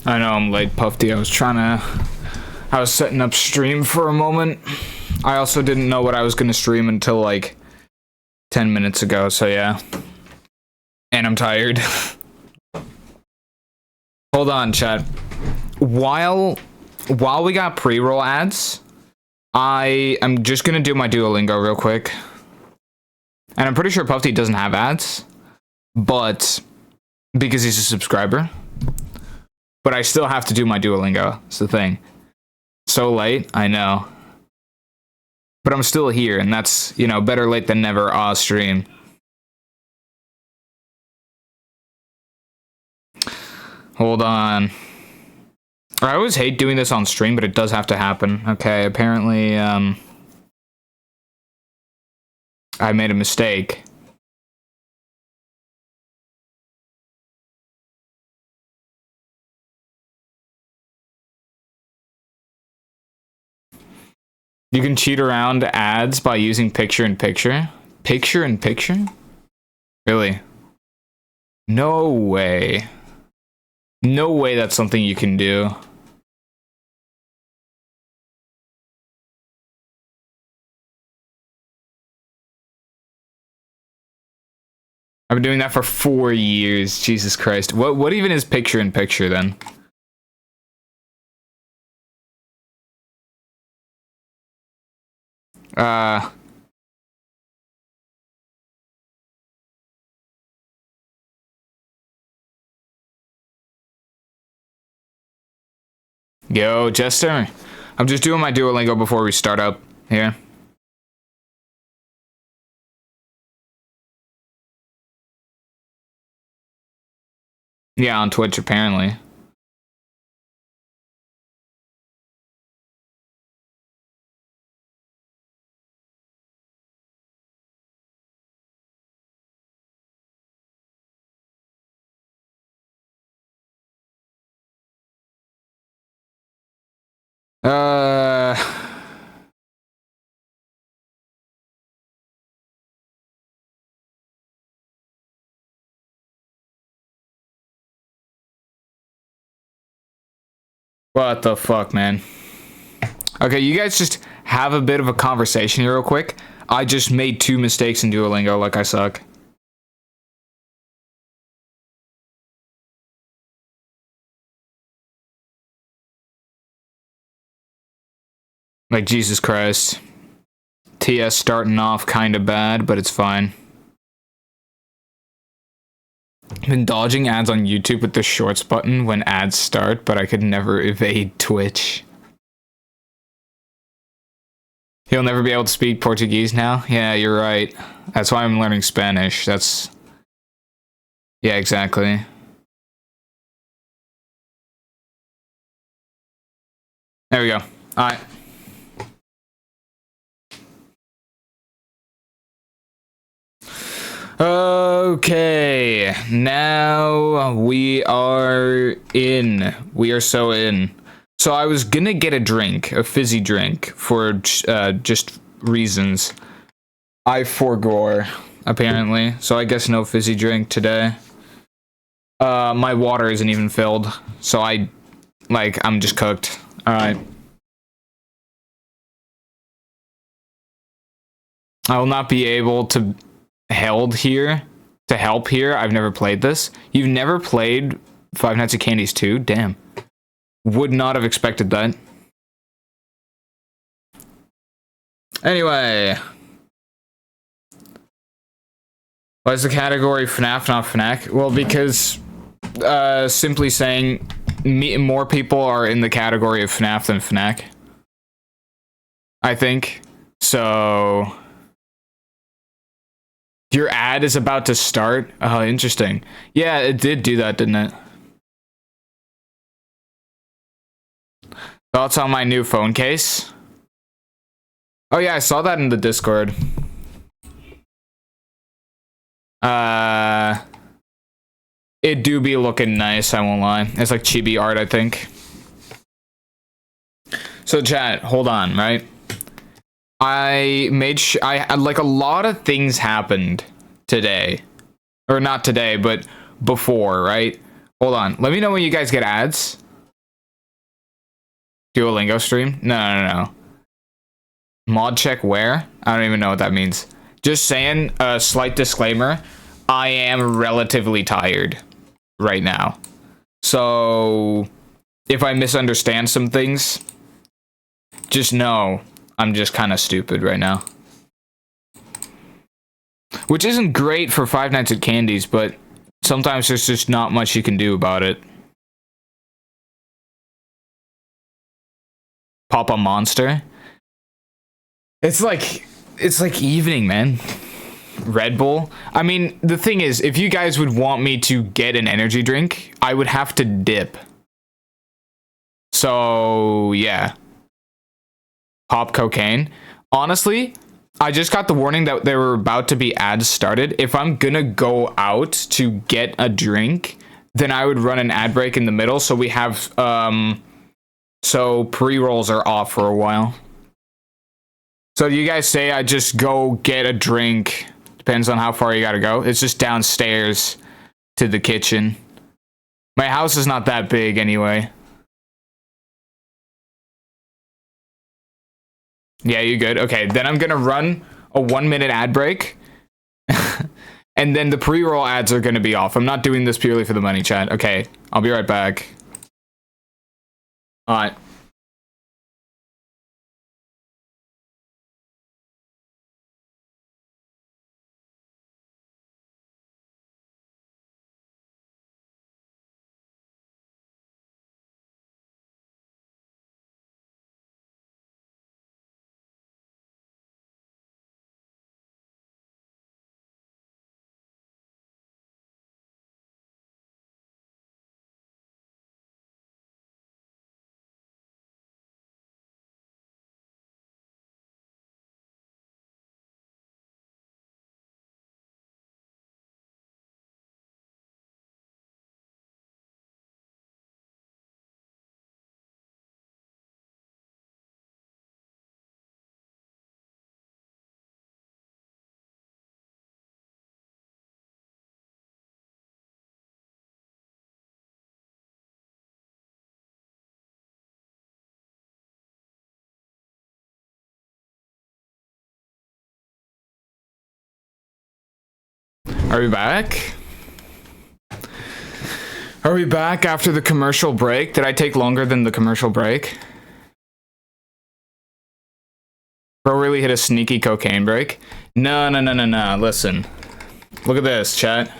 I know I'm late, Puffy. I was setting up stream for a moment. I also didn't know what I was gonna stream until like 10 minutes ago, so yeah. And I'm tired. Hold on, chat. While we got pre-roll ads, I am just gonna do my Duolingo real quick. And I'm pretty sure Puffy doesn't have ads, but because he's a subscriber. But I still have to do my Duolingo. It's the thing. So late, I know. But I'm still here, and that's, you know, better late than never stream. Hold on. I always hate doing this on stream, but it does have to happen. Okay, apparently, I made a mistake. You can cheat around ads by using picture-in-picture? Picture-in-picture? Really? No way. No way that's something you can do. I've been doing that for 4 years. Jesus Christ. What even is picture-in-picture then? Yo, Jester. I'm just doing my Duolingo before we start up here. Yeah, on Twitch, apparently. What the fuck, man? Okay, you guys just have a bit of a conversation here real quick. I just made 2 mistakes in Duolingo, like I suck. Like, Jesus Christ. TS starting off kinda bad, but it's fine. I've been dodging ads on YouTube with the shorts button when ads start, but I could never evade Twitch. He'll never be able to speak Portuguese now? Yeah, you're right. That's why I'm learning Spanish. That's... Yeah, exactly. There we go. Alright. Okay, now we are in. We are so in. So I was gonna get a drink, a fizzy drink, for just reasons. I forgore, apparently. So I guess no fizzy drink today. My water isn't even filled, so I'm just cooked. Alright. I will not be able to help here. I've never played this. You've never played Five Nights at Candy's 2? Damn. Would not have expected that. Anyway. Why is the category FNAF not Fnac? Well, because simply saying more people are in the category of FNAF than Fnac. I think. So... Your ad is about to start? Oh, interesting. Yeah, it did do that, didn't it? Thoughts on my new phone case? Oh yeah, I saw that in the Discord. It do be looking nice, I won't lie. It's like chibi art, I think. So chat, hold on, right? I like a lot of things happened today. Or not today, but before, right? Hold on. Let me know when you guys get ads. Duolingo stream? No. Mod check where? I don't even know what that means. Just saying, a slight disclaimer. I am relatively tired right now. So, if I misunderstand some things, just know I'm just kind of stupid right now. Which isn't great for Five Nights at Candy's, but sometimes there's just not much you can do about it. Pop a Monster. It's like evening, man. Red Bull. I mean, the thing is, if you guys would want me to get an energy drink, I would have to dip. So, yeah. Pop cocaine. Honestly, I just got the warning that there were about to be ads started. If I'm gonna go out to get a drink, then I would run an ad break in the middle, so we have, so pre-rolls are off for a while. So you guys say I just go get a drink. Depends on how far you gotta go. It's just downstairs to the kitchen. My house is not that big anyway. Yeah, you good? Okay, then I'm gonna run a 1-minute ad break. And then the pre-roll ads are gonna be off. I'm not doing this purely for the money, chat. Okay, I'll be right back. Alright. Are we back? Are we back after the commercial break? Did I take longer than the commercial break? Bro really hit a sneaky cocaine break? No. Listen. Look at this, chat.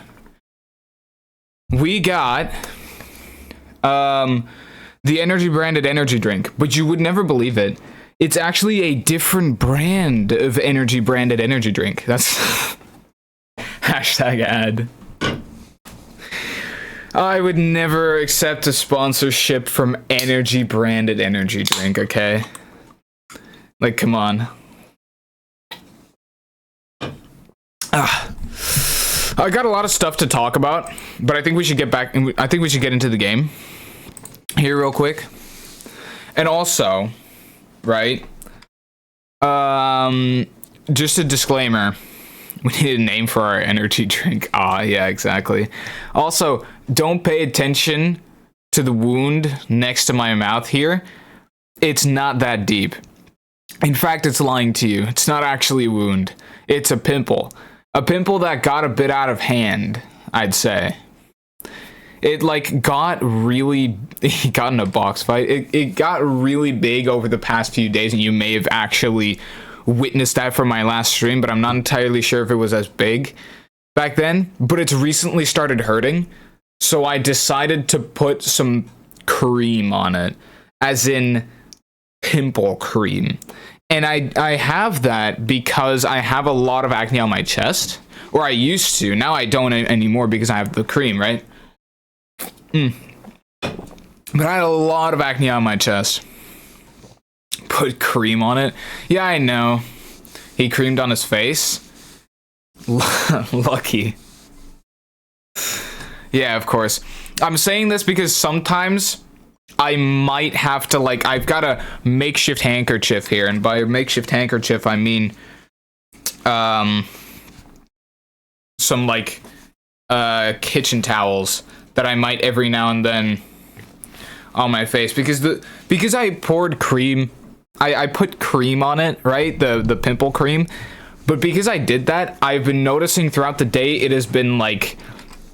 We got the energy branded energy drink, but you would never believe it. It's actually a different brand of energy branded energy drink. That's hashtag ad. I would never accept a sponsorship from energy branded energy drink, okay? Like, come on. I got a lot of stuff to talk about, but I think we should get back, I think we should get into the game here real quick. And also, right? Just a disclaimer. We need a name for our energy drink. Ah, yeah, exactly. Also, don't pay attention to the wound next to my mouth here. It's not that deep. In fact, it's lying to you. It's not actually a wound. It's a pimple. A pimple that got a bit out of hand, I'd say. It, like, got really... He got in a box fight. It got really big over the past few days, and you may have actually witnessed that from my last stream, but I'm not entirely sure if it was as big back then. But it's recently started hurting, so I decided to put some cream on it, as in pimple cream. And I have that because I have a lot of acne on my chest, or I used to. Now I don't anymore because I have the cream, right? But I had a lot of acne on my chest. Put cream on it. Yeah, I know. He creamed on his face. Lucky. Yeah, of course. I'm saying this because sometimes I might have to, like, I've got a makeshift handkerchief here, and by makeshift handkerchief I mean some, like, kitchen towels that I might every now and then on my face because I poured cream. I put cream on it, right? The pimple cream. But because I did that, I've been noticing throughout the day it has been like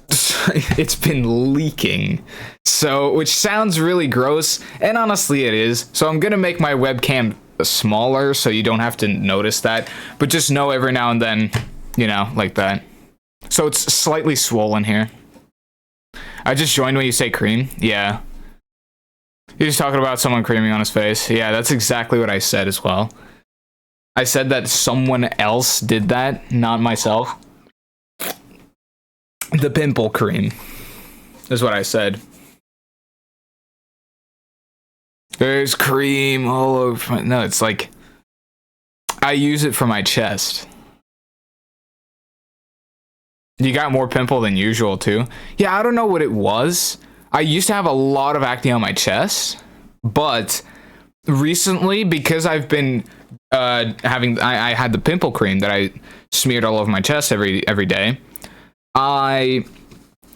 it's been leaking. So, which sounds really gross, and honestly it is. So I'm gonna make my webcam smaller so you don't have to notice that, but just know every now and then, you know, like that. So it's slightly swollen here. I just joined when you say cream. Yeah. You're just talking about someone creaming on his face. Yeah, that's exactly what I said as well. I said that someone else did that, not myself. The pimple cream is what I said. There's cream all over my... No, it's like... I use it for my chest. You got more pimple than usual, too. Yeah, I don't know what it was. I used to have a lot of acne on my chest, but recently, because I've been having... I had the pimple cream that I smeared all over my chest every day.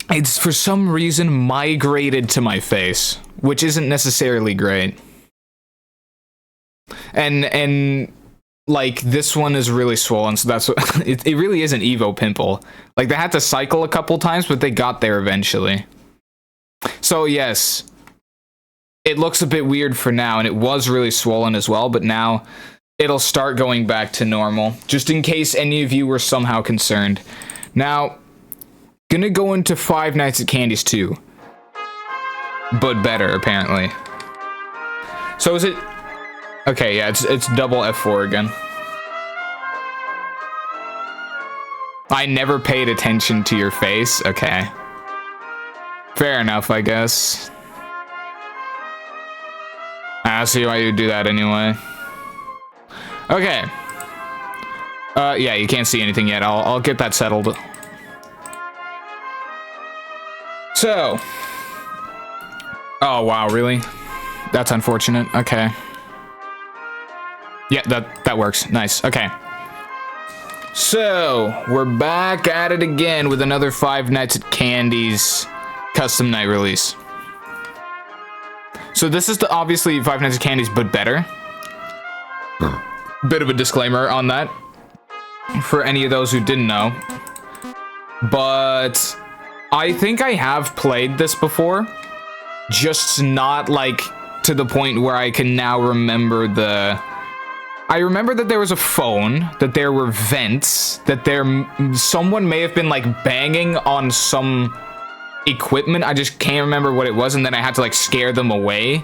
It's for some reason migrated to my face, which isn't necessarily great. And like this one is really swollen, so that's what it really is an Evo pimple. Like they had to cycle a couple times, but they got there eventually. So yes, it looks a bit weird for now, and it was really swollen as well, but now it'll start going back to normal, just in case any of you were somehow concerned. Now, gonna go into Five Nights at Candy's 2, but better apparently. So is it? Okay, yeah, it's double F4 again. I never paid attention to your face. Okay, fair enough, I guess. I see why you do that anyway. Okay. Yeah, you can't see anything yet. I'll get that settled. So, oh wow, really? That's unfortunate. Okay. Yeah, that works. Nice. Okay. So, we're back at it again with another Five Nights at Candy's custom night release. So this is the obviously Five Nights at Candy's, but better. Bit of a disclaimer on that for any of those who didn't know. But I think I have played this before, just not like to the point where I can now remember the... I remember that there was a phone, that there were vents, that someone may have been like banging on some equipment. I just can't remember what it was, and then I had to like scare them away.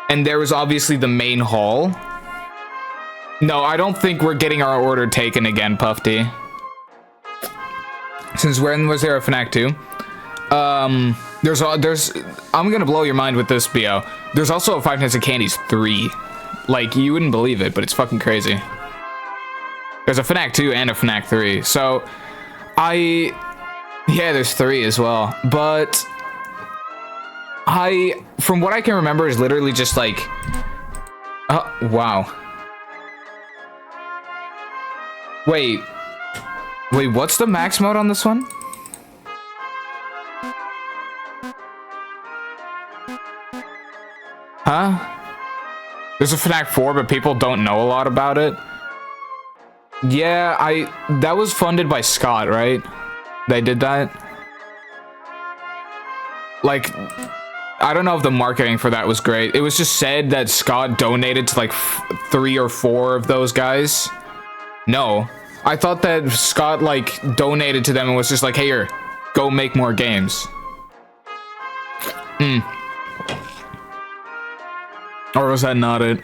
And there was obviously the main hall. No, I don't think we're getting our order taken again, Puffy. Since when was there a Fnac 2? There's I'm gonna blow your mind with this, BO. There's also a Five Nights at Candy's 3. Like, you wouldn't believe it, but it's fucking crazy. There's a Fnac 2 and a Fnac 3. So, yeah, there's 3 as well. But from what I can remember, is literally just like, oh, wow. Wait, what's the max mode on this one? Huh? There's a Fnac 4, but people don't know a lot about it. Yeah, that was funded by Scott, right? They did that? Like, I don't know if the marketing for that was great. It was just said that Scott donated to like 3 or 4 of those guys. No, I thought that Scott like donated to them and was just like, hey, here, go make more games. Or was that not it?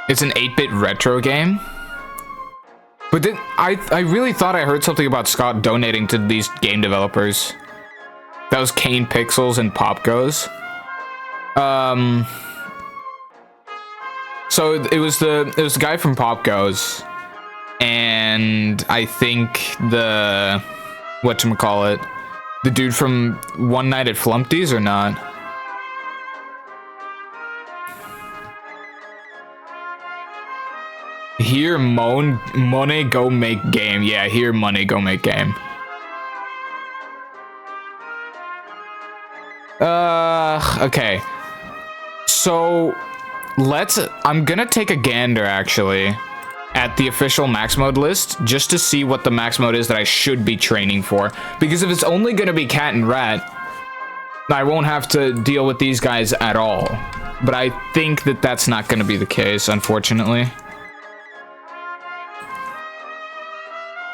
It's an 8-bit retro game? But then I really thought I heard something about Scott donating to these game developers. That was Kane Pixels and Pop Goes. So it was the guy from Pop Goes, and I think the whatchamacallit, the dude from One Night at Flumpty's or not? Here money go make game. Yeah, here money go make game. Okay. So, I'm gonna take a gander, actually, at the official max mode list, just to see what the max mode is that I should be training for. Because if it's only gonna be cat and rat, I won't have to deal with these guys at all. But I think that that's not gonna be the case, unfortunately.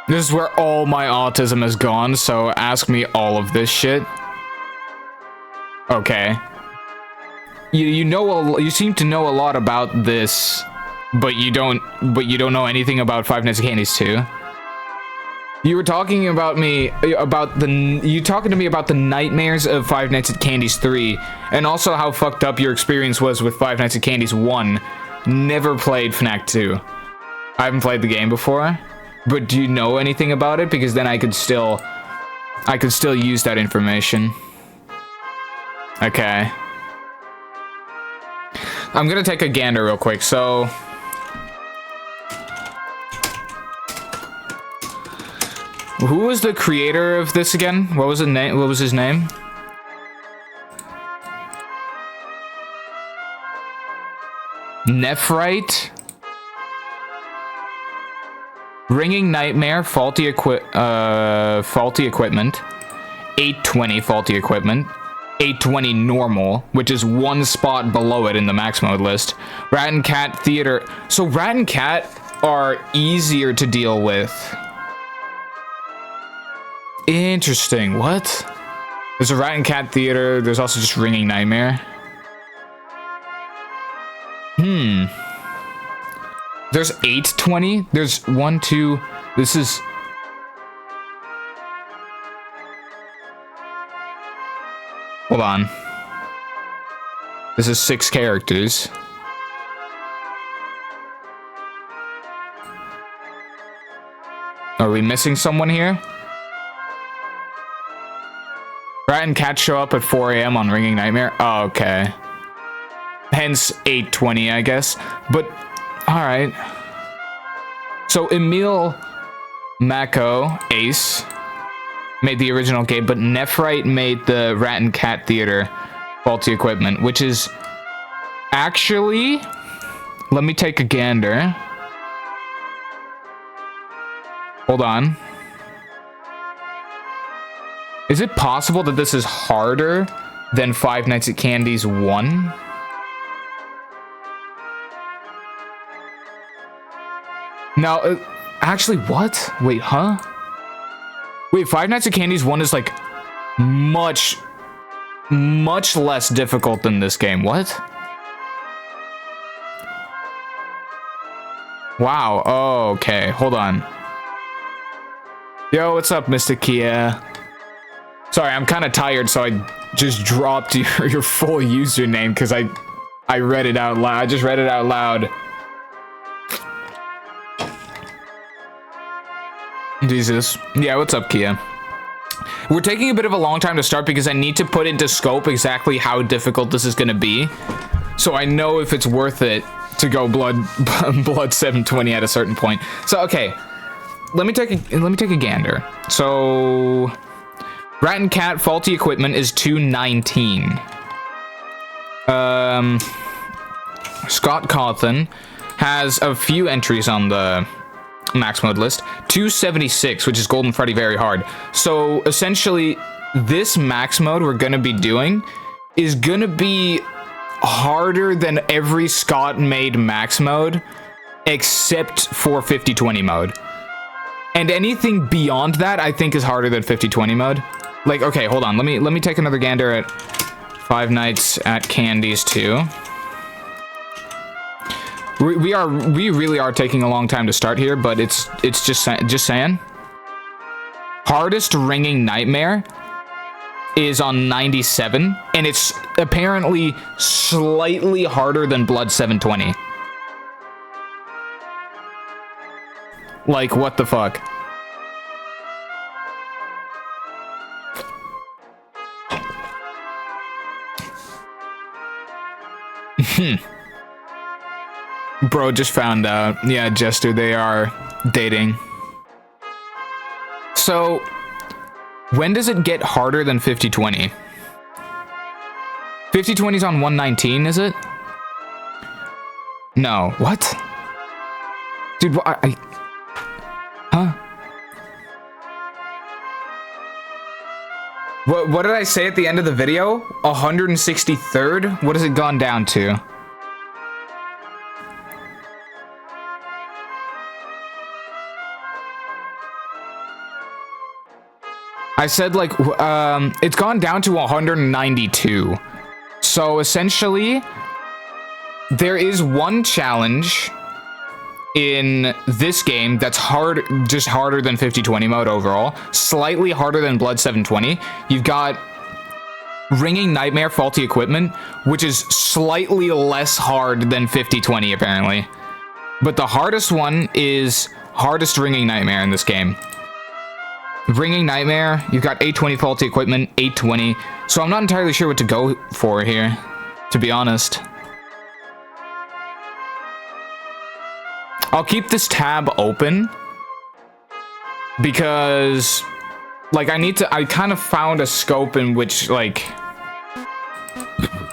This is where all my autism is gone, so ask me all of this shit. Okay. You seem to know a lot about this, but you don't know anything about Five Nights at Candy's 2. You were talking about you talking to me about the nightmares of Five Nights at Candy's 3, and also how fucked up your experience was with Five Nights at Candy's 1. Never played Fnac 2. I haven't played the game before, but do you know anything about it? Because then I could still use that information. Okay. I'm gonna take a gander real quick, so... Who was the creator of this again? What was his name? Nephrite? Ringing Nightmare, faulty equipment. 820 faulty equipment. 820 normal, which is one spot below it in the max mode list. Rat and Cat Theater. So Rat and Cat are easier to deal with. Interesting. What? There's a Rat and Cat Theater. There's also just Ringing Nightmare. There's 820. There's 1, 2. This is... Hold on. This is 6 characters. Are we missing someone here? Rat and Cat show up at 4 AM on Ringing Nightmare? Oh, okay. Hence 820, I guess. But, alright. So, Emil Mako, Ace, made the original game, but Nephrite made the Rat and Cat Theater faulty equipment, which is actually... Let me take a gander. Hold on. Is it possible that this is harder than Five Nights at Candy's 1? No, actually, what? Wait, huh? Wait, Five Nights at Candy's 1 is like much less difficult than this game. What? Wow. Oh, okay. Hold on. Yo, what's up, Mr. Kia? Sorry, I'm kind of tired, so I just dropped your full username because I read it out loud. I just read it out loud. Jesus. Yeah, what's up, Kia? We're taking a bit of a long time to start because I need to put into scope exactly how difficult this is going to be, so I know if it's worth it to go blood 720 at a certain point. So okay, let me take a gander. So Rat and Cat faulty equipment is 219. Scott Cawthon has a few entries on the max mode list. 276, which is Golden Freddy Very Hard. So essentially, this max mode we're gonna be doing is gonna be harder than every Scott made max mode except for 50-20 mode. And anything beyond that I think is harder than 50-20 mode. Like, okay, hold on. Let me take another gander at Five Nights at Candy's 2. We really are taking a long time to start here, but it's just saying. Hardest Ringing Nightmare is on 97, and it's apparently slightly harder than Blood 720. Like, what the fuck? Bro just found out. Yeah, Jester, they are dating. So, when does it get harder than 50-20? 50/20 is on 119, is it? No. What? Dude, huh? What did I say at the end of the video? 163rd? What has it gone down to? I said, like, it's gone down to 192. So, essentially, there is one challenge in this game that's hard, just harder than 50/20 mode overall. Slightly harder than Blood 720. You've got Ringing Nightmare Faulty Equipment, which is slightly less hard than 50/20, apparently. But the hardest one is Hardest Ringing Nightmare in this game. Ringing Nightmare, you've got 820 Faulty Equipment, 820. So I'm not entirely sure what to go for here, to be honest. I'll keep this tab open because, like, I kind of found a scope in which, like,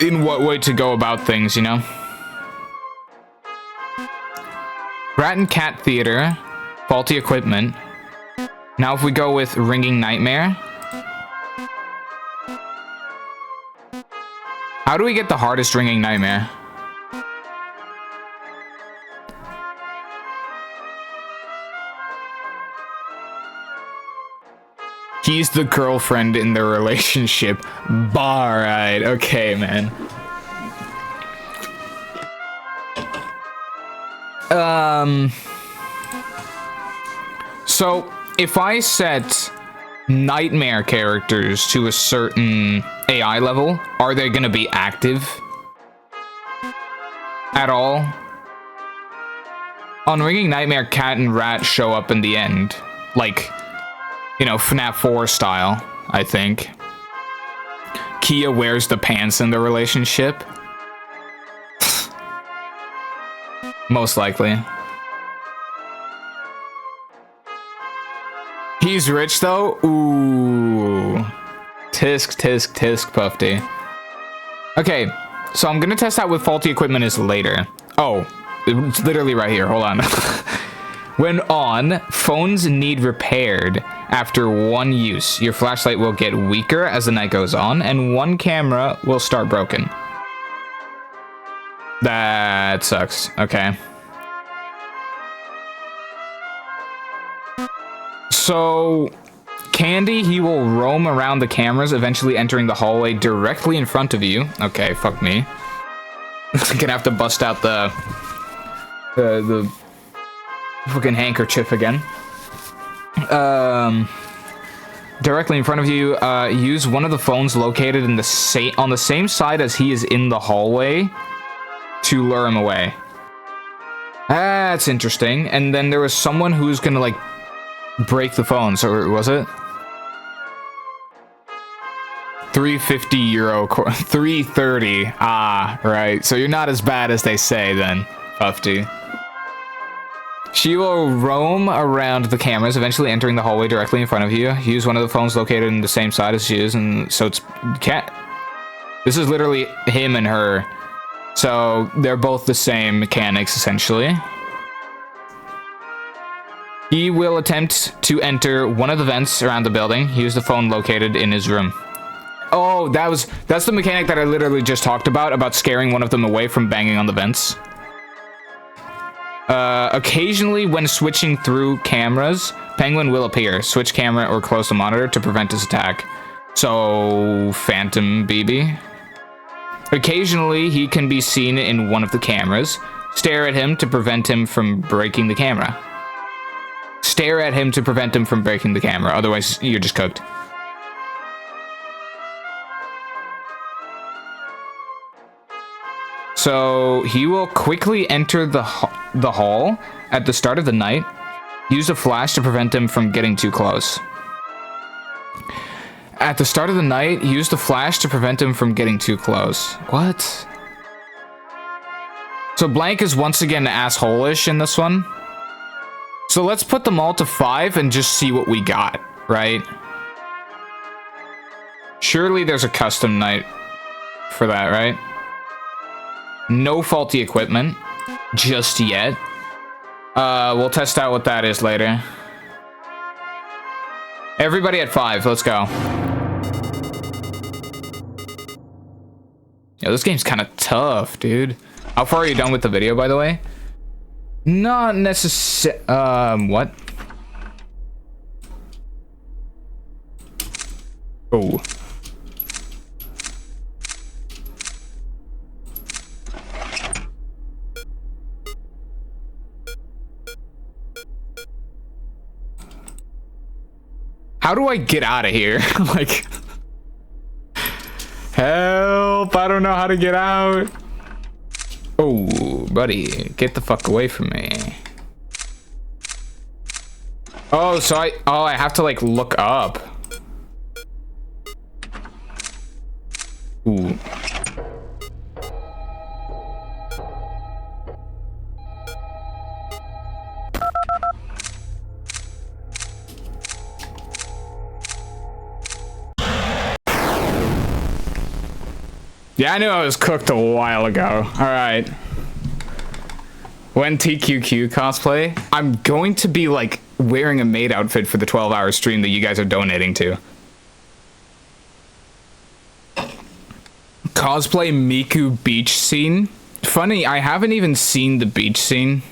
in what way to go about things, you know? Rat and Cat Theater, Faulty Equipment. Now if we go with Ringing Nightmare. How do we get the hardest Ringing Nightmare? He's the girlfriend in the relationship. Alright, okay, man. So, if I set nightmare characters to a certain AI level, are they gonna be active at all? On Ringing Nightmare, Cat and Rat show up in the end. Like, you know, FNAF 4 style, I think. Kia wears the pants in the relationship. Most likely. He's rich, though? Ooh. Tisk, tisk, tisk, Puffy. Okay, so I'm gonna test out what Faulty Equipment is later. Oh, it's literally right here. Hold on. When on, phones need repaired. After one use, your flashlight will get weaker as the night goes on, and one camera will start broken. That sucks. Okay. So, Candy, he will roam around the cameras, eventually entering the hallway directly in front of you. Okay, fuck me. I'm gonna have to bust out the fucking handkerchief again. Directly in front of you, use one of the phones located in the on the same side as he is in the hallway to lure him away. That's interesting. And then there was someone who's gonna, like, break the phones, or was it? 350 euro, 330. Ah, right. So you're not as bad as they say then, Puffy. She will roam around the cameras, eventually entering the hallway directly in front of you. Use one of the phones located in the same side as she is, and so it's cat. This is literally him and her. So they're both the same mechanics, essentially. He will attempt to enter one of the vents around the building. Use the phone located in his room. Oh, that's the mechanic that I literally just talked about scaring one of them away from banging on the vents. Occasionally, when switching through cameras, Penguin will appear. Switch camera or close the monitor to prevent his attack. So, Phantom BB. Occasionally, he can be seen in one of the cameras. Stare at him to prevent him from breaking the camera. Stare at him to prevent him from breaking the camera. Otherwise, you're just cooked. So he will quickly enter the hall at the start of the night. Use a flash to prevent him from getting too close. At the start of the night, use the flash to prevent him from getting too close. What? So Blank is once again asshole-ish in this one. So let's put them all to 5 and just see what we got, right? Surely there's a custom night. for that, right? No faulty equipment just yet. We'll test out what that is later. Everybody at 5. Let's go. Yeah, this game's kind of tough, dude. How far are you done with the video, by the way? Not necessarily. What? Oh. How do I get out of here? Like, help, I don't know how to get out. Oh, buddy, get the fuck away from me. Oh, so I have to like look up. Ooh. Yeah, I knew I was cooked a while ago. All right. When TQQ cosplay, I'm going to be like wearing a maid outfit for the 12-hour stream that you guys are donating to. Cosplay Miku beach scene. Funny, I haven't even seen the beach scene.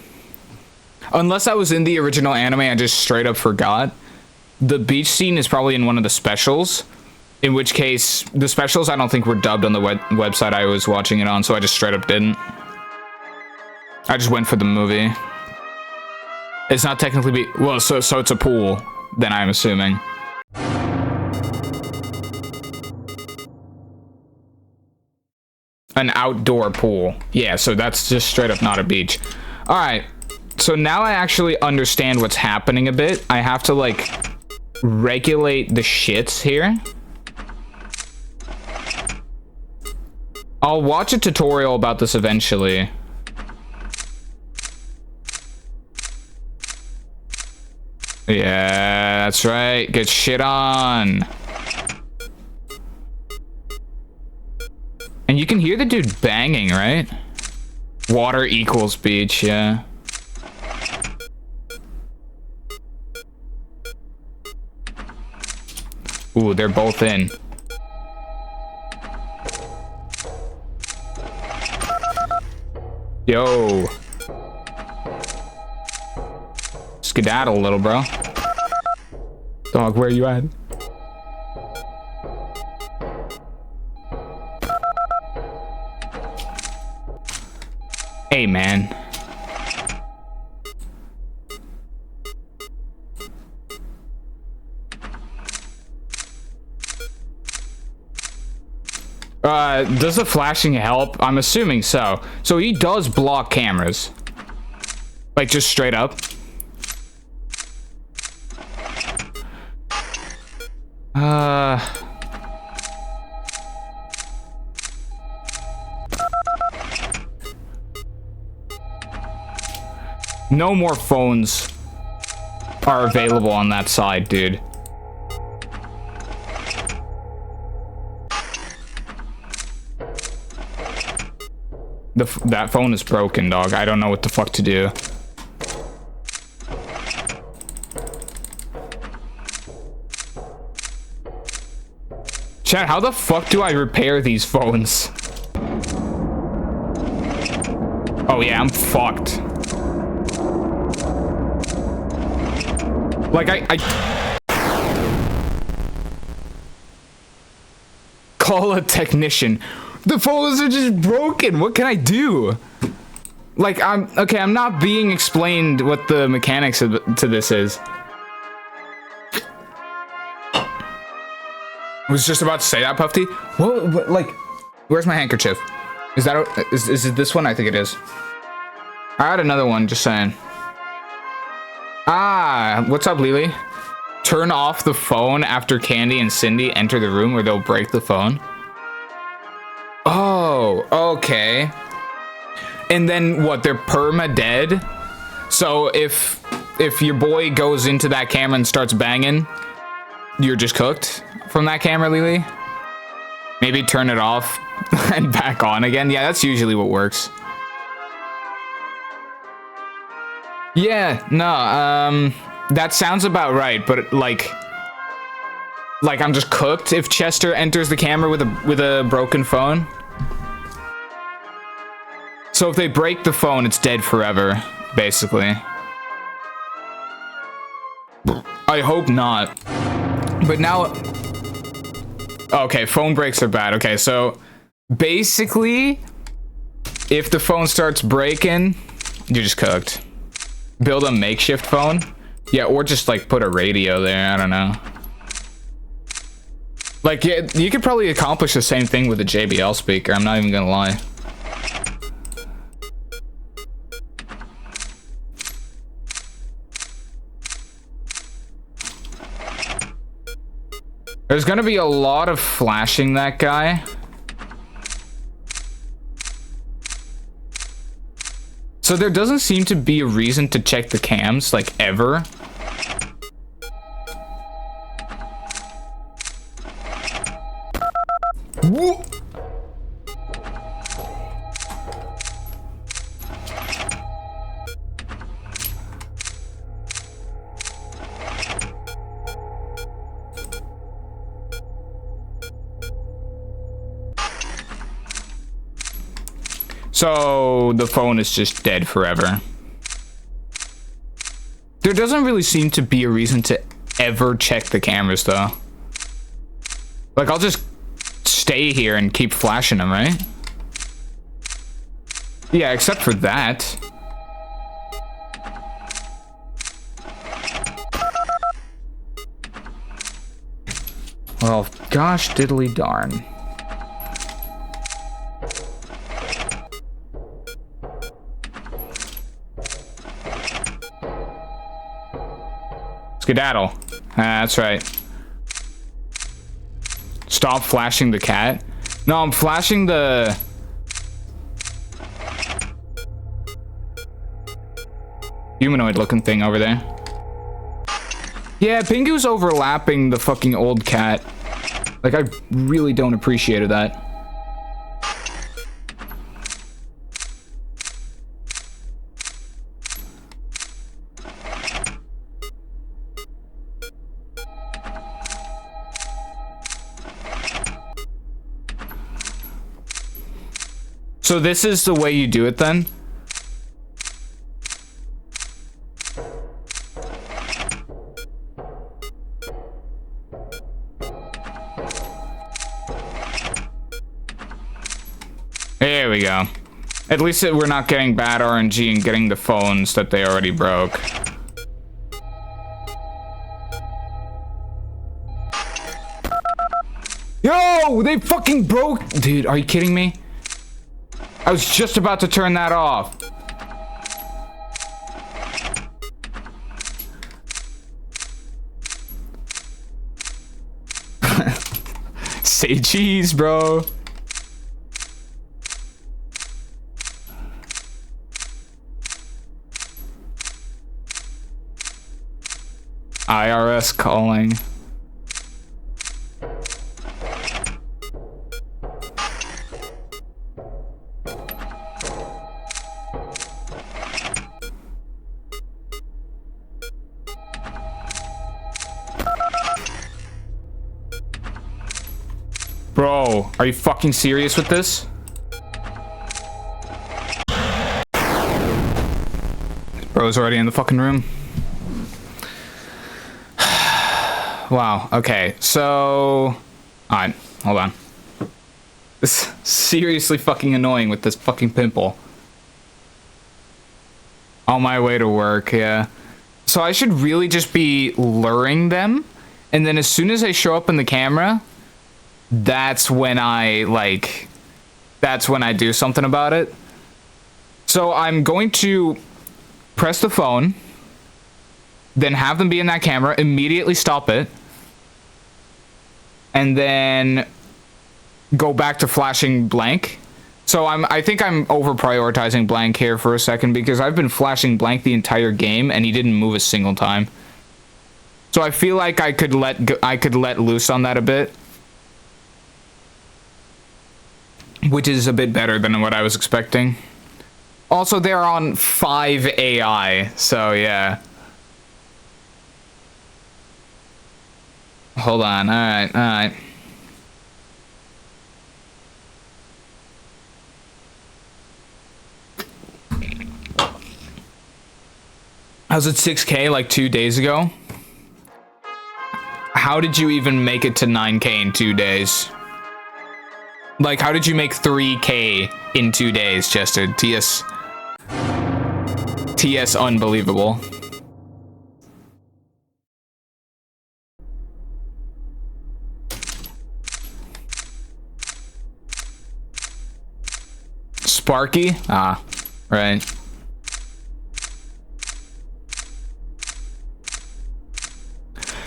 Unless I was in the original anime, I just straight up forgot. The beach scene is probably in one of the specials. In which case, the specials I don't think were dubbed on the website I was watching it on, so I just straight up didn't. I just went for the movie. It's not technically well, so it's a pool, then I'm assuming. An outdoor pool. Yeah, so that's just straight up not a beach. Alright, so now I actually understand what's happening a bit. I have to, like, regulate the shits here. I'll watch a tutorial about this eventually. Yeah, that's right. Get shit on. And you can hear the dude banging, right? Water equals beach, yeah. Ooh, they're both in. Yo. Skedaddle a little, bro. Dog, where you at? Hey, man. Does the flashing help? I'm assuming so. So he does block cameras. Like, just straight up. No more phones are available on that side, dude. That phone is broken, dog. I don't know what the fuck to do. Chat, how the fuck do I repair these phones? Oh yeah, I'm fucked. Like, I call a technician. The phones are just broken. What can I do? Like, I'm not being explained what the mechanics to this is. I was just about to say that, Puffy. What, like, where's my handkerchief? Is it this one? I think it is. I had another one, just saying. Ah, what's up, Lily? Turn off the phone after Candy and Cindy enter the room or they'll break the phone. Oh, okay. And then what, they're perma-dead? So if your boy goes into that camera and starts banging, you're just cooked from that camera, Lily? Maybe turn it off and back on again. Yeah, that's usually what works. Yeah, no, that sounds about right, but like I'm just cooked if Chester enters the camera with a broken phone. So if they break the phone, it's dead forever, basically. I hope not. But now... Okay, phone breaks are bad. Okay, so basically, if the phone starts breaking, you're just cooked. Build a makeshift phone? Yeah, or just like put a radio there, I don't know. Like, yeah, you could probably accomplish the same thing with a JBL speaker, I'm not even gonna lie. There's gonna be a lot of flashing that guy. So there doesn't seem to be a reason to check the cams, like, ever. Whoa. So the phone is just dead forever. There doesn't really seem to be a reason to ever check the cameras though. Like, I'll just stay here and keep flashing them, right? Yeah, except for that. Well, gosh diddly darn. Skedaddle. That's right. Stop flashing the cat. No, I'm flashing the... humanoid looking thing over there. Yeah, Pingu's overlapping the fucking old cat. Like, I really don't appreciate that. So this is the way you do it then? There we go. At least we're not getting bad RNG and getting the phones that they already broke. Yo! They fucking broke... Dude, are you kidding me? I was just about to turn that off. Say cheese, bro. IRS calling. Bro, are you fucking serious with this? Bro's already in the fucking room. Wow, okay, so... Alright, hold on. This is seriously fucking annoying with this fucking pimple. On my way to work, yeah. So I should really just be luring them, and then as soon as I show up in the camera, that's when I, like... That's when I do something about it. So I'm going to press the phone, then have them be in that camera, immediately stop it, and then go back to flashing blank. So I think I'm over prioritizing blank here for a second because I've been flashing blank the entire game and he didn't move a single time. So I feel like I could let loose on that a bit. which is a bit better than what I was expecting. Also, they're on 5 AI, so yeah. Hold on, alright. I was at 6K like 2 days ago. How did you even make it to 9K in 2 days? Like, how did you make 3K in 2 days, Chester? TS unbelievable. Sparky? Ah, right.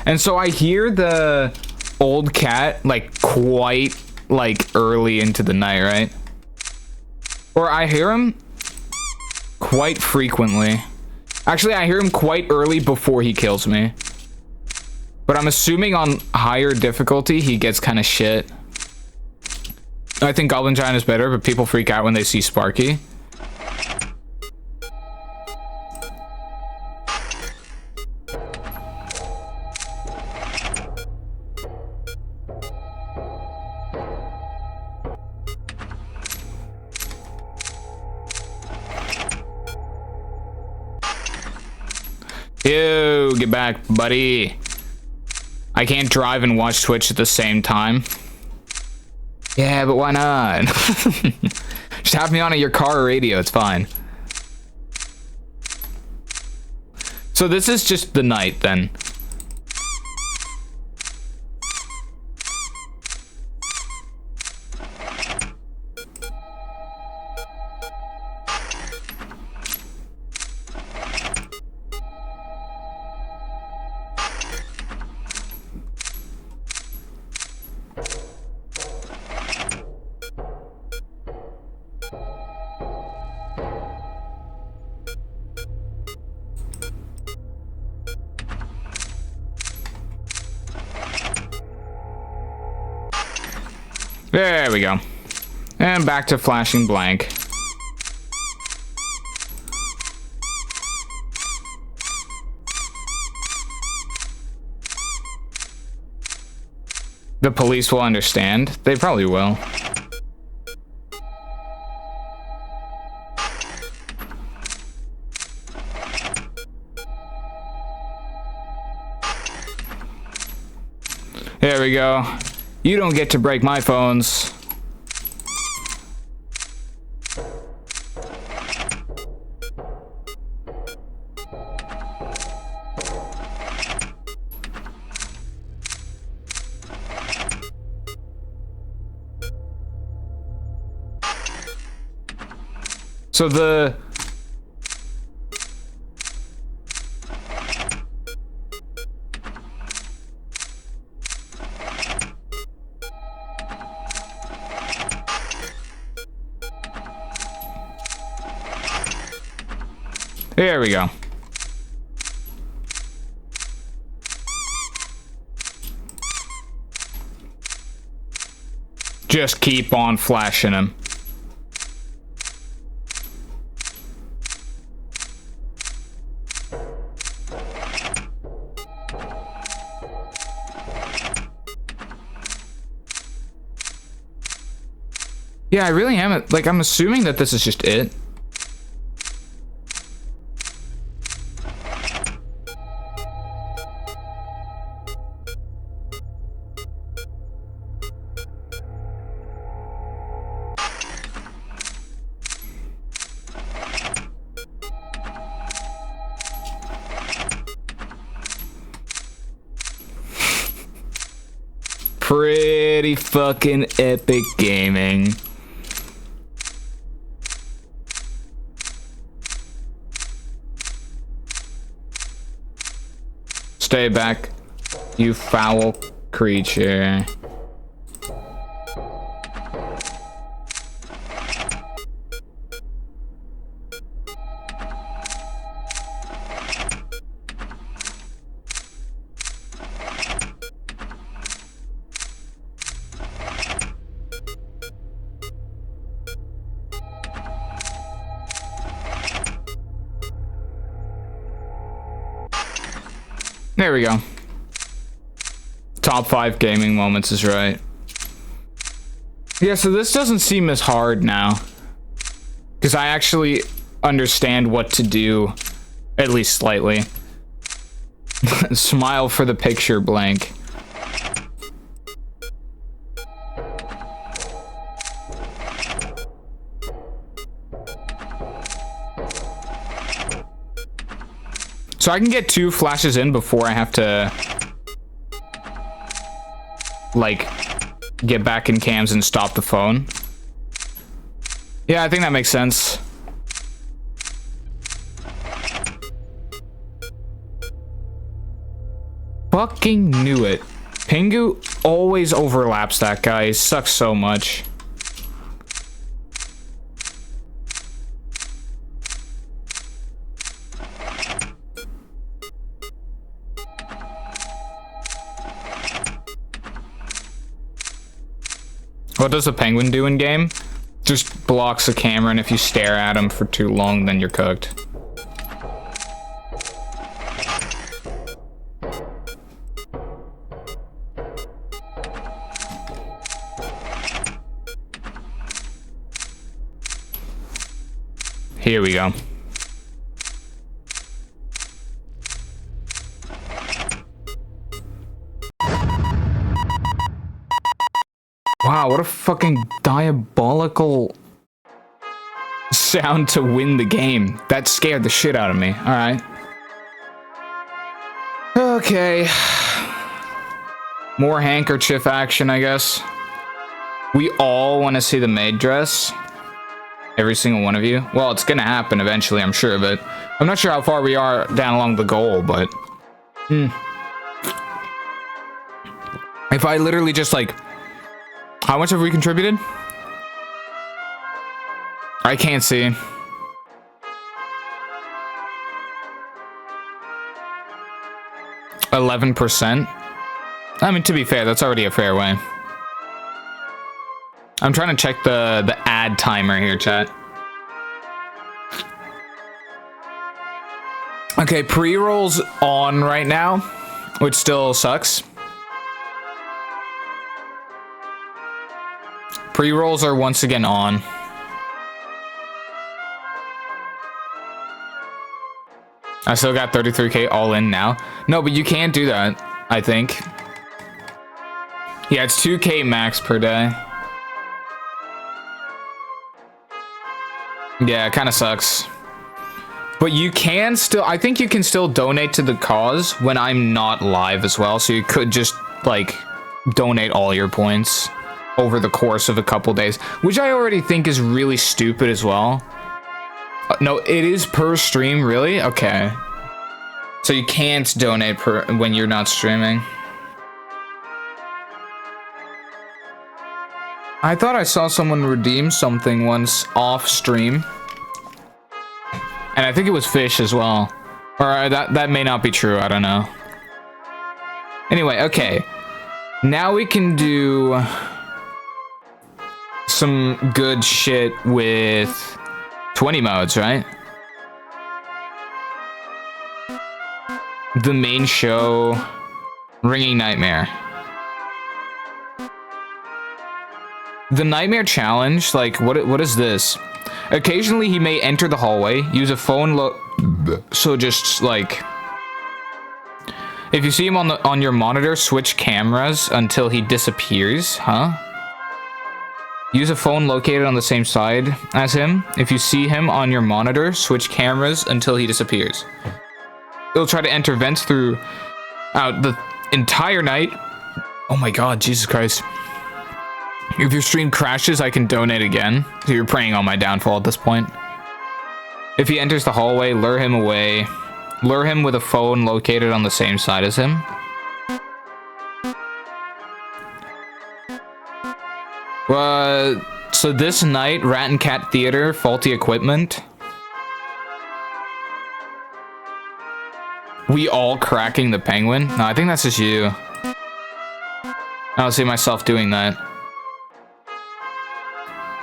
And so I hear the old cat, like, quite, like, early into the night, right? Or I hear him quite frequently. Actually, I hear him quite early before he kills me. But I'm assuming on higher difficulty, he gets kind of shit. I think Goblin Giant is better, but people freak out when they see Sparky. Ew, get back, buddy. I can't drive and watch Twitch at the same time. Yeah, but why not? Just have me on at your car radio, it's fine. So this is just the night, then. There we go. And back to flashing blank. The police will understand. They probably will. There we go. You don't get to break my phones. So the... There we go. Just keep on flashing him. Yeah, I really am. Like, I'm assuming that this is just it. Pretty fucking epic gaming. Stay back, you foul creature. There we go. Top 5 gaming moments is right. Yeah, so this doesn't seem as hard now. Because I actually understand what to do, at least slightly. Smile for the picture blank. So I can get 2 flashes in before I have to, like, get back in cams and stop the phone. Yeah, I think that makes sense. Fucking knew it. Pingu always overlaps that guy. He sucks so much. What does the penguin do in game? Just blocks the camera, and if you stare at him for too long, then you're cooked. Here we go. Wow, what a fucking diabolical sound to win the game. That scared the shit out of me. Alright. Okay. More handkerchief action, I guess. We all want to see the maid dress. Every single one of you. Well, it's gonna happen eventually, I'm sure, but I'm not sure how far we are down along the goal, but... If I literally just, like... How much have we contributed? I can't see. %. I mean, to be fair, that's already a fair way. I'm trying to check the ad timer here, chat. Okay, pre-roll's on right now, which still sucks. Pre-rolls are once again on. I still got 33k all in now. No, but you can't do that, I think. Yeah, it's 2k max per day. Yeah, it kind of sucks. But you can still, I think you can still donate to the cause when I'm not live as well. So you could just, like, donate all your points over the course of a couple days, which I already think is really stupid as well. No, it is per stream, really? Okay. So you can't donate when you're not streaming. I thought I saw someone redeem something once off stream. And I think it was fish as well. Or that may not be true, I don't know. Anyway, okay. Now we can do some good shit with 20 modes, right? The main show, Ringing Nightmare. The Nightmare Challenge, like, what is this? Occasionally he may enter the hallway, use a phone so just, like, if you see him on your monitor, switch cameras until he disappears, huh? Use a phone located on the same side as him. If you see him on your monitor, switch cameras until he disappears. It'll try to enter vents throughout the entire night. Oh my god, Jesus Christ. If your stream crashes, I can donate again. So you're praying on my downfall at this point. If he enters the hallway, lure him away. Lure him with a phone located on the same side as him. So this night, Rat and Cat Theater, faulty equipment. We all cracking the penguin? No, I think that's just you. I don't see myself doing that.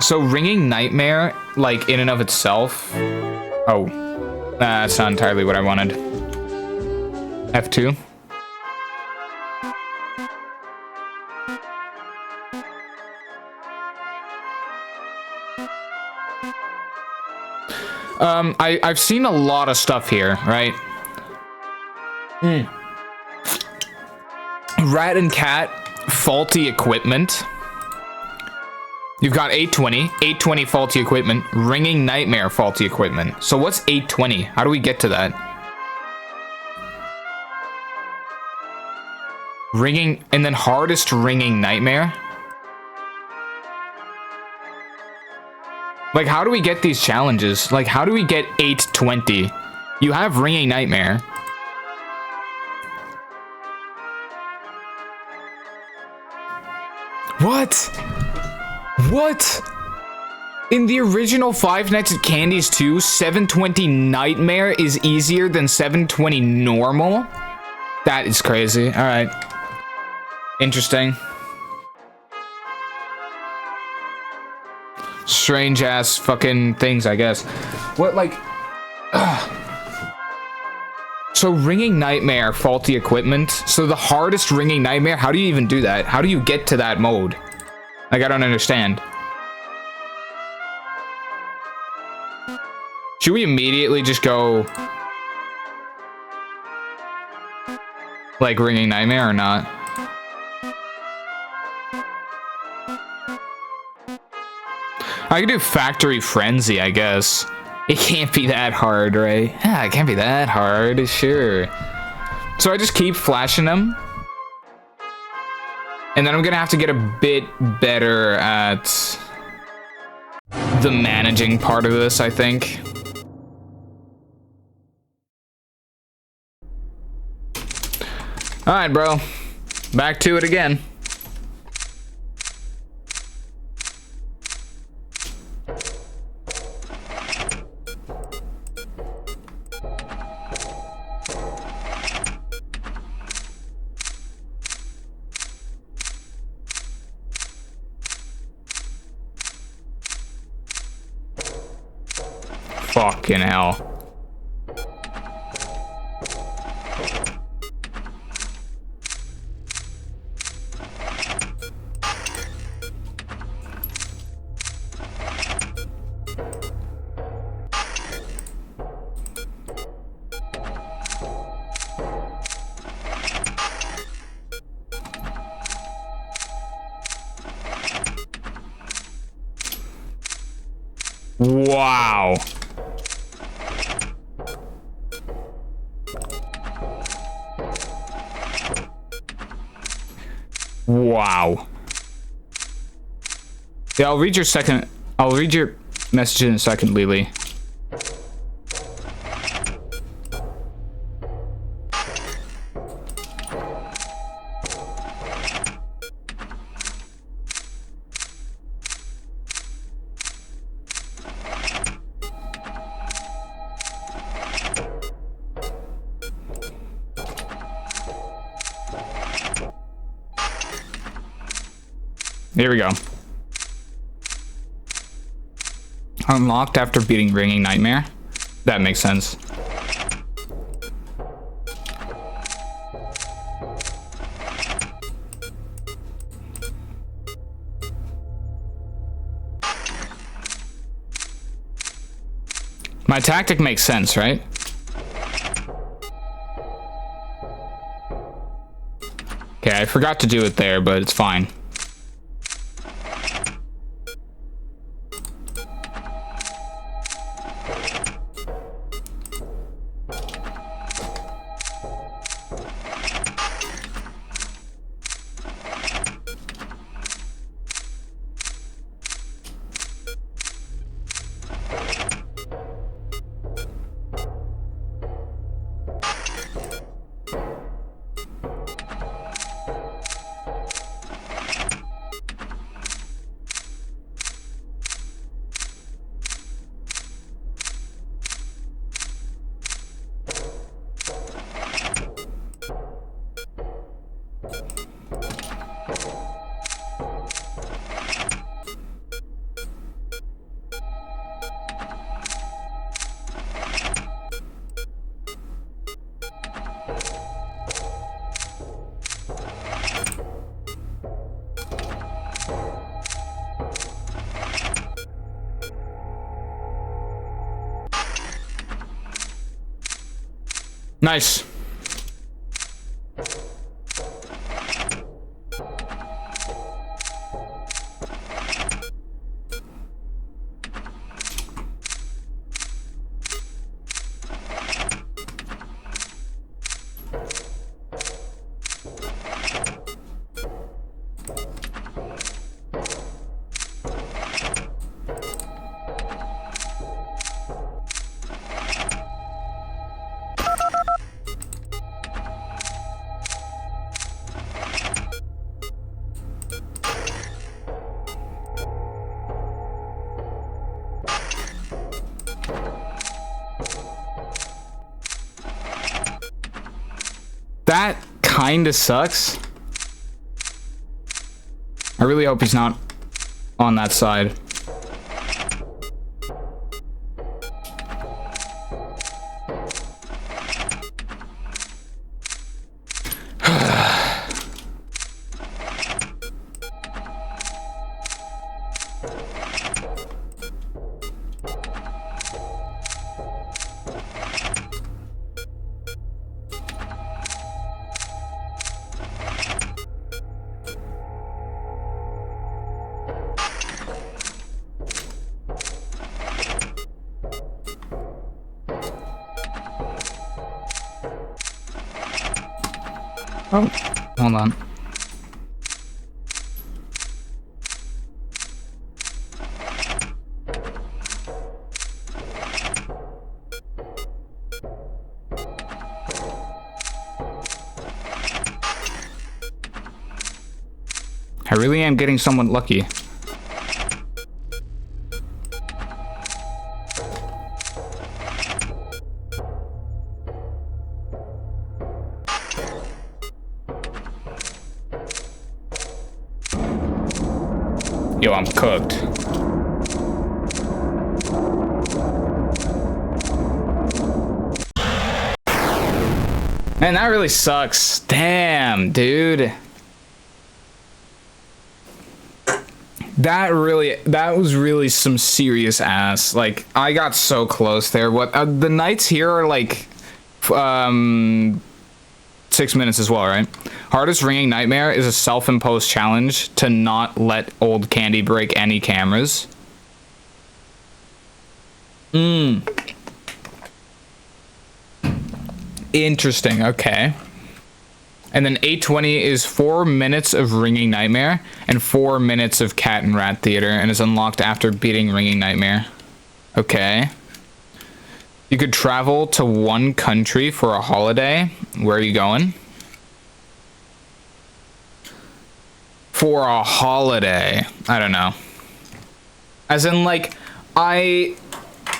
So Ringing Nightmare, like, in and of itself... Oh. That's not entirely what I wanted. F2. I've seen a lot of stuff here, right? Rat and cat, faulty equipment. You've got 820 faulty equipment, ringing nightmare faulty equipment. So what's 820? How do we get to that? Ringing, and then hardest ringing nightmare? Like, how do we get these challenges? Like, how do we get 820? You have ringing nightmare. What? What? In the original Five Nights at Candy's 2, 720 Nightmare is easier than 720 normal? That is crazy. Alright. Interesting. Strange ass fucking things, I guess. What, like... So ringing nightmare, faulty equipment. So the hardest ringing nightmare, how do you even do that? How do you get to that mode? Like, I don't understand. Should we immediately just go... like, ringing nightmare or not? I could do factory frenzy, I guess. It can't be that hard, right? Yeah, it can't be that hard, sure. So I just keep flashing them. And then I'm gonna have to get a bit better at the managing part of this, I think. Alright, bro. Back to it again. Fucking hell. Wow. Wow. Yeah, I'll read your message in a second, Lily. Here we go. Unlocked after beating Ringing Nightmare. That makes sense. My tactic makes sense, right? Okay, I forgot to do it there, but it's fine. Nice. That kind of sucks. I really hope he's not on that side. Oh, hold on. I really am getting somewhat lucky. Yo, I'm cooked. Man, that really sucks. Damn, dude. That was really some serious ass. Like, I got so close there. What the nights here are like 6 minutes as well, right? Hardest ringing nightmare is a self-imposed challenge to not let old candy break any cameras. Interesting, okay. And then 820 is 4 minutes of ringing nightmare and 4 minutes of cat and rat theater, and is unlocked after beating ringing nightmare. Okay. You could travel to one country for a holiday. Where are you going? For a holiday. I don't know. As in, like, I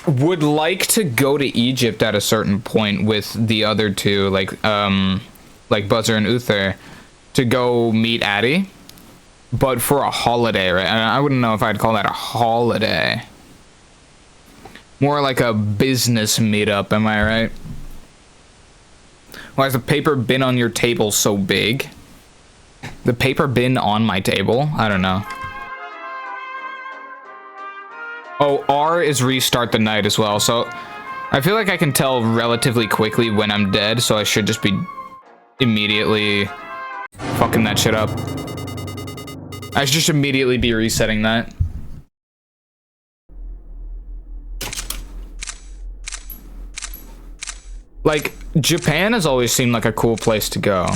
would like to go to Egypt at a certain point with the other two, like Buzzer and Uther, to go meet Addy. But for a holiday, right? I wouldn't know if I'd call that a holiday. More like a business meetup, am I right? Why is the paper bin on your table so big? The paper bin on my table? I don't know. Oh, R is restart the night as well, so I feel like I can tell relatively quickly when I'm dead, so I should just be immediately fucking that shit up. I should just immediately be resetting that. Like, Japan has always seemed like a cool place to go.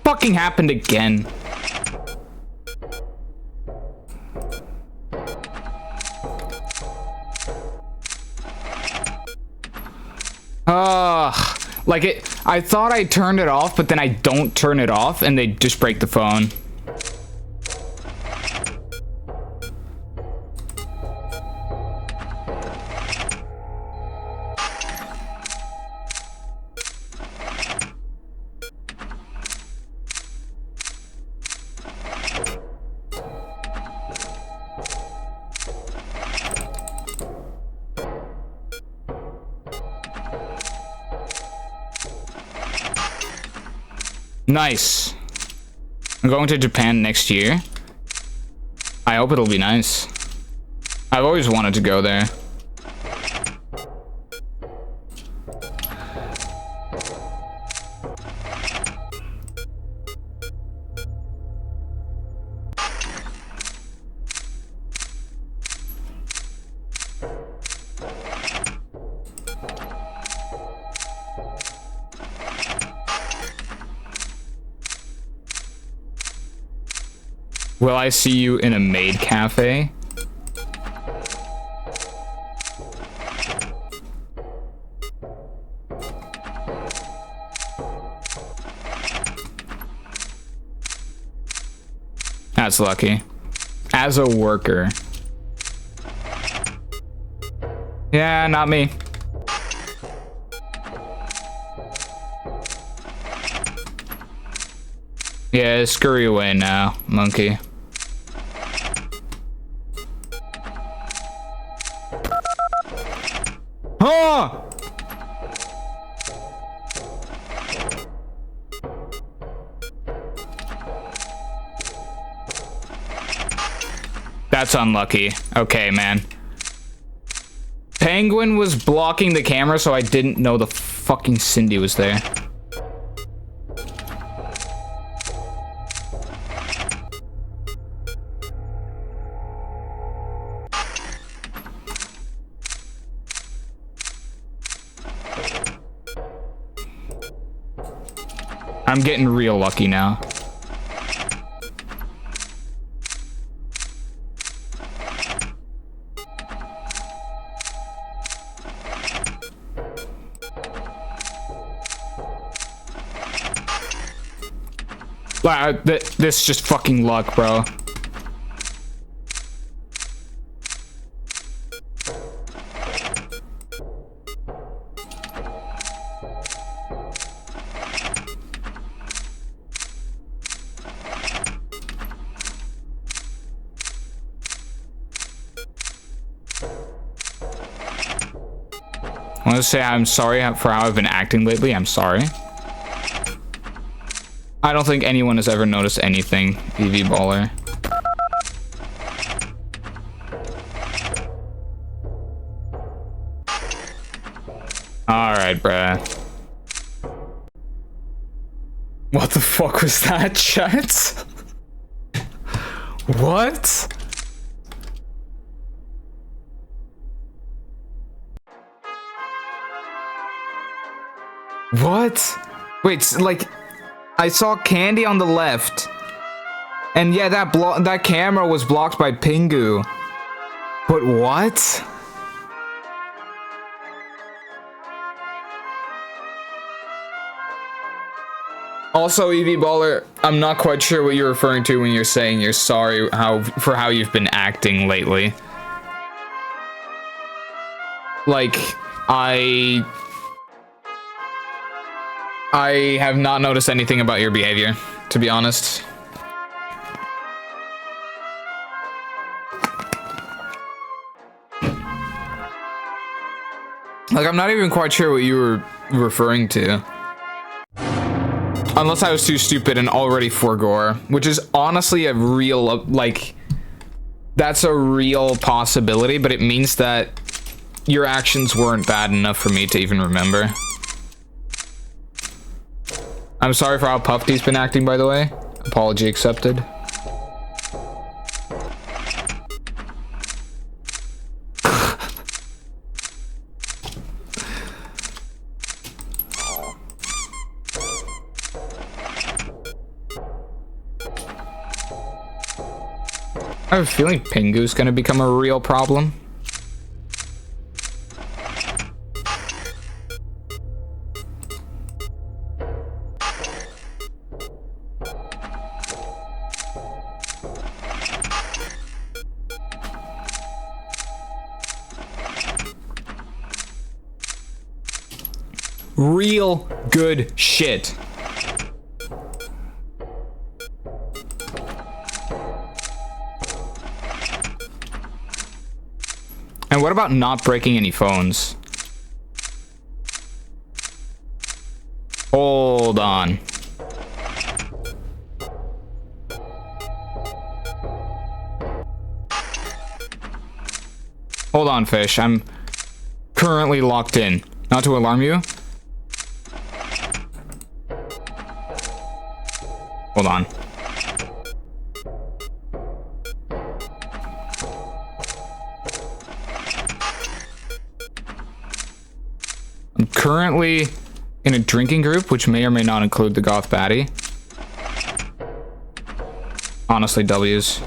Fucking happened again. Like I thought I turned it off, but then I don't turn it off and they just break the phone. Nice. I'm going to Japan next year. I hope it'll be nice. I've always wanted to go there. Will I see you in a maid cafe? That's lucky. As a worker. Yeah, not me. Yeah, scurry away now, monkey. Huh! That's unlucky. Okay, man. Penguin was blocking the camera, so I didn't know the fucking Cindy was there. I'm getting real lucky now. Wow, this is just fucking luck, bro. I want to say I'm sorry for how I've been acting lately. I'm sorry. I don't think anyone has ever noticed anything, EV Baller. Alright, bruh. What the fuck was that, chat? What? What? Wait, like, I saw Candy on the left. And yeah, that camera was blocked by Pingu. But what? Also, EV Baller, I'm not quite sure what you're referring to when you're saying you're sorry for how you've been acting lately. Like, I have not noticed anything about your behavior, to be honest. Like, I'm not even quite sure what you were referring to. Unless I was too stupid and already forgore, which is honestly a real, like, that's a real possibility, but it means that your actions weren't bad enough for me to even remember. I'm sorry for how Puffy's been acting, by the way. Apology accepted. I have a feeling Pingu's gonna become a real problem. Real good shit. And what about not breaking any phones? Hold on. Hold on, fish. I'm currently locked in. Not to alarm you. Hold on. I'm currently in a drinking group, which may or may not include the goth baddie. Honestly, W's.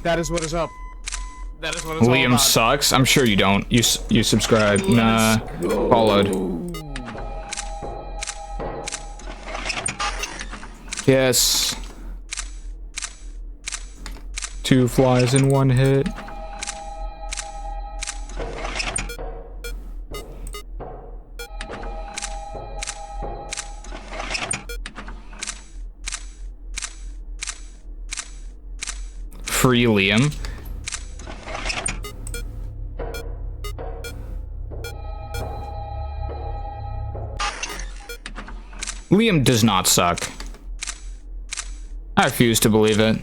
That is what is up. That is what it's all Liam about. sucks. I'm sure you don't. You subscribe. Nah. Followed. Yes. 2 flies in 1 hit. Free Liam. Liam does not suck. I refuse to believe it.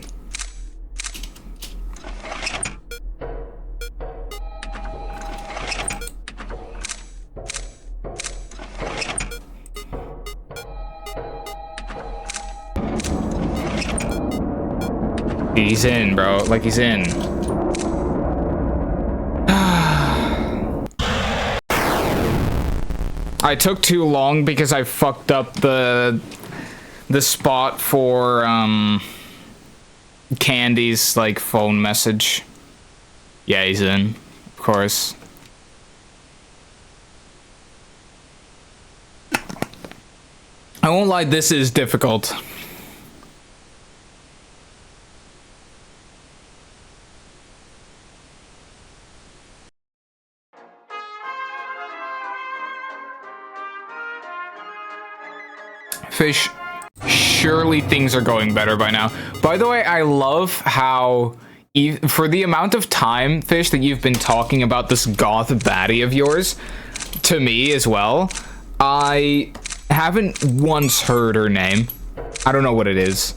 He's in, bro. Like, he's in. I took too long because I fucked up the spot for Candy's like phone message. Yeah, he's in, of course. I won't lie, this is difficult. Fish, surely things are going better by now. By the way, I love how, for the amount of time, Fish, that you've been talking about this goth baddie of yours, to me as well, I haven't once heard her name. I don't know what it is.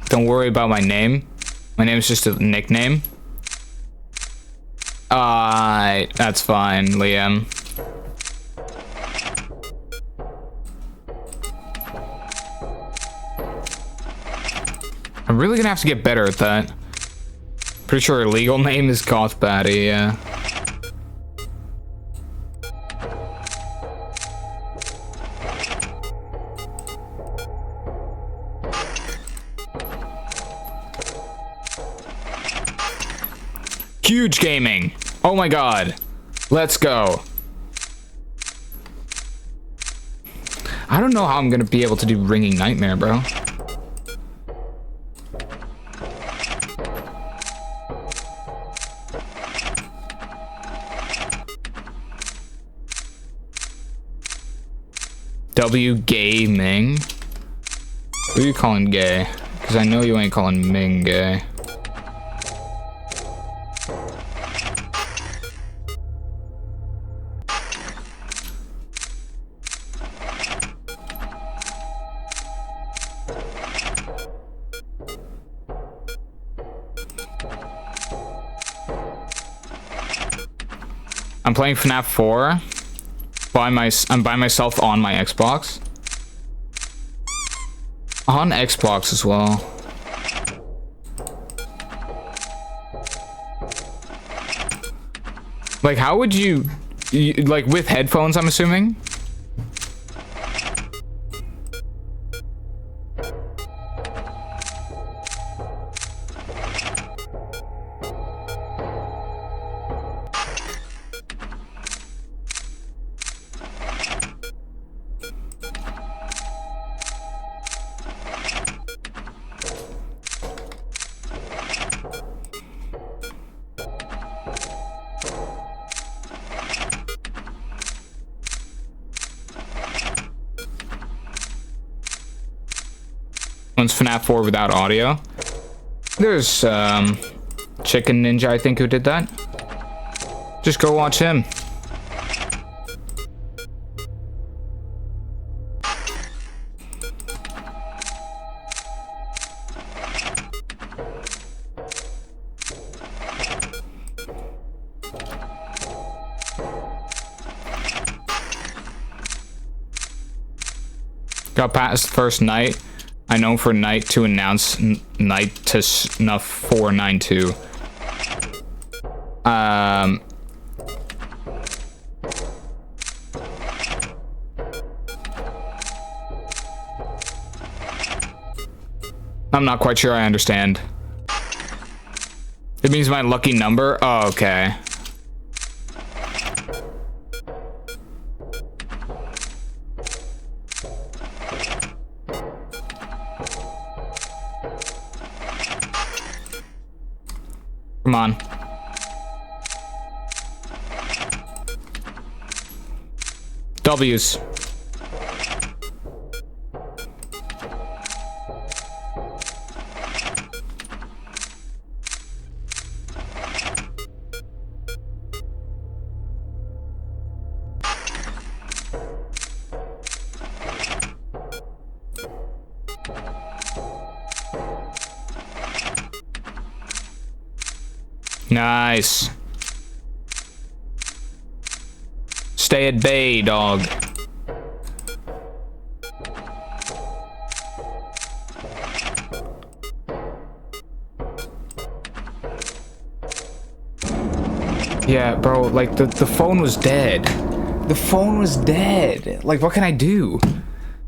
Don't worry about my name. My name is just a nickname. That's fine, Liam. I'm really gonna have to get better at that. Pretty sure her legal name is Goth Baddie, yeah. Huge gaming. Oh my god. Let's go. I don't know how I'm gonna be able to do Ringing Nightmare, bro. W Gaming. Who are you calling gay? Because I know you ain't calling Ming gay. I'm playing FNAF 4 I'm by myself on my Xbox. On Xbox as well. Like, how would you like, with headphones, I'm assuming? One's FNAF 4 without audio. There's Chicken Ninja, I think, who did that. Just go watch him. Got past the first night. I know for night to announce night to snuff 492. I'm not quite sure I understand. It means my lucky number? Oh, okay. Come on. W's. Nice. Stay at bay, dog. Yeah, bro, like the phone was dead. The phone was dead. Like, what can I do?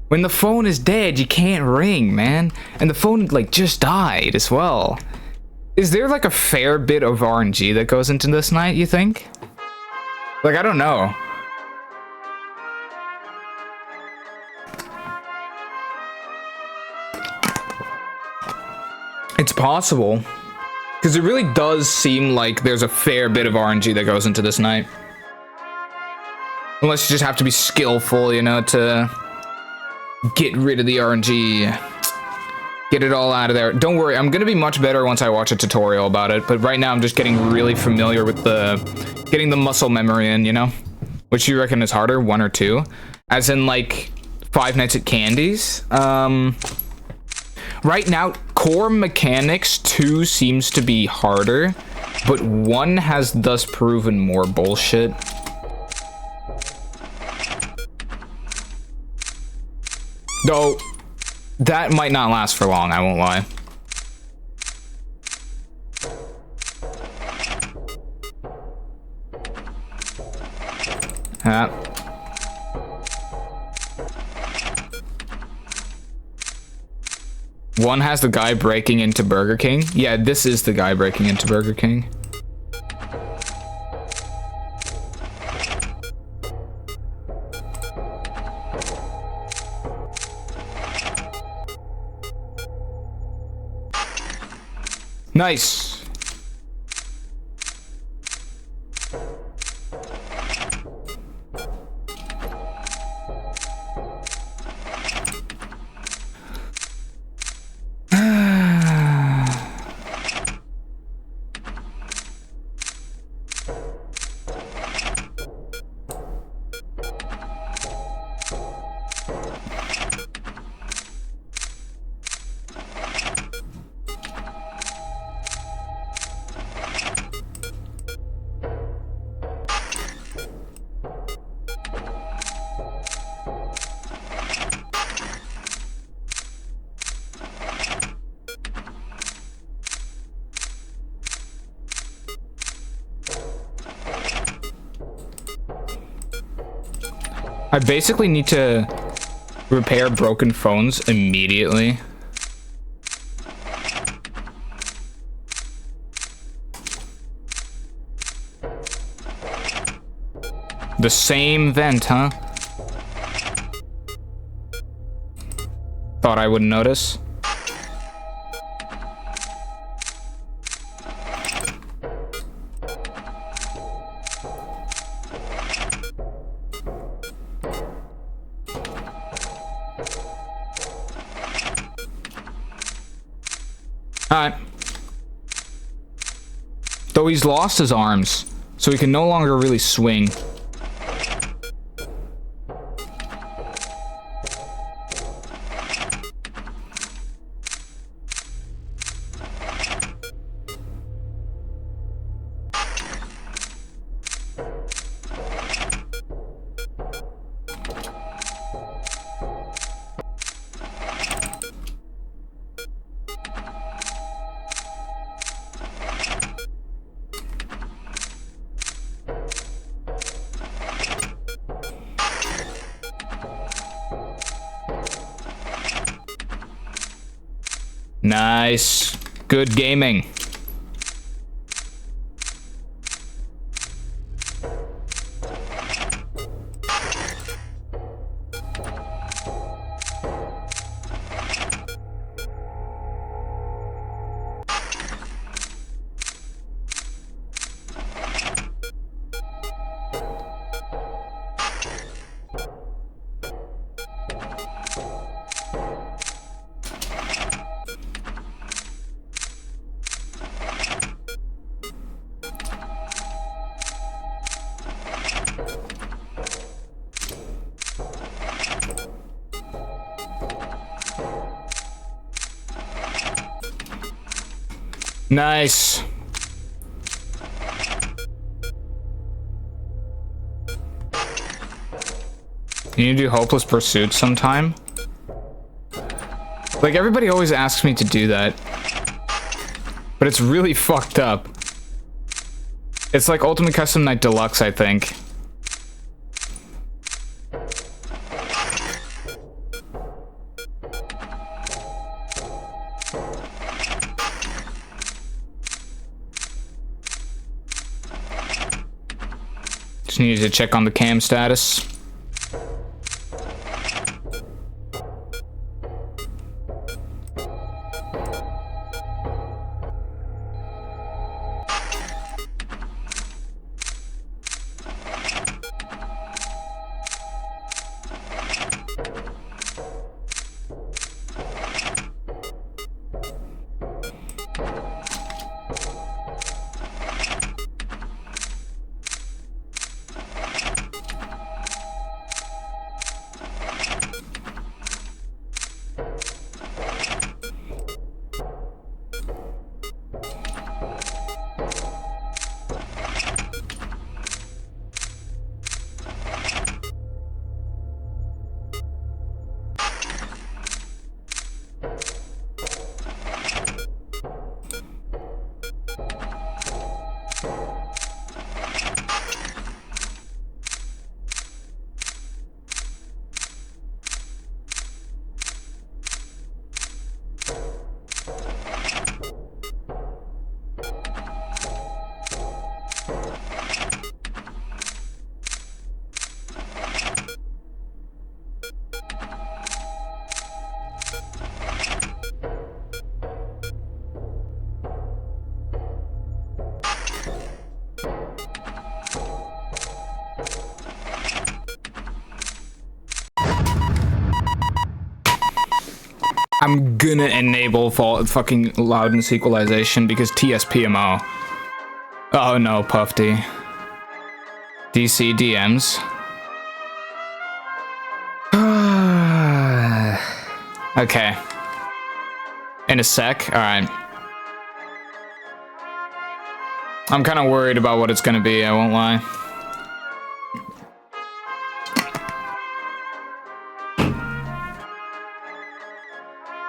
When the phone is dead, you can't ring, man. And the phone, like, just died as well. Is there like a fair bit of RNG that goes into this night, you think? Like, I don't know. It's possible. Because it really does seem like there's a fair bit of RNG that goes into this night. Unless you just have to be skillful, you know, to get rid of the RNG. Get it all out of there. Don't worry, I'm gonna be much better once I watch a tutorial about it, but right now I'm just getting really familiar with getting the muscle memory in, you know? Which you reckon is harder, 1 or 2? As in, like, Five Nights at Candy's? Right now, core mechanics 2 seems to be harder, but 1 has thus proven more bullshit. Though, that might not last for long, I won't lie. One has the guy breaking into Burger King. Yeah, this is the guy breaking into Burger King. Nice. I basically need to repair broken phones immediately. The same vent, huh? Thought I wouldn't notice. Alright. Though he's lost his arms, so he can no longer really swing. Nice. Good gaming. Nice. You need to do Hopeless Pursuit sometime? Like, everybody always asks me to do that. But it's really fucked up. It's like Ultimate Custom Night Deluxe, I think. Just needed to check on the cam status. I'm gonna enable fucking loudness equalization because TSPMO. Oh no, Puffy. DC DMs. Okay. In a sec, alright. I'm kind of worried about what it's gonna be, I won't lie.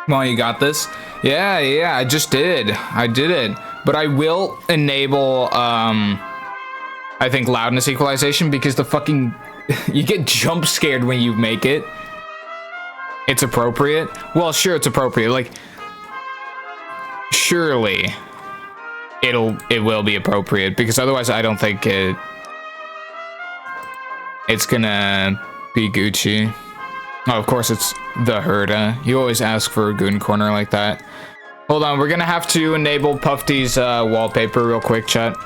Well, you got this? Yeah, I just did. I did it. But I will enable, I think loudness equalization because the fucking, you get jump scared when you make it. It's appropriate. Well, sure, it's appropriate. Like, surely it will be appropriate because otherwise I don't think it's gonna be Gucci. Oh, of course it's the Herda. You always ask for a goon corner like that. Hold on, we're gonna have to enable Puffy's wallpaper real quick, chat.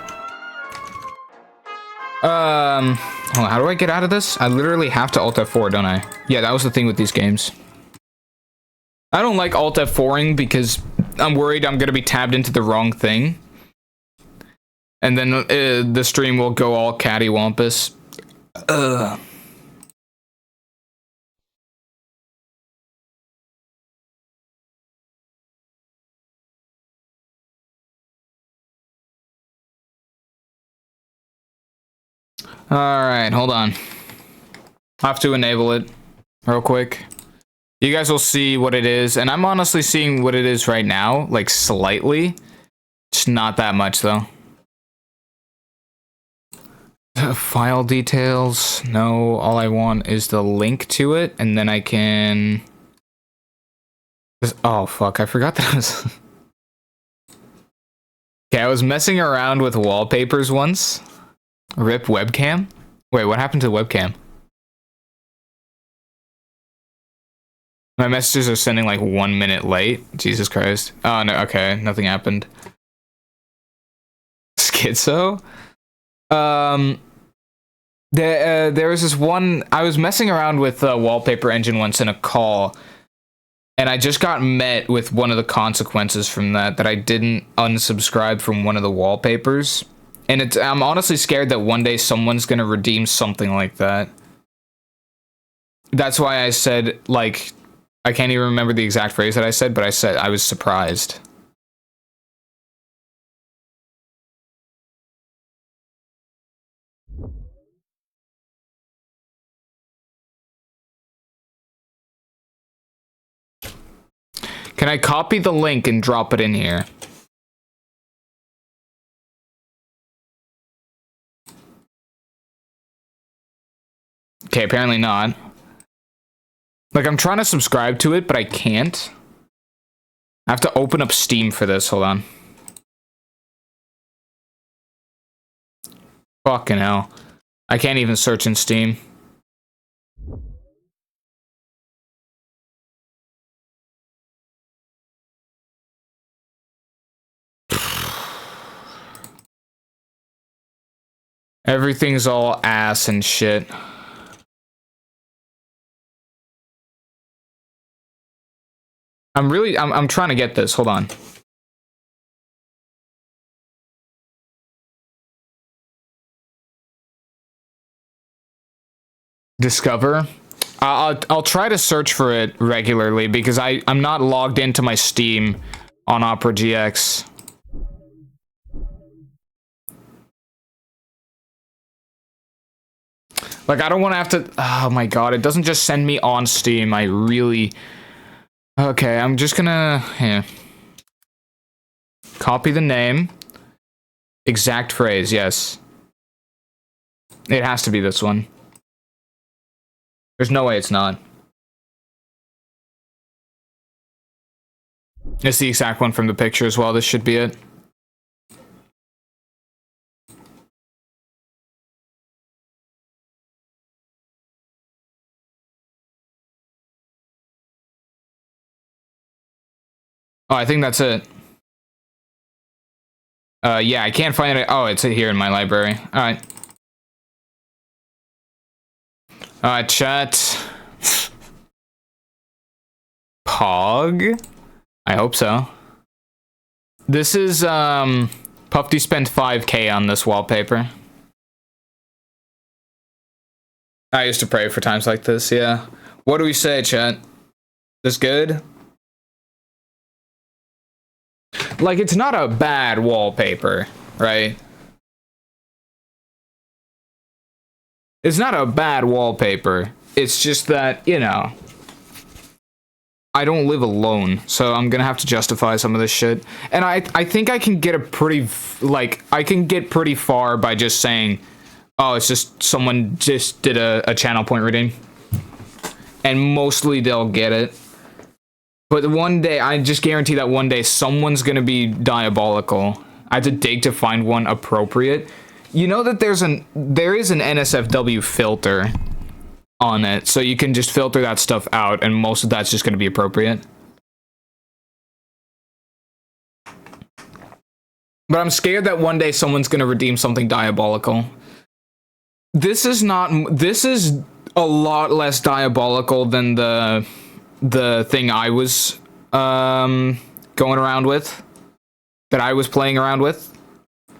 Hold on, how do I get out of this? I literally have to Alt F4, don't I? Yeah, that was the thing with these games. I don't like Alt F4ing because I'm worried I'm gonna be tabbed into the wrong thing. And then the stream will go all cattywampus. Ugh. Alright, hold on. I have to enable it real quick. You guys will see what it is, and I'm honestly seeing what it is right now, like slightly. Just not that much though. File details. No, all I want is the link to it, and then I can... Oh fuck, I forgot that I was... Okay, I was messing around with wallpapers once. RIP webcam? Wait, what happened to the webcam? My messages are sending like 1 minute late. Jesus Christ. Oh no, okay, nothing happened. Schizo? There was this one, I was messing around with Wallpaper Engine once in a call, and I just got met with one of the consequences from that I didn't unsubscribe from one of the wallpapers. And I'm honestly scared that one day someone's gonna redeem something like that. That's why I said, like, I can't even remember the exact phrase that I said, but I said I was surprised. Can I copy the link and drop it in here? Okay, apparently not. Like, I'm trying to subscribe to it, but I can't. I have to open up Steam for this. Hold on. Fucking hell. I can't even search in Steam. Everything's all ass and shit. I'm trying to get this. Hold on. Discover. I'll try to search for it regularly because I'm not logged into my Steam on Opera GX. Like, I don't want to have to... Oh my god, it doesn't just send me on Steam. I really... Okay, I'm just gonna... Yeah. Copy the name. Exact phrase, yes. It has to be this one. There's no way it's not. It's the exact one from the picture as well. This should be it. Oh, I think that's it. Yeah, I can't find it. Oh, it's here in my library. Alright. Chat. Pog? I hope so. This is, Puffy spent 5K on this wallpaper. I used to pray for times like this, yeah. What do we say, chat? This good? Like, it's not a bad wallpaper, right? It's not a bad wallpaper. It's just that, you know, I don't live alone, so I'm gonna have to justify some of this shit. And I think I can get a pretty, like, I can get pretty far by just saying, oh, it's just someone just did a channel point redeem. And mostly they'll get it. But one day, I just guarantee that one day someone's gonna be diabolical. I had to dig to find one appropriate. You know that there is an NSFW filter on it, so you can just filter that stuff out, and most of that's just gonna be appropriate. But I'm scared that one day someone's gonna redeem something diabolical. This is a lot less diabolical than the thing I was going around with, that I was playing around with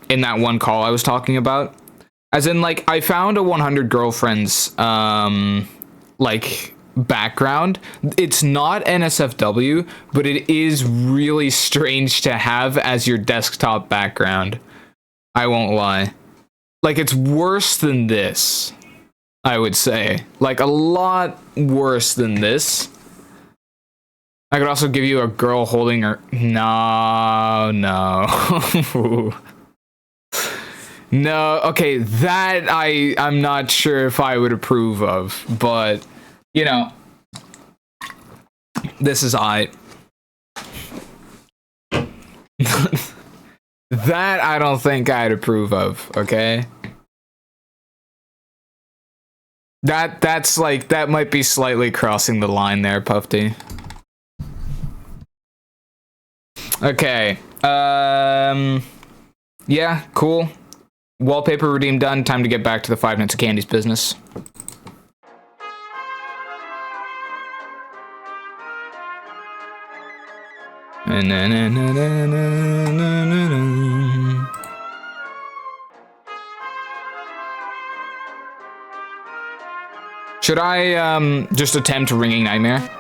in that one call I was talking about. As in, like, I found a 100 girlfriends, like, background. It's not NSFW, but it is really strange to have as your desktop background. I won't lie. Like, it's worse than this, I would say. Like, a lot worse than this. I could also give you a girl holding her... No. No, okay, that I'm not sure if I would approve of, but, you know, this is that I don't think I'd approve of, okay? That's like, that might be slightly crossing the line there, Puffy. Okay, yeah, cool. Wallpaper redeem done. Time to get back to the 5 Nights at Candy's business. Should I just attempt Ringing Nightmare?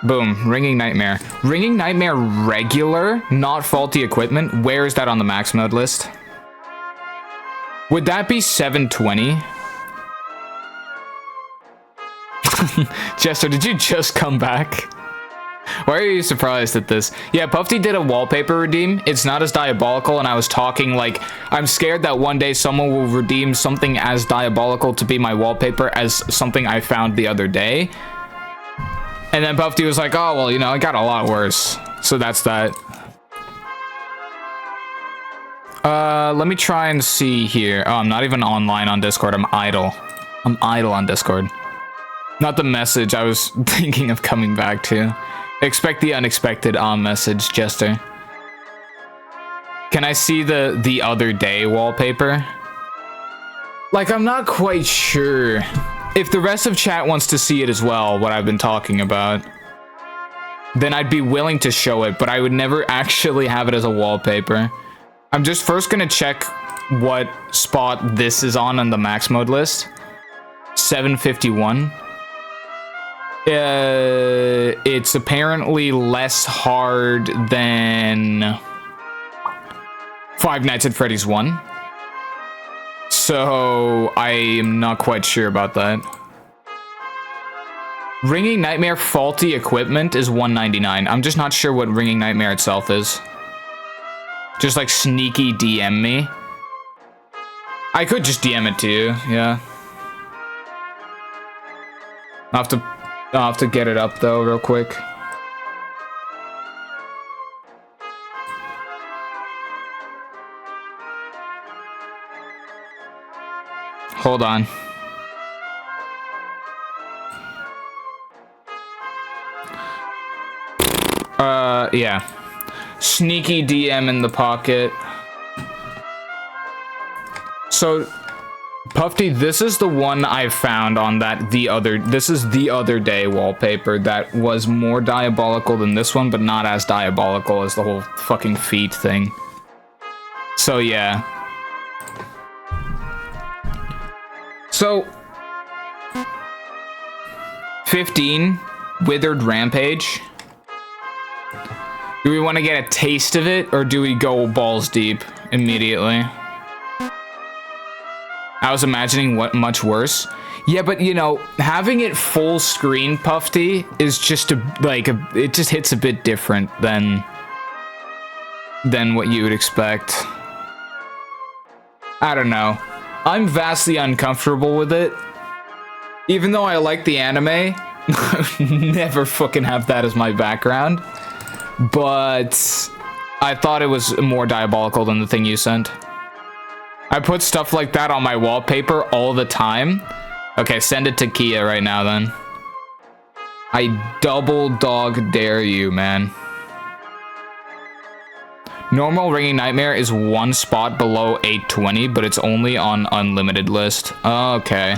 Boom, Ringing Nightmare. Ringing Nightmare regular, not faulty equipment. Where is that on the max mode list? Would that be 720? Jester, did you just come back? Why are you surprised at this? Yeah, Puffy did a wallpaper redeem. It's not as diabolical, and I was talking like, I'm scared that one day someone will redeem something as diabolical to be my wallpaper as something I found the other day. And then Puffy was like, oh, well, you know, it got a lot worse. So that's that. Let me try and see here. Oh, I'm not even online on Discord. I'm idle. I'm idle on Discord. Not the message I was thinking of coming back to. Expect the unexpected message, Jester. Can I see the other day wallpaper? Like, I'm not quite sure. If the rest of chat wants to see it as well, what I've been talking about, then I'd be willing to show it, but I would never actually have it as a wallpaper. I'm just first gonna check what spot this is on the max mode list. 751. It's apparently less hard than Five Nights at Freddy's 1. So, I am not quite sure about that. Ringing Nightmare faulty equipment is $199. I'm just not sure what Ringing Nightmare itself is. Just like sneaky DM me. I could just DM it to you, yeah. I'll have to get it up though real quick. Hold on. Yeah. Sneaky DM in the pocket. So, Puffy, this is the one I found on that this is the other day wallpaper that was more diabolical than this one, but not as diabolical as the whole fucking feet thing. So, yeah. So, 15, Withered Rampage. Do we want to get a taste of it, or do we go balls deep immediately? I was imagining what much worse. Yeah, but you know, having it full screen, Puffy, is just it just hits a bit different than what you would expect. I don't know. I'm vastly uncomfortable with it. Even though I like the anime, never fucking have that as my background. But I thought it was more diabolical than the thing you sent. I put stuff like that on my wallpaper all the time. Okay, send it to Kia right now then. I double dog dare you, man. Normal Ringing Nightmare is one spot below 820, but it's only on unlimited list. Okay.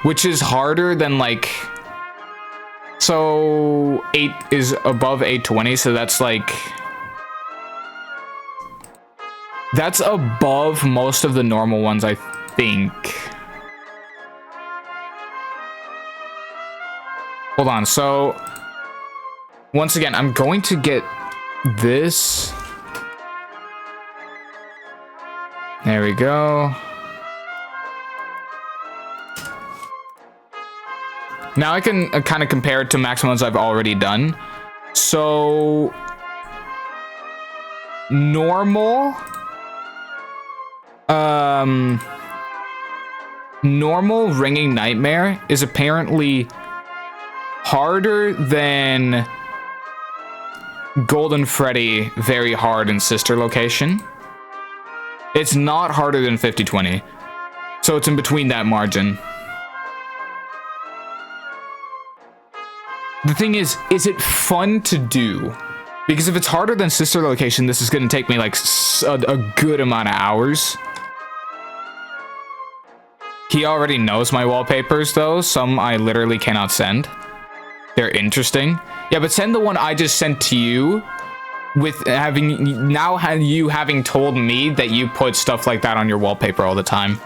Which is harder than like So 8 is above 820, so that's like... That's above most of the normal ones, I think. Hold on, so... Once again, I'm going to get this. There we go. Now I can kind of compare it to maximums I've already done. So... Normal... Normal Ringing Nightmare is apparently harder than Golden Freddy Very Hard in Sister Location. It's not harder than 5020. So it's in between that margin. The thing is it fun to do? Because if it's harder than Sister Location, this is going to take me like a good amount of hours. He already knows my wallpapers though. Some I literally cannot send. They're interesting. Yeah, but send the one I just sent to you with you having told me that you put stuff like that on your wallpaper all the time.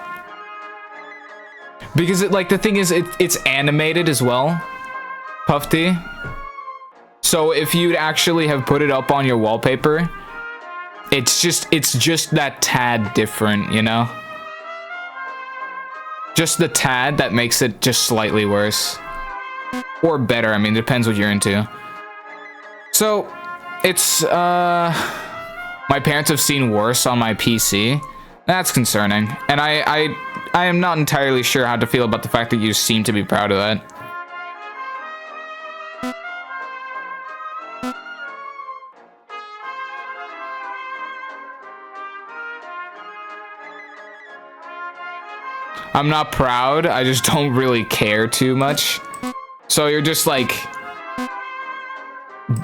Because the thing is it's animated as well, Puffy. So if you'd actually have put it up on your wallpaper, it's just that tad different, you know? Just the tad that makes it just slightly worse. Or better, I mean, it depends what you're into. So, it's, my parents have seen worse on my PC. That's concerning. And I am not entirely sure how to feel about the fact that you seem to be proud of that. I'm not proud, I just don't really care too much. So you're just like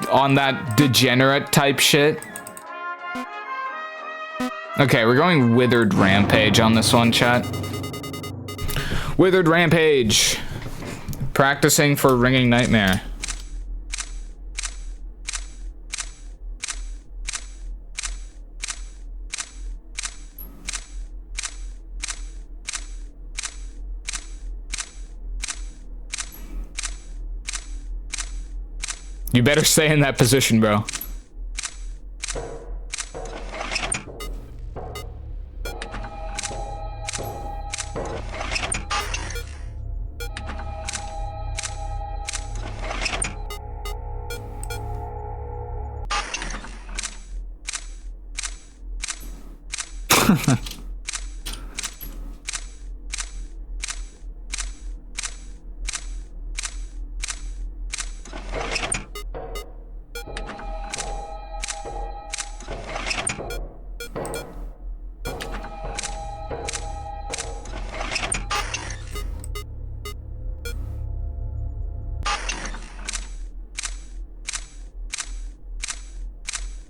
on that degenerate type shit. Okay, we're going Withered Rampage on this one, chat. Withered Rampage. Practicing for Ringing Nightmare. You better stay in that position, bro.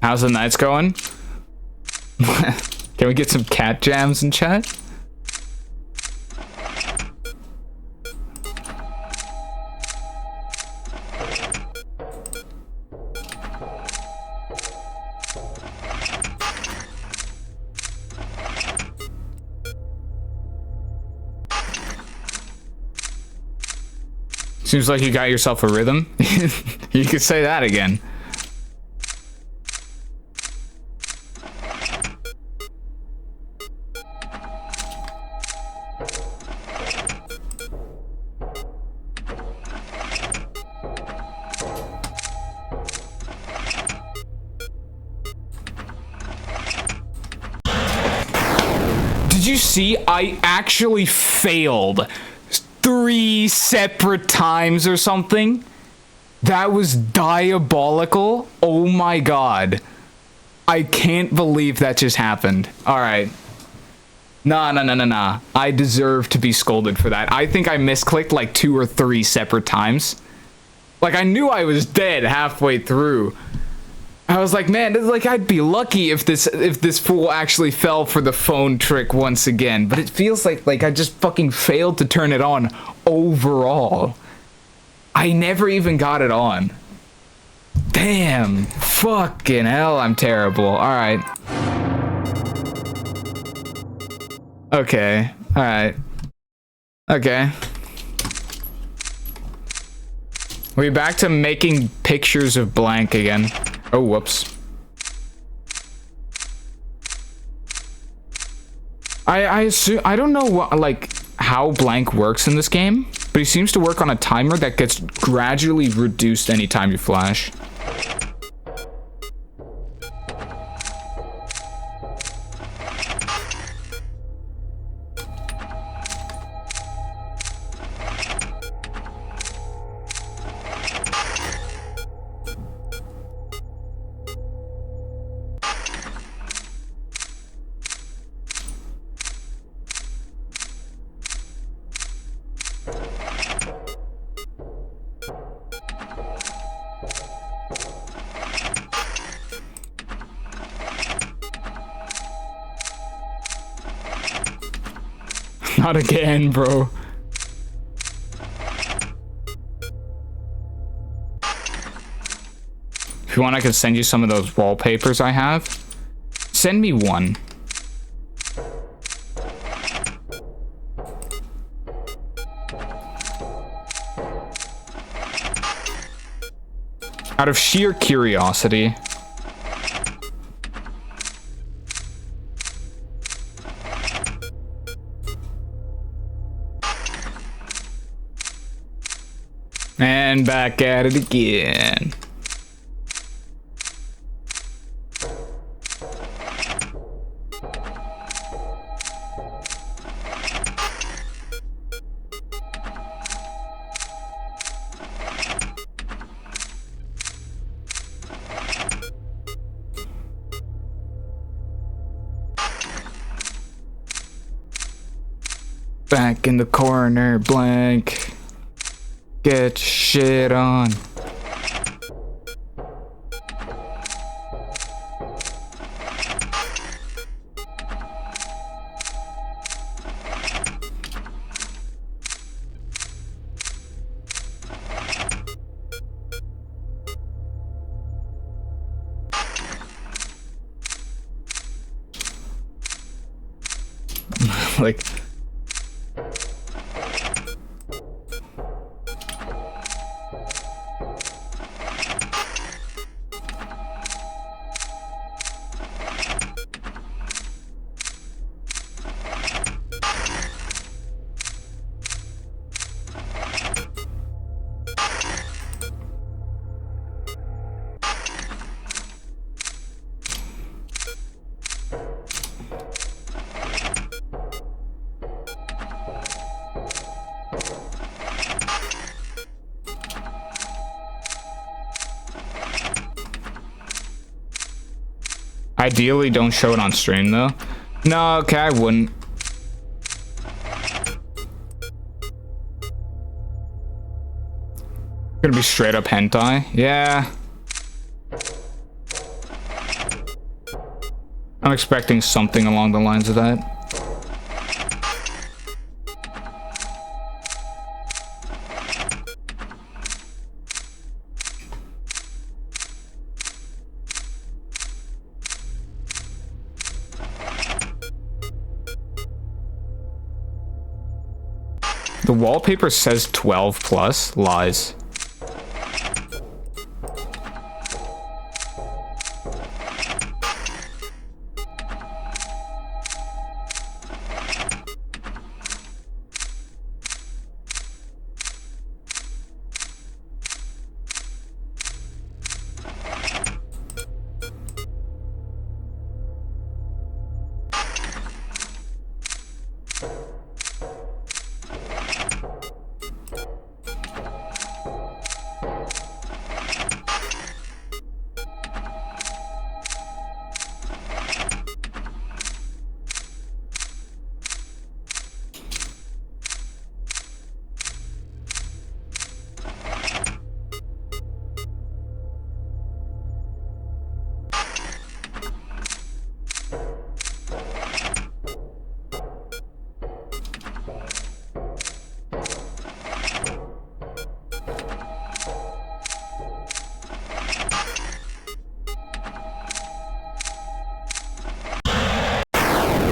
How's the nights going? Can we get some cat jams in chat? Seems like you got yourself a rhythm. You could say that again. Did you see? I actually failed 3 separate times or something. That was diabolical. Oh my god. I can't believe that just happened. Alright. Nah. I deserve to be scolded for that. I think I misclicked like 2 or 3 separate times. Like, I knew I was dead halfway through. I was like, man, like, I'd be lucky if this fool actually fell for the phone trick once again. But it feels like I just fucking failed to turn it on overall. I never even got it on. Damn. Fucking hell, I'm terrible. Alright. Okay. Alright. Okay. We're back to making pictures of blank again. Oh, whoops. I assume, I don't know what, like, how blank works in this game, but he seems to work on a timer that gets gradually reduced anytime you flash. Not again, bro. If you want, I could send you some of those wallpapers I have. Send me one. Out of sheer curiosity. And back at it again. Back in the corner, blank. Get shit on. Like, ideally, don't show it on stream, though. No, okay, I wouldn't. Gonna be straight up hentai? Yeah. I'm expecting something along the lines of that. The wallpaper says 12 plus. Lies.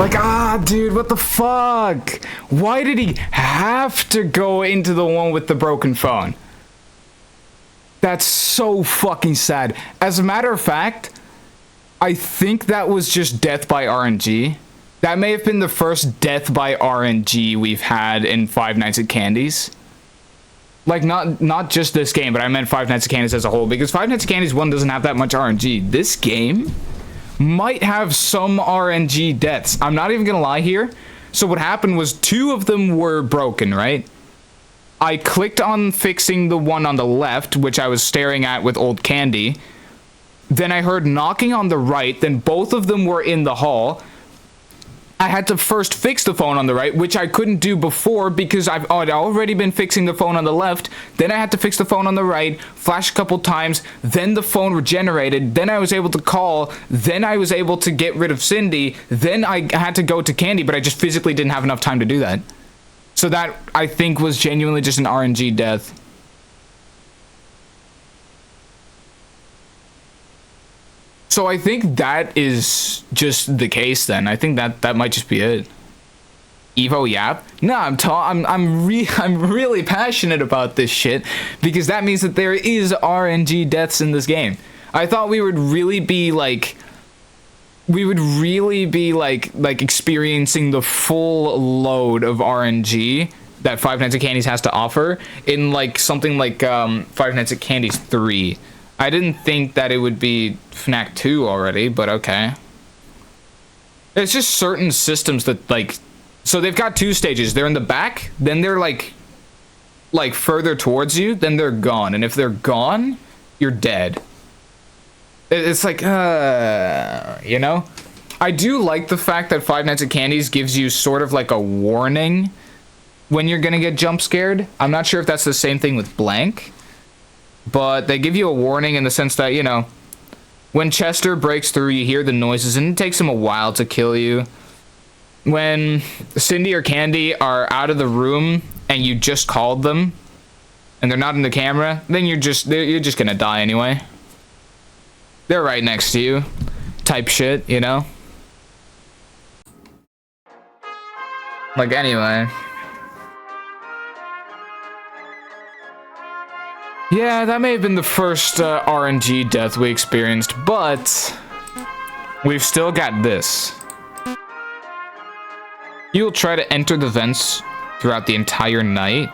Like, dude, what the fuck? Why did he have to go into the one with the broken phone? That's so fucking sad. As a matter of fact, I think that was just death by RNG. That may have been the first death by RNG we've had in Five Nights at Candy's. Like, not just this game, but I meant Five Nights at Candy's as a whole, because Five Nights at Candy's 1 doesn't have that much RNG. This game might have some RNG deaths. I'm not even gonna lie here. So what happened was 2 of them were broken, right? I clicked on fixing the one on the left, which I was staring at with old candy. Then I heard knocking on the right, then both of them were in the hall. I had to first fix the phone on the right, which I couldn't do before because I'd already been fixing the phone on the left. Then I had to fix the phone on the right, flash a couple times, then the phone regenerated, then I was able to call, then I was able to get rid of Cindy, then I had to go to Candy, but I just physically didn't have enough time to do that. So that, I think, was genuinely just an RNG death. So I think that is just the case then. I think that might just be it. Evo Yap? No, I'm really passionate about this shit because that means that there is RNG deaths in this game. I thought we would really be like experiencing the full load of RNG that Five Nights at Candy's has to offer in like something like Five Nights at Candy's 3. I didn't think that it would be Fnac 2 already, but okay. It's just certain systems that like, so they've got 2 stages. They're in the back, then they're like further towards you, then they're gone. And if they're gone, you're dead. It's like, you know? I do like the fact that Five Nights at Candy's gives you sort of like a warning when you're gonna get jump scared. I'm not sure if that's the same thing with Blank. But they give you a warning in the sense that, you know, when Chester breaks through, you hear the noises, and it takes him a while to kill you. When Cindy or Candy are out of the room, and you just called them, and they're not in the camera, then you're just gonna die anyway. They're right next to you. Type shit, you know? Like, anyway. Yeah, that may have been the first RNG death we experienced, but we've still got this. You'll try to enter the vents throughout the entire night,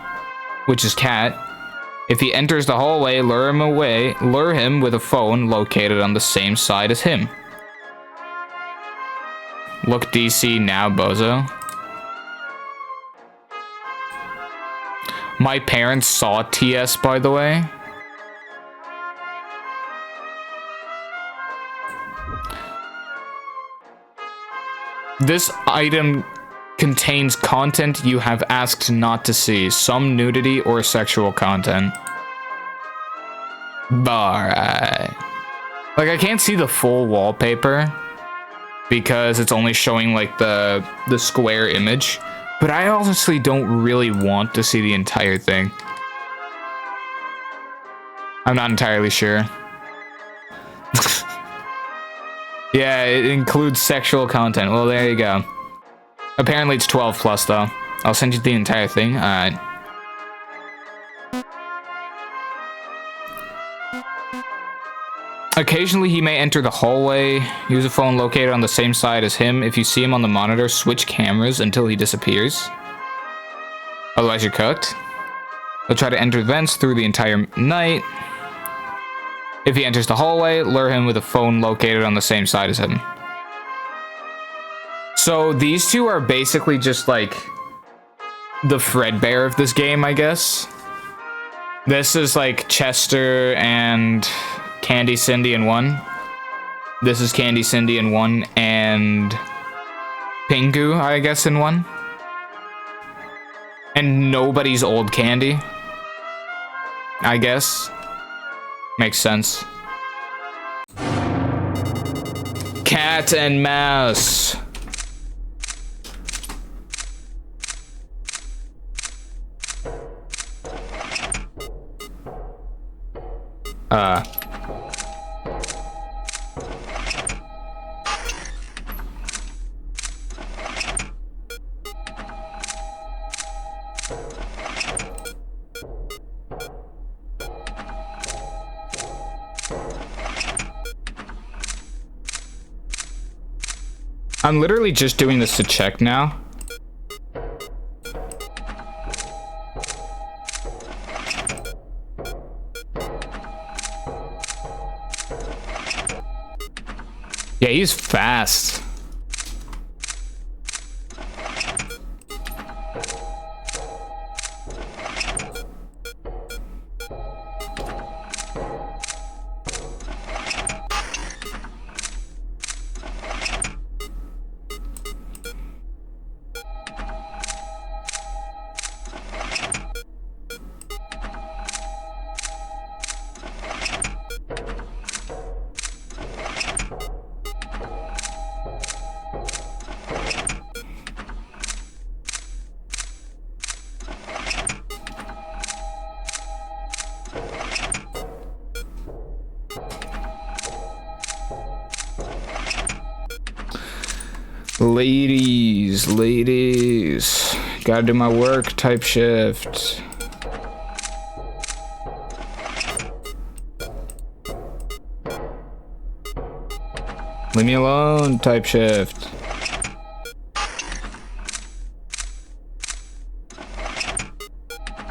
which is Cat. If he enters the hallway, lure him with a phone located on the same side as him. Look DC now, bozo. My parents saw TS, by the way. This item contains content you have asked not to see. Some nudity or sexual content. Alright. Like, I can't see the full wallpaper because it's only showing, like, the square image. But I honestly don't really want to see the entire thing. I'm not entirely sure. Yeah, it includes sexual content. Well, there you go. Apparently it's 12 plus, though. I'll send you the entire thing. Alright. Occasionally, he may enter the hallway. Use a phone located on the same side as him. If you see him on the monitor, switch cameras until he disappears. Otherwise, you're cooked. He'll try to enter vents through the entire night. If he enters the hallway, lure him with a phone located on the same side as him. So these two are basically just like the Fredbear of this game, I guess. This is like Chester and Candy, Cindy in 1. This is Candy, Cindy in 1, and Pingu, I guess, in 1. And nobody's old Candy, I guess. Makes sense. Cat and mouse. I'm literally just doing this to check now. Yeah, he's fast. Ladies, gotta do my work type shift. Leave me alone type shift.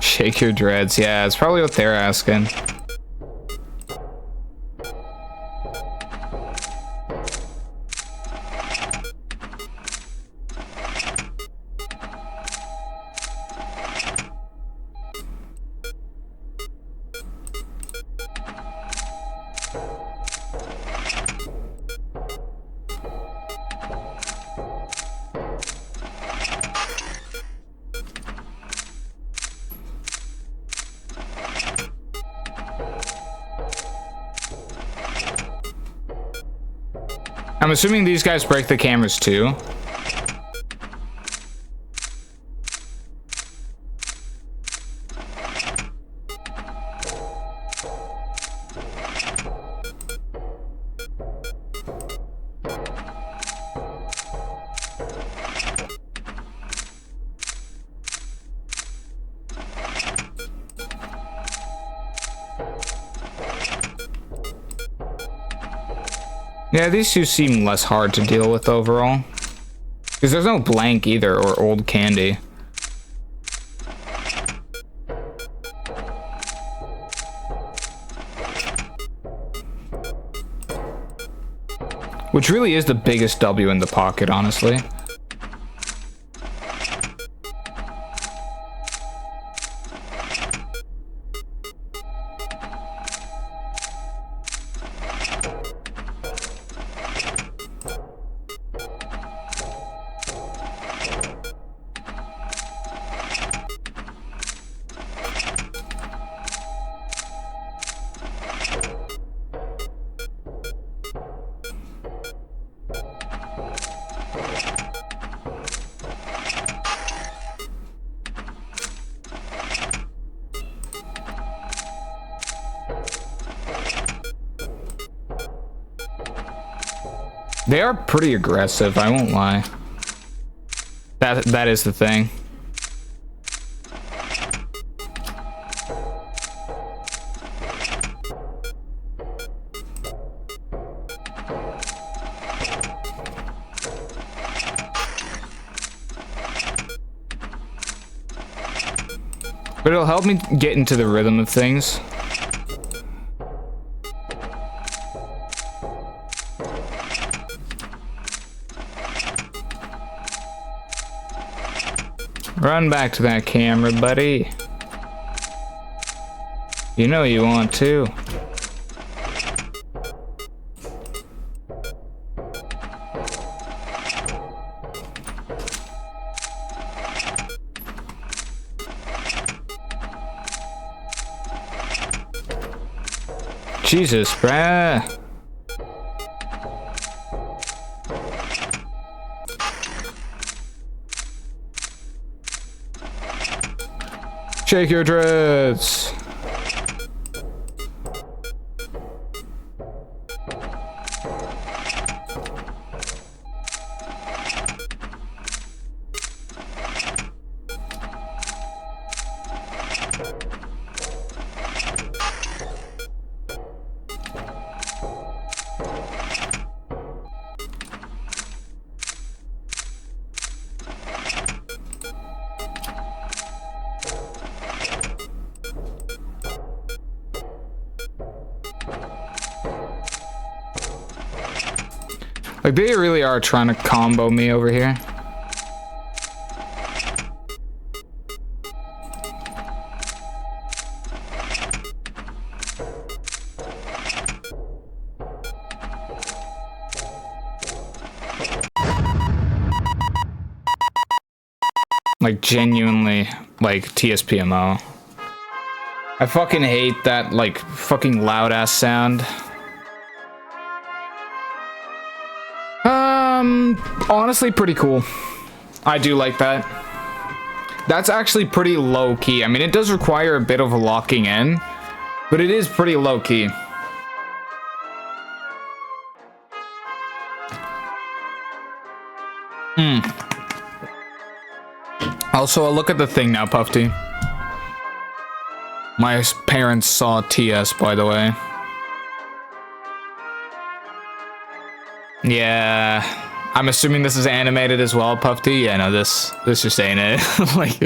Shake your dreads. Yeah, it's probably what they're asking. I'm assuming these guys break the cameras too. Yeah, these two seem less hard to deal with overall. Because there's no blank either, or old candy. Which really is the biggest W in the pocket, honestly. They are pretty aggressive, I won't lie. That is the thing. But it'll help me get into the rhythm of things. Run back to that camera, buddy. You know you want to. Jesus, bruh. Shake your dreads. Like, they really are trying to combo me over here. Like, genuinely, like, TSPMO. I fucking hate that, like, fucking loud-ass sound. Honestly, pretty cool. I do like that. That's actually pretty low-key. I mean, it does require a bit of locking in, but it is pretty low-key. Also, I'll look at the thing now, Puffy. My parents saw TS, by the way. Yeah. I'm assuming this is animated as well, Puffy. Yeah, no, this just ain't it. Like,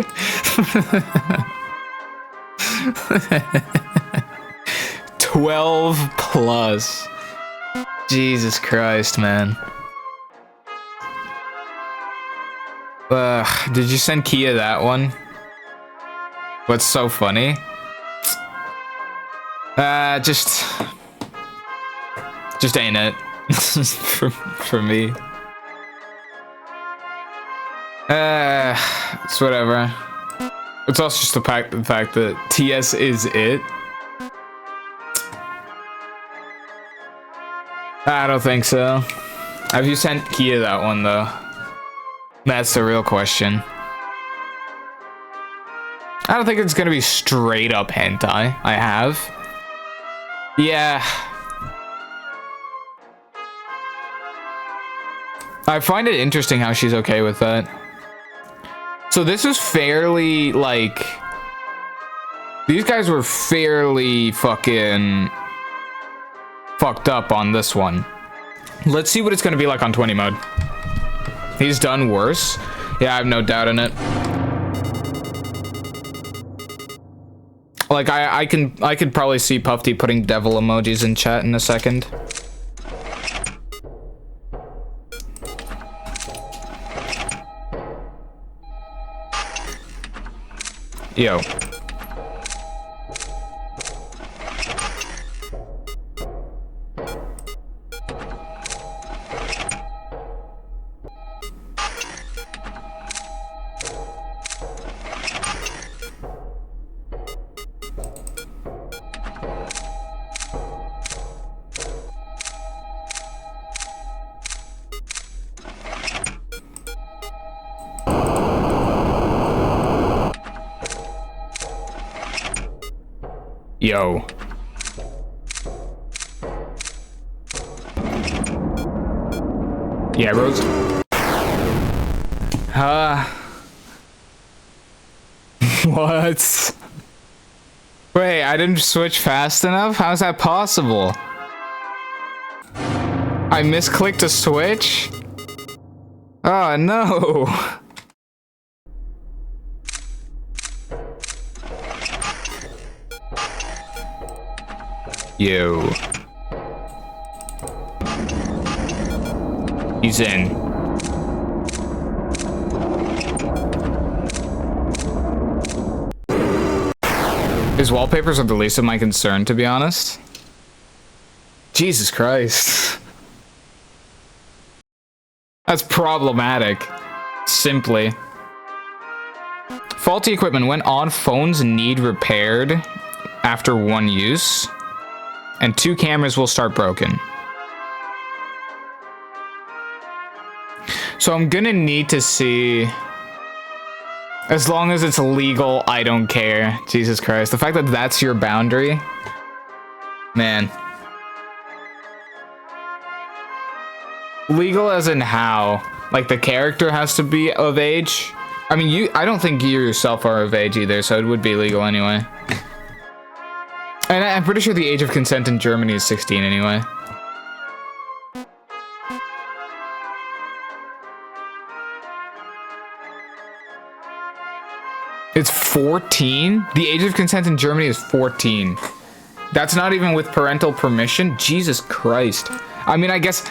12 plus. Jesus Christ, man. Did you send Kia that one? What's so funny? Just ain't it. for me. It's whatever. It's also just the fact that TS is it. I don't think so. Have you sent Kia that one though? That's the real question. I don't think it's gonna be straight up hentai. I have. Yeah. I find it interesting how she's okay with that. So this was fairly, like... These guys were fairly fucking... fucked up on this one. Let's see what it's gonna be like on 20 mode. He's done worse. Yeah, I have no doubt in it. Like, I could probably see Puffy putting devil emojis in chat in a second. Yo. Yo. Yeah, Rose. What? Wait, I didn't switch fast enough? How's that possible? I misclicked a switch? Oh, no. Yo. He's in. His wallpapers are the least of my concern, to be honest. Jesus Christ. That's problematic. Simply. Faulty equipment. When on, phones need repaired after one use. And 2 cameras will start broken. So I'm gonna need to see... As long as it's legal, I don't care. Jesus Christ. The fact that that's your boundary... Man. Legal as in how? Like the character has to be of age? I mean, I don't think you yourself are of age either, so it would be legal anyway. And I'm pretty sure the age of consent in Germany is 16 anyway. It's 14? The age of consent in Germany is 14. That's not even with parental permission? Jesus Christ. I mean, I guess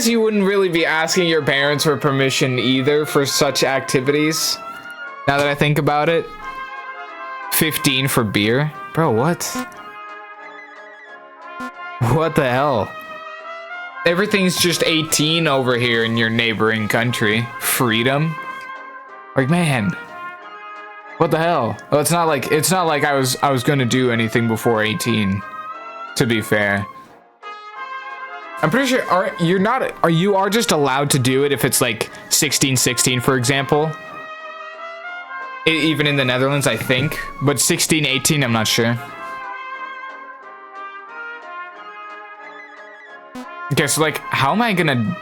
you wouldn't really be asking your parents for permission either for such activities. Now that I think about it. 15 for beer? Bro, what? What the hell? Everything's just 18 over here in your neighboring country. Freedom? Like, man. What the hell? Well, it's not like I was gonna do anything before 18. To be fair. I'm pretty sure you are just allowed to do it if it's like 16, for example. Even in the Netherlands, I think. But 16, 18, I'm not sure. Okay, so like, how am I gonna...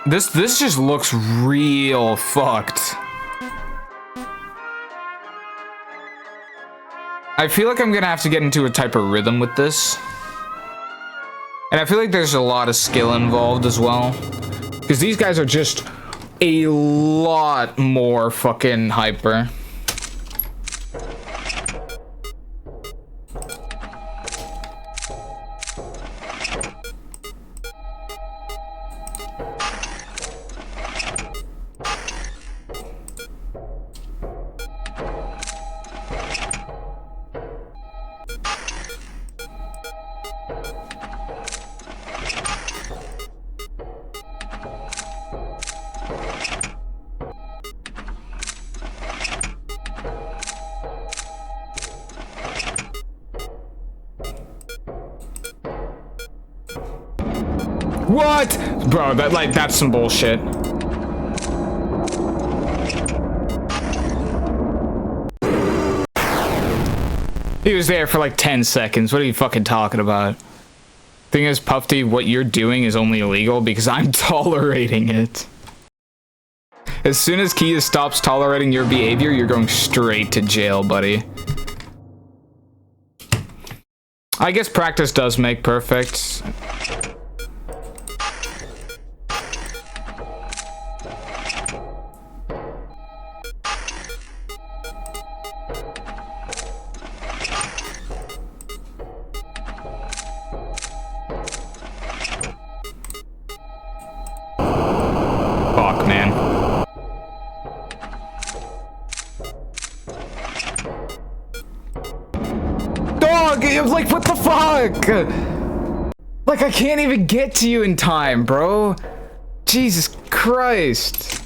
This just looks real fucked. I feel like I'm gonna have to get into a type of rhythm with this. And I feel like there's a lot of skill involved as well. Because these guys are just a lot more fucking hyper. What? Bro, that's some bullshit. He was there for like 10 seconds. What are you fucking talking about? Thing is, Puffy, what you're doing is only illegal because I'm tolerating it. As soon as Kia stops tolerating your behavior, you're going straight to jail, buddy. I guess practice does make perfect. Fuck, man. Dog, like, what the fuck? Like, I can't even get to you in time, bro. Jesus Christ.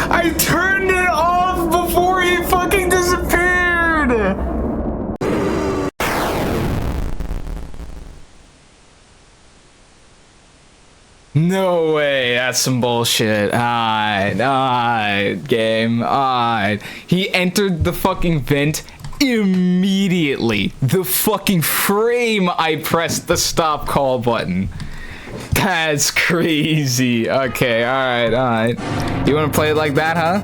I turned it off before he fucking disappeared! No way, that's some bullshit. Alright, game, alright. He entered the fucking vent immediately. The fucking frame I pressed the stop call button. That's crazy. Okay, alright. You wanna play it like that, huh?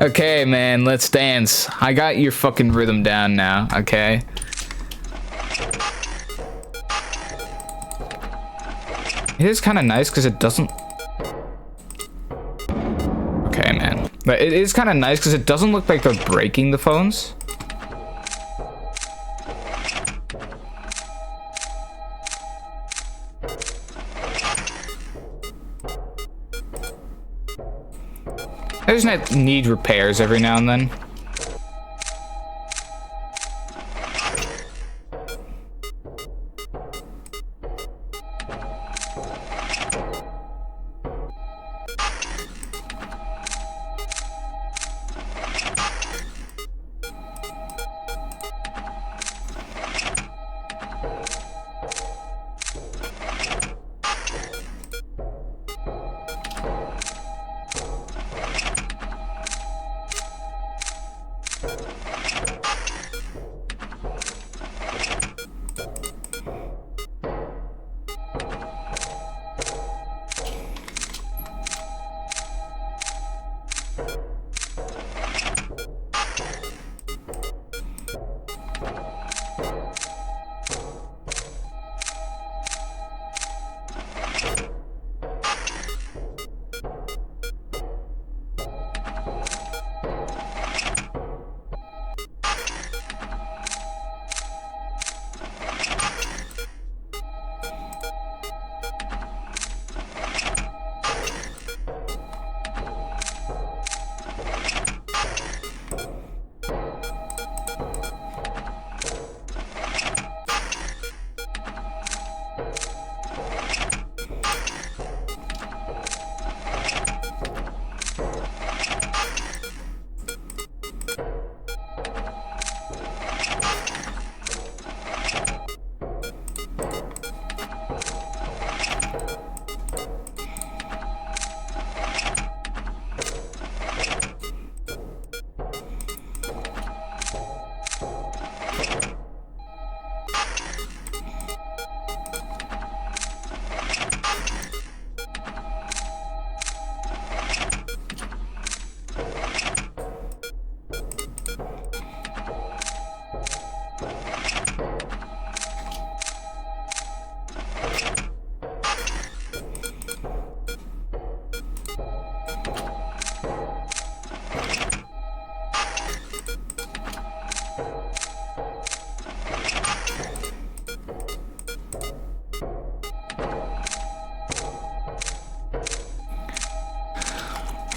Okay, man, let's dance. I got your fucking rhythm down now, okay? It is kind of nice because it doesn't... Okay, man. But it is kind of nice because it doesn't look like they're breaking the phones. I just need repairs every now and then.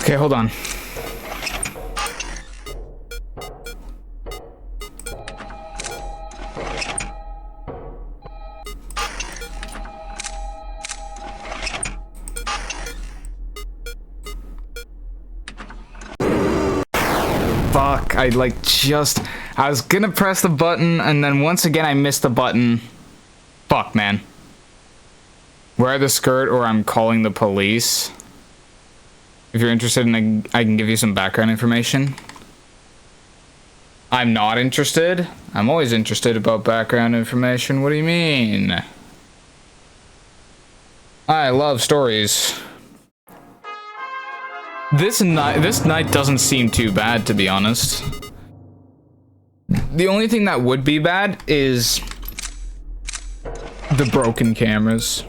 Okay, hold on. Fuck, I was gonna press the button and then once again I missed the button. Fuck, man. Wear the skirt or I'm calling the police. If you're interested in, I can give you some background information. I'm not interested. I'm always interested about background information. What do you mean? I love stories. This night doesn't seem too bad, to be honest. The only thing that would be bad is the broken cameras.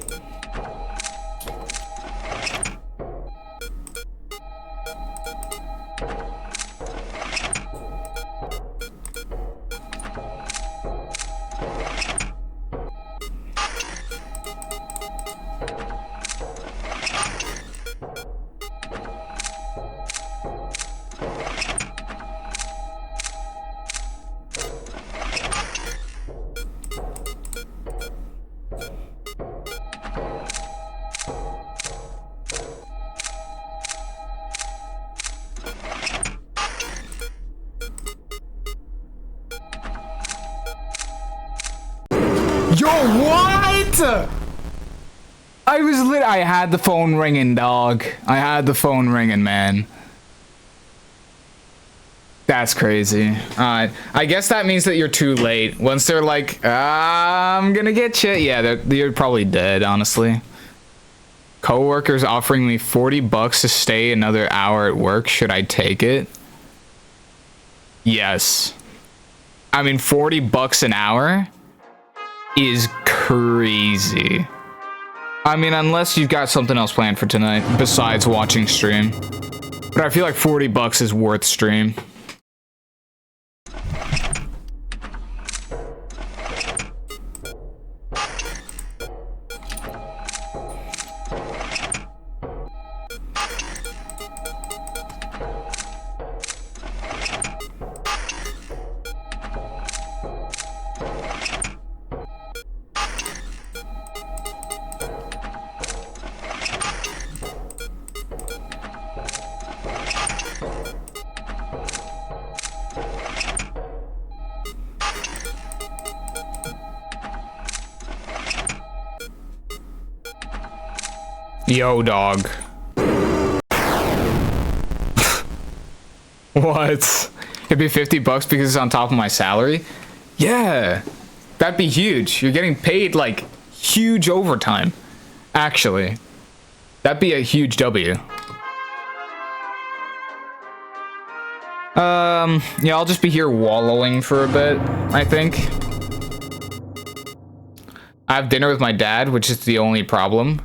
Yo, what? I had the phone ringing, dog. I had the phone ringing, man. That's crazy. Alright. I guess that means that you're too late. Once they're like, I'm gonna get you. Yeah, you're probably dead, honestly. Coworkers offering me 40 bucks to stay another hour at work. Should I take it? Yes. I mean, 40 bucks an hour is crazy. I mean, unless you've got something else planned for tonight besides watching stream. But I feel like $40 is worth stream. Yo, dog. What? It'd be $50 because it's on top of my salary? Yeah. That'd be huge. You're getting paid, like, huge overtime. Actually. That'd be a huge W. Yeah, I'll just be here wallowing for a bit, I think. I have dinner with my dad, which is the only problem.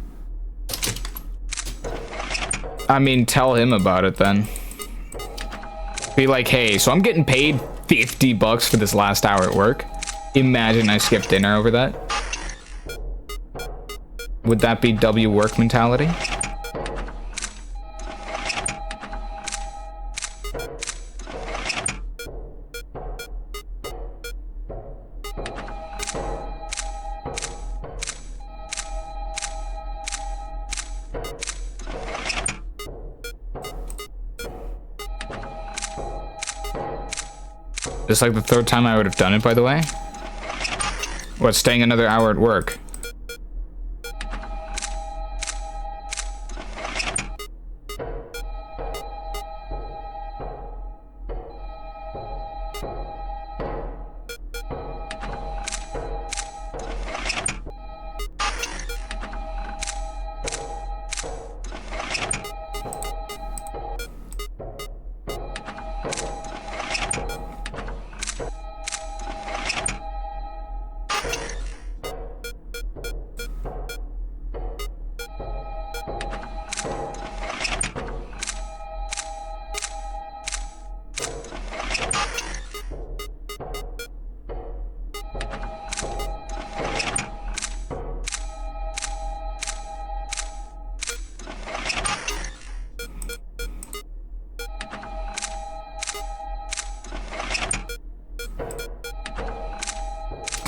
I mean, tell him about it then. Be like, hey, so I'm getting paid $50 for this last hour at work. Imagine I skip dinner over that. Would that be W work mentality? It's like the third time I would have done it, by the way. What, staying another hour at work?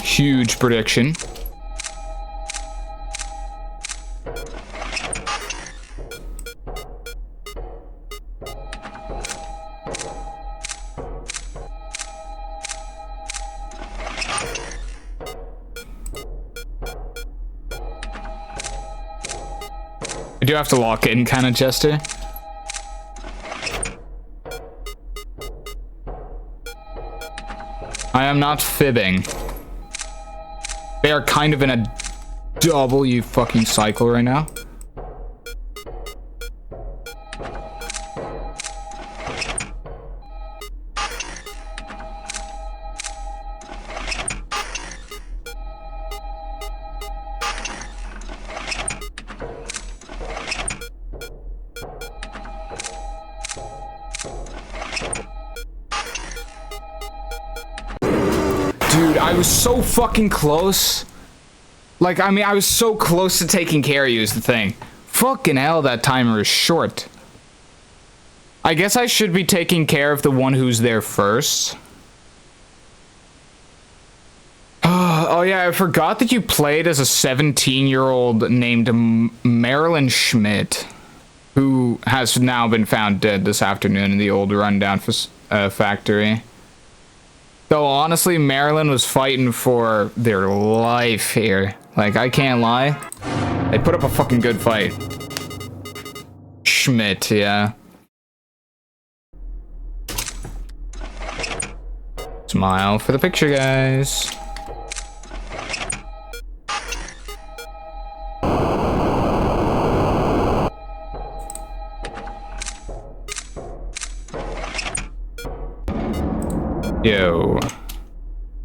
Huge prediction. I do have to lock in, kind of, Chester. I am not fibbing. They are kind of in a W fucking cycle right now. Dude, I was so fucking close. Like, I mean, I was so close to taking care of you is the thing. Fucking hell, that timer is short. I guess I should be taking care of the one who's there first. Oh yeah, I forgot that you played as a 17-year-old named Marilyn Schmidt, who has now been found dead this afternoon in the old rundown factory. Though honestly, Marilyn was fighting for their life here. Like, I can't lie. They put up a fucking good fight. Schmidt, yeah. Smile for the picture, guys. Yo.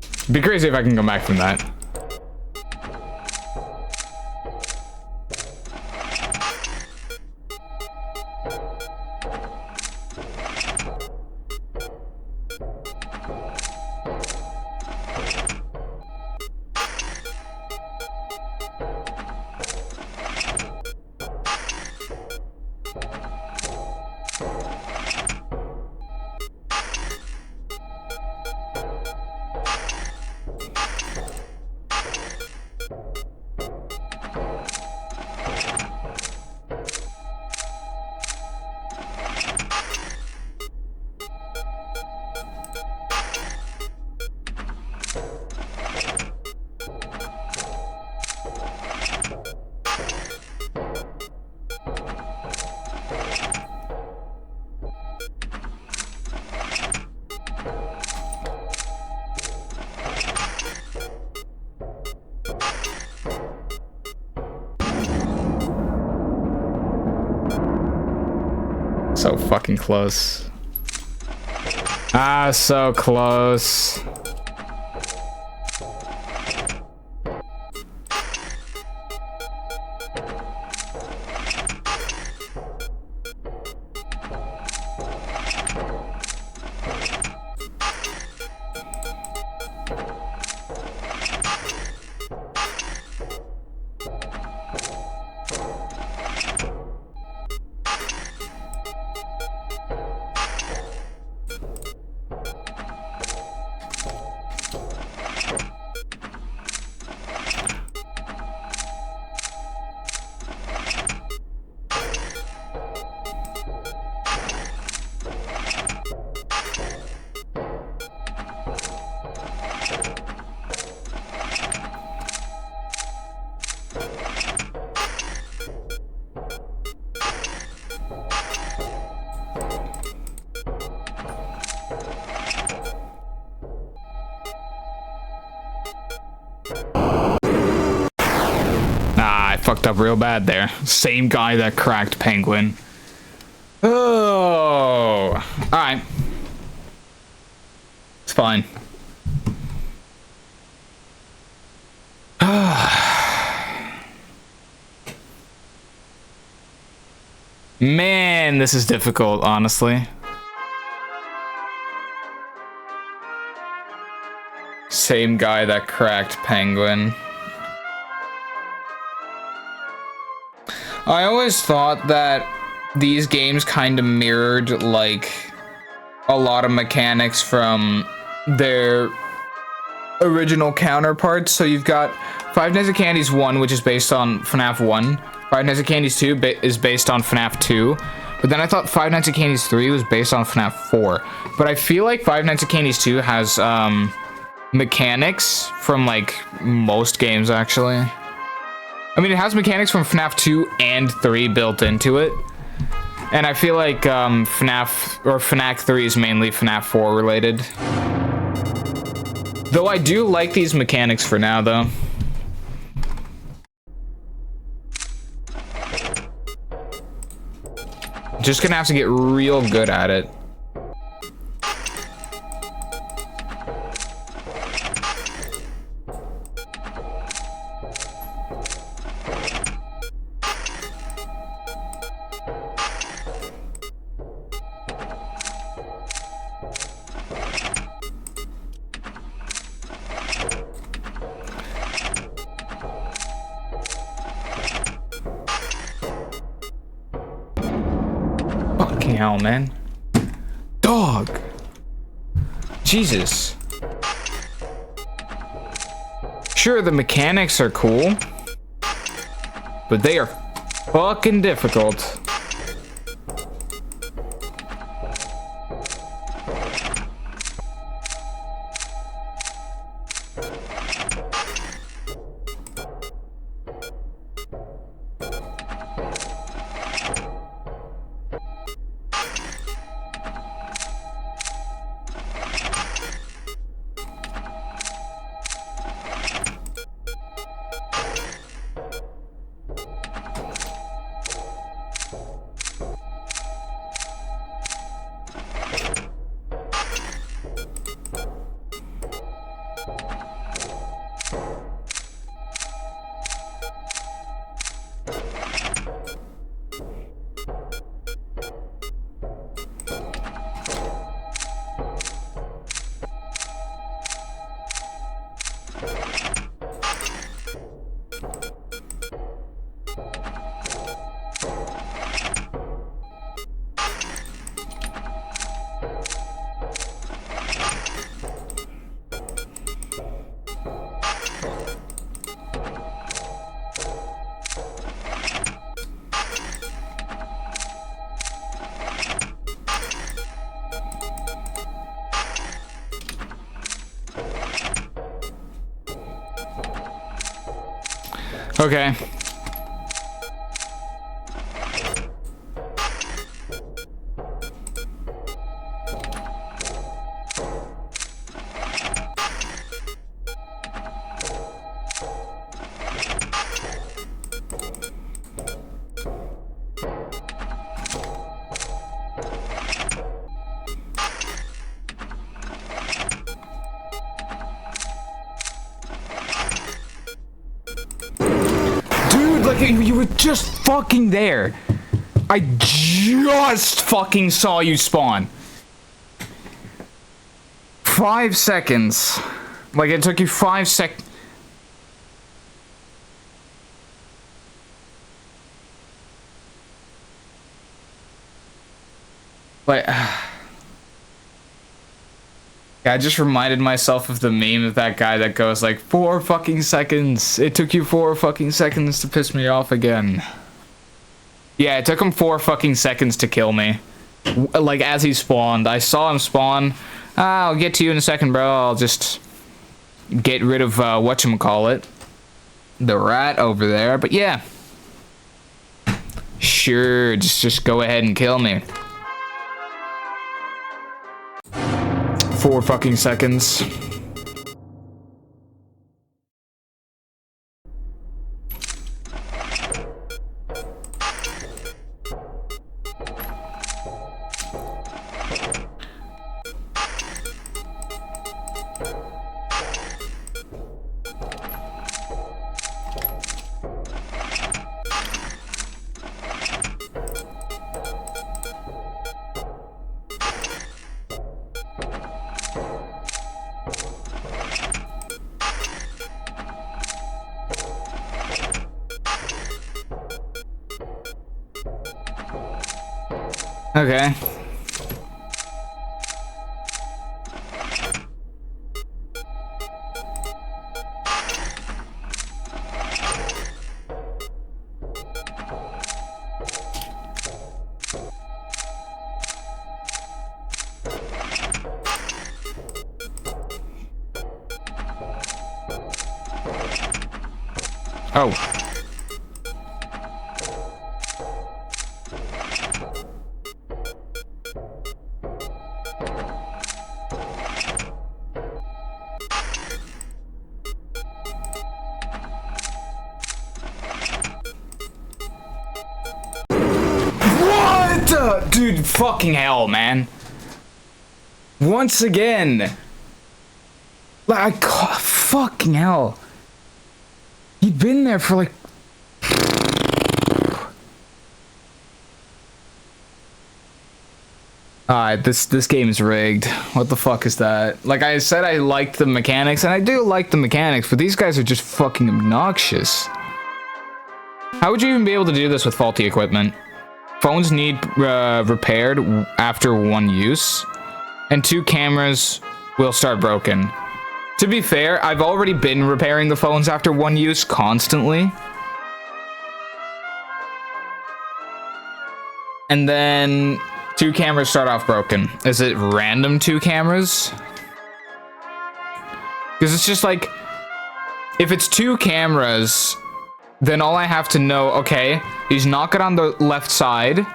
It'd be crazy if I can come back from that. So fucking close. Ah, so close. Fucked up real bad there. Same guy that cracked Penguin. Oh, all right. It's fine. Man, this is difficult, honestly. Same guy that cracked Penguin. I always thought that these games kind of mirrored, like, a lot of mechanics from their original counterparts. So you've got Five Nights at Candy's 1, which is based on FNAF 1. Five Nights at Candy's 2 is based on FNAF 2. But then I thought Five Nights at Candy's 3 was based on FNAF 4. But I feel like Five Nights at Candy's 2 has mechanics from, like, most games, actually. I mean, it has mechanics from FNAF 2 and 3 built into it. And I feel like Fnac 3 is mainly FNAF 4 related. Though I do like these mechanics for now, though. Just gonna have to get real good at it. Fucking hell, man. Dog. Jesus. Sure, the mechanics are cool, but they are fucking difficult. Okay. Like, you were just fucking there. I just fucking saw you spawn. 5 seconds. Like, it took you 5 seconds. Like, I just reminded myself of the meme of that guy that goes like, 4 fucking seconds. It took you 4 fucking seconds to piss me off again. Yeah, it took him 4 fucking seconds to kill me. Like, as he spawned. I saw him spawn. I'll get to you in a second, bro. I'll just get rid of, whatchamacallit. The rat over there. But yeah. Sure, just go ahead and kill me. 4 fucking seconds. Okay. Oh. Dude, fucking hell, man. Once again. Like, fucking hell. He'd been there for like... Alright, this game is rigged. What the fuck is that? Like I said, I liked the mechanics, and I do like the mechanics, but these guys are just fucking obnoxious. How would you even be able to do this with faulty equipment? Phones need repaired after 1 use, and 2 cameras will start broken. To be fair, I've already been repairing the phones after 1 use constantly. And then 2 cameras start off broken. Is it random 2 cameras? Because it's just like, if it's 2 cameras, then all I have to know, okay, he's not good on the left side.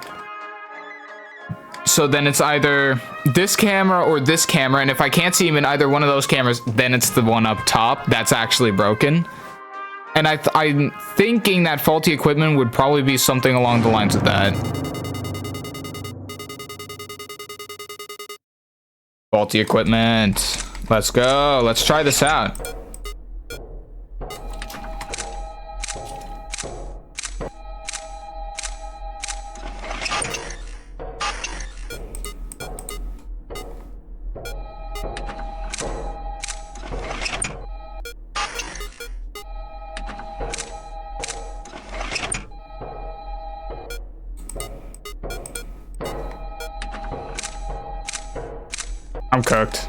So then it's either this camera or this camera, and if I can't see him in either one of those cameras, then it's the one up top that's actually broken. And I'm thinking that faulty equipment would probably be something along the lines of that. Faulty equipment. Let's go. Let's try this out. I'm cooked.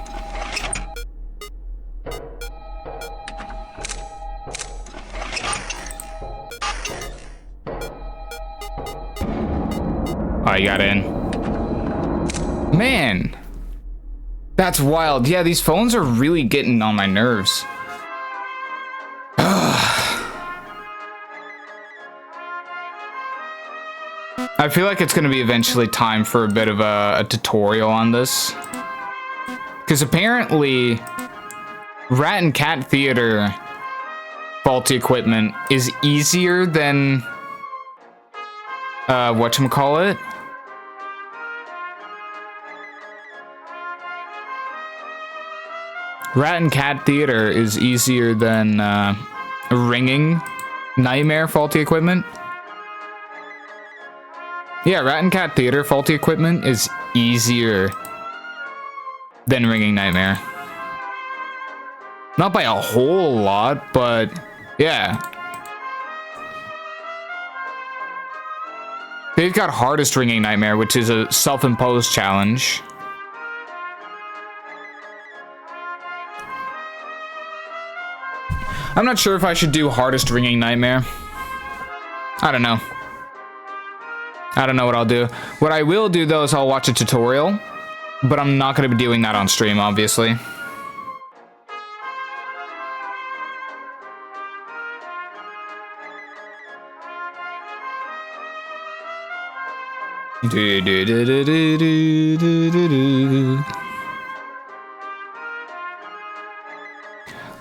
Oh, you got in. Man. That's wild. Yeah, these phones are really getting on my nerves. I feel like it's going to be eventually time for a bit of a tutorial on this. Because apparently, Rat and Cat Theater faulty equipment is easier than, whatchamacallit? Rat and Cat Theater is easier than, Ringing Nightmare faulty equipment. Yeah, Rat and Cat Theater faulty equipment is easier than Ringing Nightmare. Not by a whole lot, but yeah. They've got hardest Ringing Nightmare, which is a self-imposed challenge. I'm not sure if I should do hardest Ringing Nightmare. I don't know. I don't know what I'll do. What I will do, though, is I'll watch a tutorial. But I'm not going to be doing that on stream, obviously.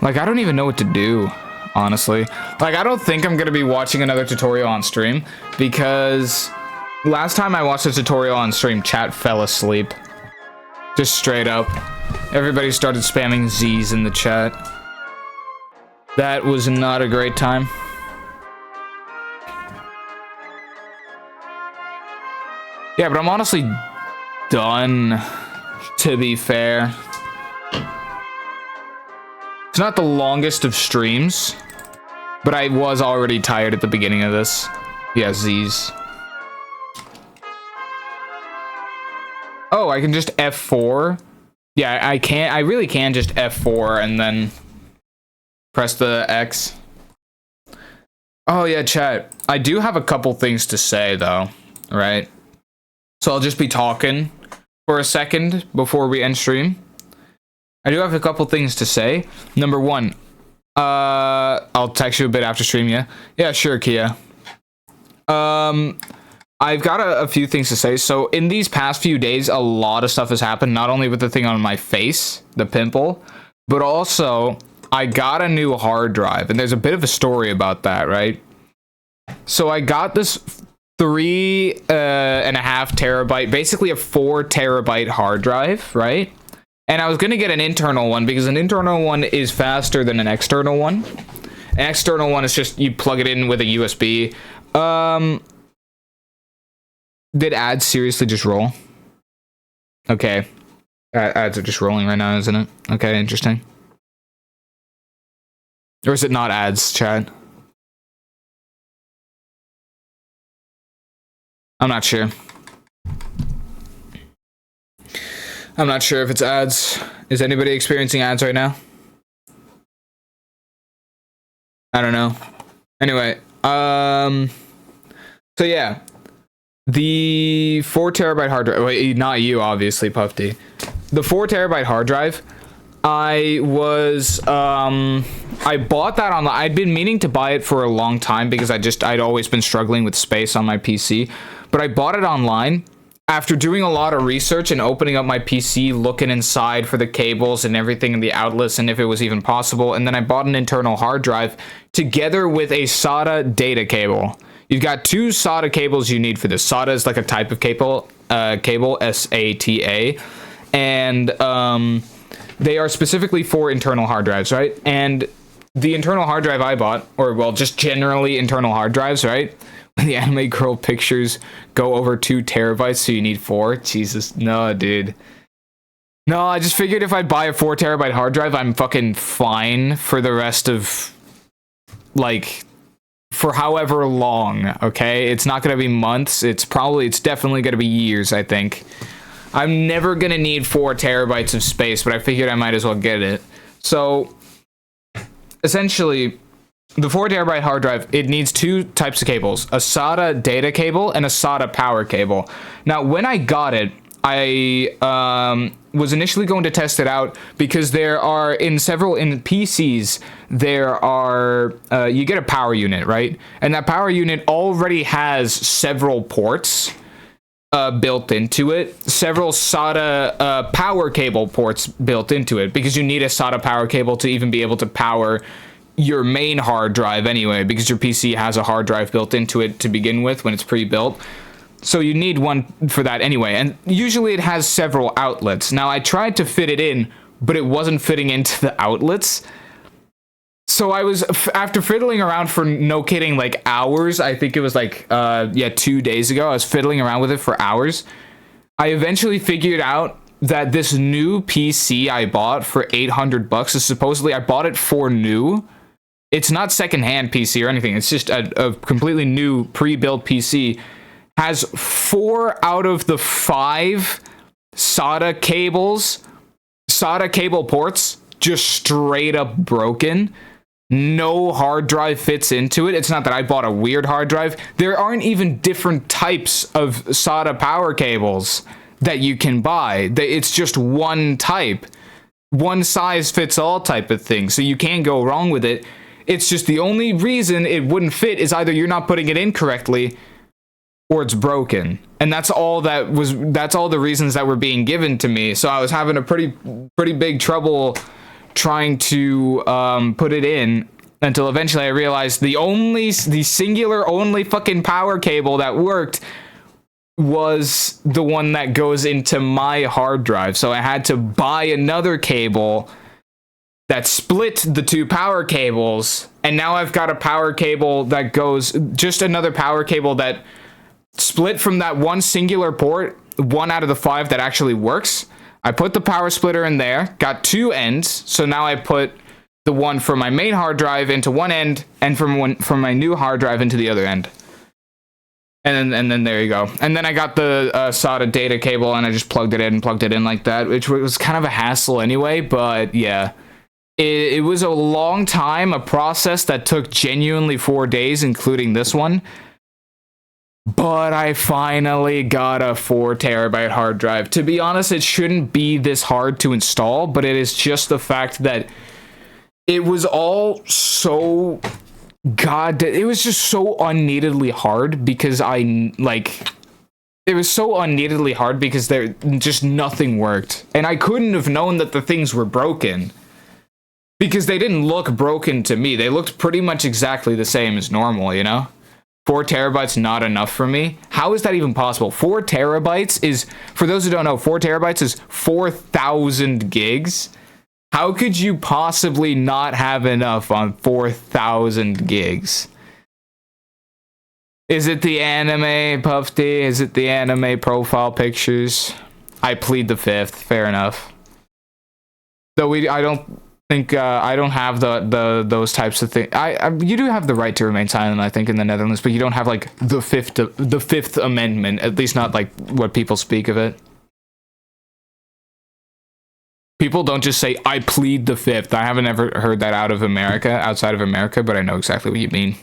Like, I don't even know what to do, honestly. Like, I don't think I'm going to be watching another tutorial on stream, because last time I watched a tutorial on stream, chat fell asleep. Just straight up. Everybody started spamming Z's in the chat. That was not a great time. Yeah, but I'm honestly done, to be fair. It's not the longest of streams, but I was already tired at the beginning of this. Yeah, Z's. Oh, I can just F4? Yeah, I can't. I really can just F4 and then press the X. Oh, yeah, chat. I do have a couple things to say, though, right? So I'll just be talking for a second before we end stream. I do have a couple things to say. Number one, I'll text you a bit after stream, yeah? Yeah, sure, Kia. I've got a few things to say. So in these past few days, a lot of stuff has happened, not only with the thing on my face, the pimple, but also I got a new hard drive, and there's a bit of a story about that, right? So I got this 3.5 terabyte, basically a 4 terabyte hard drive, right? And I was going to get an internal one because an internal one is faster than an external one. An external one is just you plug it in with a USB. Did ads seriously just roll? Okay. Ads are just rolling right now, isn't it? Okay, interesting. Or is it not ads, chat? I'm not sure. I'm not sure if it's ads. Is anybody experiencing ads right now? I don't know. Anyway, so yeah. The 4 terabyte hard drive, wait, not you, obviously, Puffy. The 4 terabyte hard drive, I bought that online. I'd been meaning to buy it for a long time because I'd always been struggling with space on my PC, but I bought it online after doing a lot of research and opening up my PC, looking inside for the cables and everything and the outlets and if it was even possible. And then I bought an internal hard drive together with a SATA data cable. You've got 2 SATA cables you need for this. SATA is like a type of cable, SATA, and they are specifically for internal hard drives, right? And the internal hard drive I bought, or well, just generally internal hard drives, right? When the anime girl pictures go over 2 terabytes, so you need 4. Jesus, no, dude. No, I just figured if I buy a 4 terabyte hard drive, I'm fucking fine for the rest of, like, for however long, okay? It's not gonna be months. It's definitely gonna be years, I think. I'm never gonna need 4 terabytes of space, but I figured I might as well get it. So, essentially, the 4 terabyte hard drive, it needs 2 types of cables, a SATA data cable and a SATA power cable. Now, when I got it, I was initially going to test it out because there are in PCs there are you get a power unit, right? And that power unit already has several ports built into it, several SATA power cable ports built into it, because you need a SATA power cable to even be able to power your main hard drive anyway, because your PC has a hard drive built into it to begin with when it's pre-built. So you need one for that anyway, and usually it has several outlets. Now, I tried to fit it in, but it wasn't fitting into the outlets. So I was, after fiddling around for, no kidding, like hours, I think it was like, 2 days ago, I was fiddling around with it for hours. I eventually figured out that this new PC I bought for $800 is supposedly, I bought it for new. It's not secondhand PC or anything. It's just a completely new pre-built PC. Has 4 out of the 5 SATA cable ports just straight up broken. No hard drive fits into it. It's not that I bought a weird hard drive. There aren't even different types of SATA power cables that you can buy. It's just one type. One size fits all type of thing. So you can't go wrong with it. It's just the only reason it wouldn't fit is either you're not putting it in correctly or it's broken. And that's all the reasons that were being given to me. So I was having a pretty big trouble trying to put it in until eventually I realized the singular only fucking power cable that worked was the one that goes into my hard drive. So I had to buy another cable that split the 2 power cables, and now I've got a power cable that goes, just another power cable that split from that one singular port, 1 out of the 5 that actually works. I put the power splitter in there, got 2 ends, so now I put the one from my main hard drive into one end, and from my new hard drive into the other end. And then there you go. And then I got the SATA data cable, and I just plugged it in like that, which was kind of a hassle anyway, but yeah. It was a long time, a process that took genuinely 4 days, including this one. But I finally got a 4 terabyte hard drive. To be honest, it shouldn't be this hard to install, but it is just the fact that it was all so... it was just so unneededly hard because it was so unneededly hard because there just nothing worked. And I couldn't have known that the things were broken because they didn't look broken to me. They looked pretty much exactly the same as normal, you know? 4 terabytes not enough for me. How is that even possible? 4 terabytes is, for those who don't know, 4 terabytes is 4,000 gigs. How could you possibly not have enough on 4,000 gigs? Is it the anime, Puffy? Is it the anime profile pictures? I plead the 5th. Fair enough. Though I don't think I don't have those types of things. You do have the right to remain silent, I think, in the Netherlands, but you don't have like the Fifth Amendment. At least not like what people speak of it. People don't just say I plead the 5th. I haven't ever heard that outside of America, but I know exactly what you mean.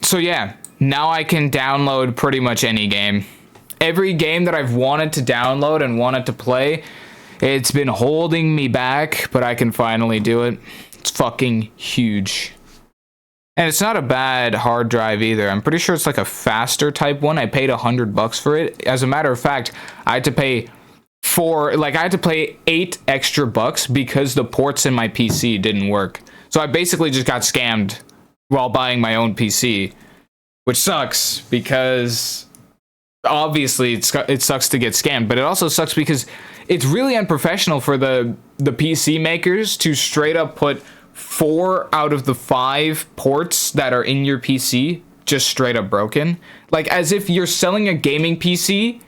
So yeah, now I can download pretty much any game. Every game that I've wanted to download and wanted to play, it's been holding me back, but I can finally do it. It's fucking huge. And it's not a bad hard drive either. I'm pretty sure it's like a faster type one. I paid $100 for it. As a matter of fact, I had to pay 8 extra bucks because the ports in my PC didn't work. So I basically just got scammed while buying my own PC, which sucks because obviously it sucks to get scammed, but it also sucks because it's really unprofessional for the PC makers to straight up put 4 out of the 5 ports that are in your PC just straight up broken. Like as if you're selling a gaming PC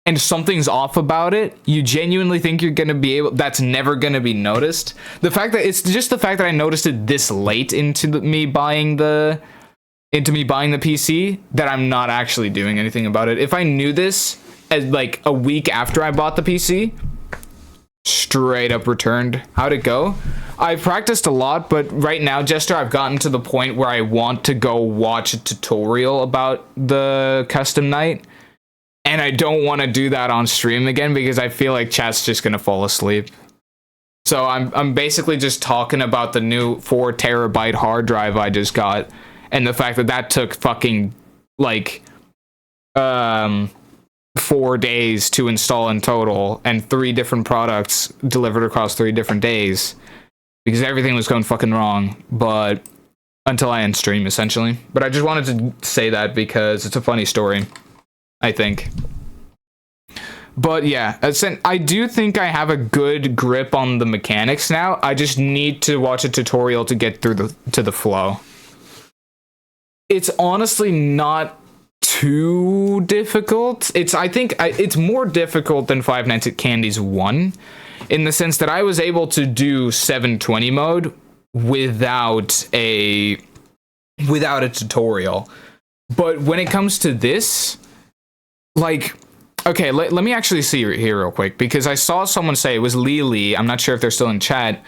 and something's off about it, you genuinely think you're gonna be able, that's never gonna be noticed. It's just the fact that I noticed it this late into me buying the PC that I'm not actually doing anything about it. If I knew this as like a week after I bought the PC, straight up returned. How'd it go? I practiced a lot, but right now, Jester, I've gotten to the point where I want to go watch a tutorial about the custom night, and I don't want to do that on stream again because I feel like chat's just gonna fall asleep. So I'm basically just talking about the new 4 terabyte hard drive I just got, and the fact that took fucking like 4 days to install in total, and 3 different products delivered across 3 different days because everything was going fucking wrong, but until I end stream essentially. But I just wanted to say that because it's a funny story, I think. But yeah, I do think I have a good grip on the mechanics now. I just need to watch a tutorial to get through the flow. It's honestly not too difficult. I think it's more difficult than Five Nights at Candy's 1, in the sense that I was able to do 720 mode without a tutorial. But when it comes to this, like, okay, let me actually see here real quick, because I saw someone say, it was Lily, I'm not sure if they're still in chat,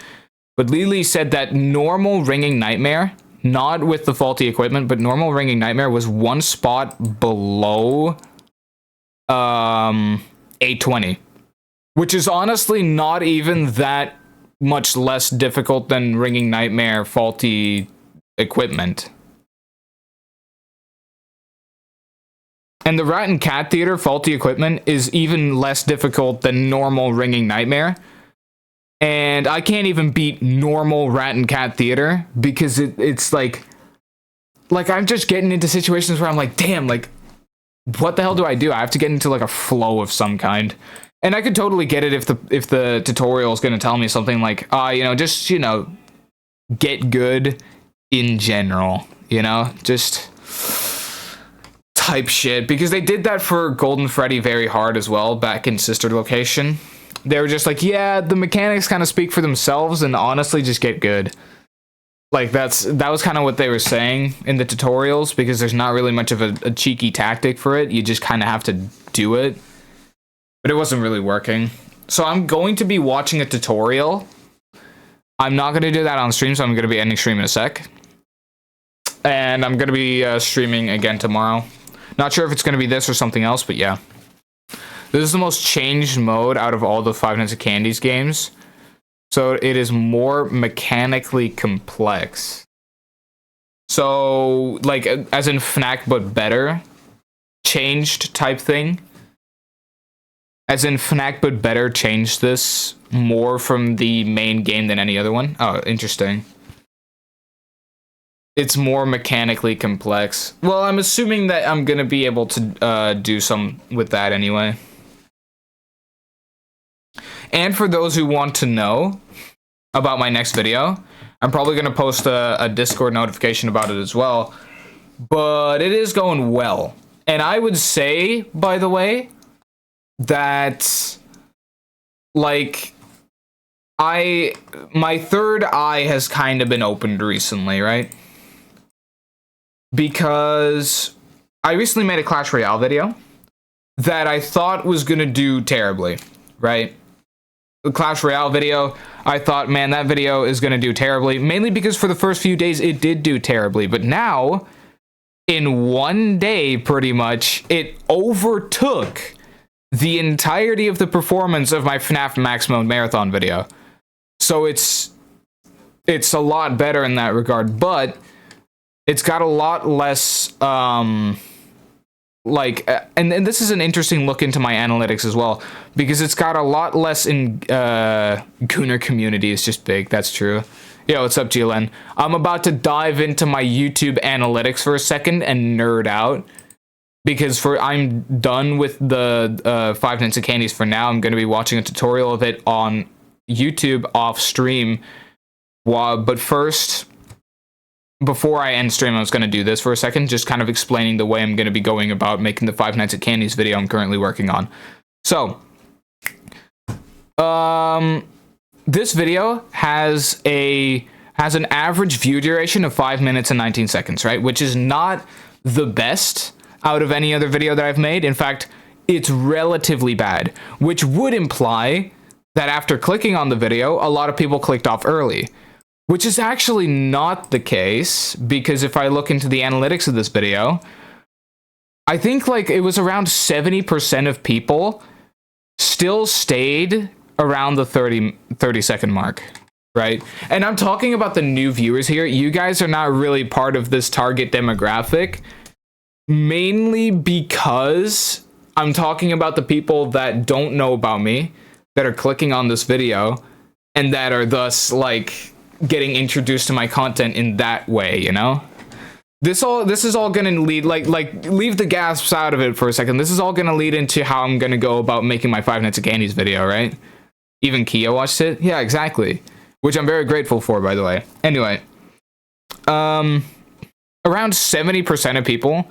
but Lily said that normal Ringing Nightmare, not with the faulty equipment, but normal Ringing Nightmare was one spot below 820, which is honestly not even that much less difficult than Ringing Nightmare faulty equipment. And the Rat and Cat Theater faulty equipment is even less difficult than normal Ringing Nightmare. And I can't even beat normal Rat and Cat Theater, because it's like I'm just getting into situations where I'm like, damn, like, what the hell do? I have to get into like a flow of some kind. And I could totally get it if the tutorial is going to tell me something like, just, get good in general, just type shit, because they did that for Golden Freddy very hard as well back in Sister Location. They were just like, yeah, the mechanics kind of speak for themselves, and honestly just get good. Like, that was kind of what they were saying in the tutorials, because there's not really much of a cheeky tactic for it. You just kind of have to do it. But it wasn't really working. So I'm going to be watching a tutorial. I'm not going to do that on stream, so I'm going to be ending stream in a sec. And I'm going to be streaming again tomorrow. Not sure if it's going to be this or something else, but yeah. This is the most changed mode out of all the Five Nights at Candy's games. So it is more mechanically complex. So, like, as in Fnac, but better. Changed type thing. As in Fnac, but better changed this more from the main game than any other one. Oh, interesting. It's more mechanically complex. Well, I'm assuming that I'm gonna be able to do some with that anyway. And for those who want to know about my next video, I'm probably gonna post a Discord notification about it as well. But it is going well. And I would say, by the way, that, like, my third eye has kind of been opened recently, right? Because I recently made a Clash Royale video that I thought was gonna do terribly, right? The Clash Royale video, I thought, man, that video is gonna do terribly, mainly because for the first few days it did do terribly, but now, in one day, pretty much, it overtook the entirety of the performance of my FNAF Max Mode Marathon video. So it's a lot better in that regard, but it's got a lot less, and this is an interesting look into my analytics as well, because it's got a lot less in, Gooner community is just big, that's true. Yo, what's up, GLN? I'm about to dive into my YouTube analytics for a second and nerd out, because I'm done with the, Five Nights at Candy's for now. I'm going to be watching a tutorial of it on YouTube off stream, but first, before I end stream, I was going to do this for a second, just kind of explaining the way I'm going to be going about making the Five Nights at Candy's video I'm currently working on. So, this video has an average view duration of 5 minutes and 19 seconds, right? Which is not the best out of any other video that I've made. In fact, it's relatively bad, which would imply that after clicking on the video, a lot of people clicked off early. Which is actually not the case, because if I look into the analytics of this video, I think like it was around 70% of people still stayed around the 30 second mark, right? And I'm talking about the new viewers here. You guys are not really part of this target demographic, mainly because I'm talking about the people that don't know about me, that are clicking on this video, and that are thus like getting introduced to my content in that way, you know? this is all gonna lead, like leave the gasps out of it for a second. This is all gonna lead into how I'm gonna go about making my Five Nights at Candy's video, right? Even Kia watched it. Yeah, exactly. Which I'm very grateful for, by the way. Anyway, around 70% of people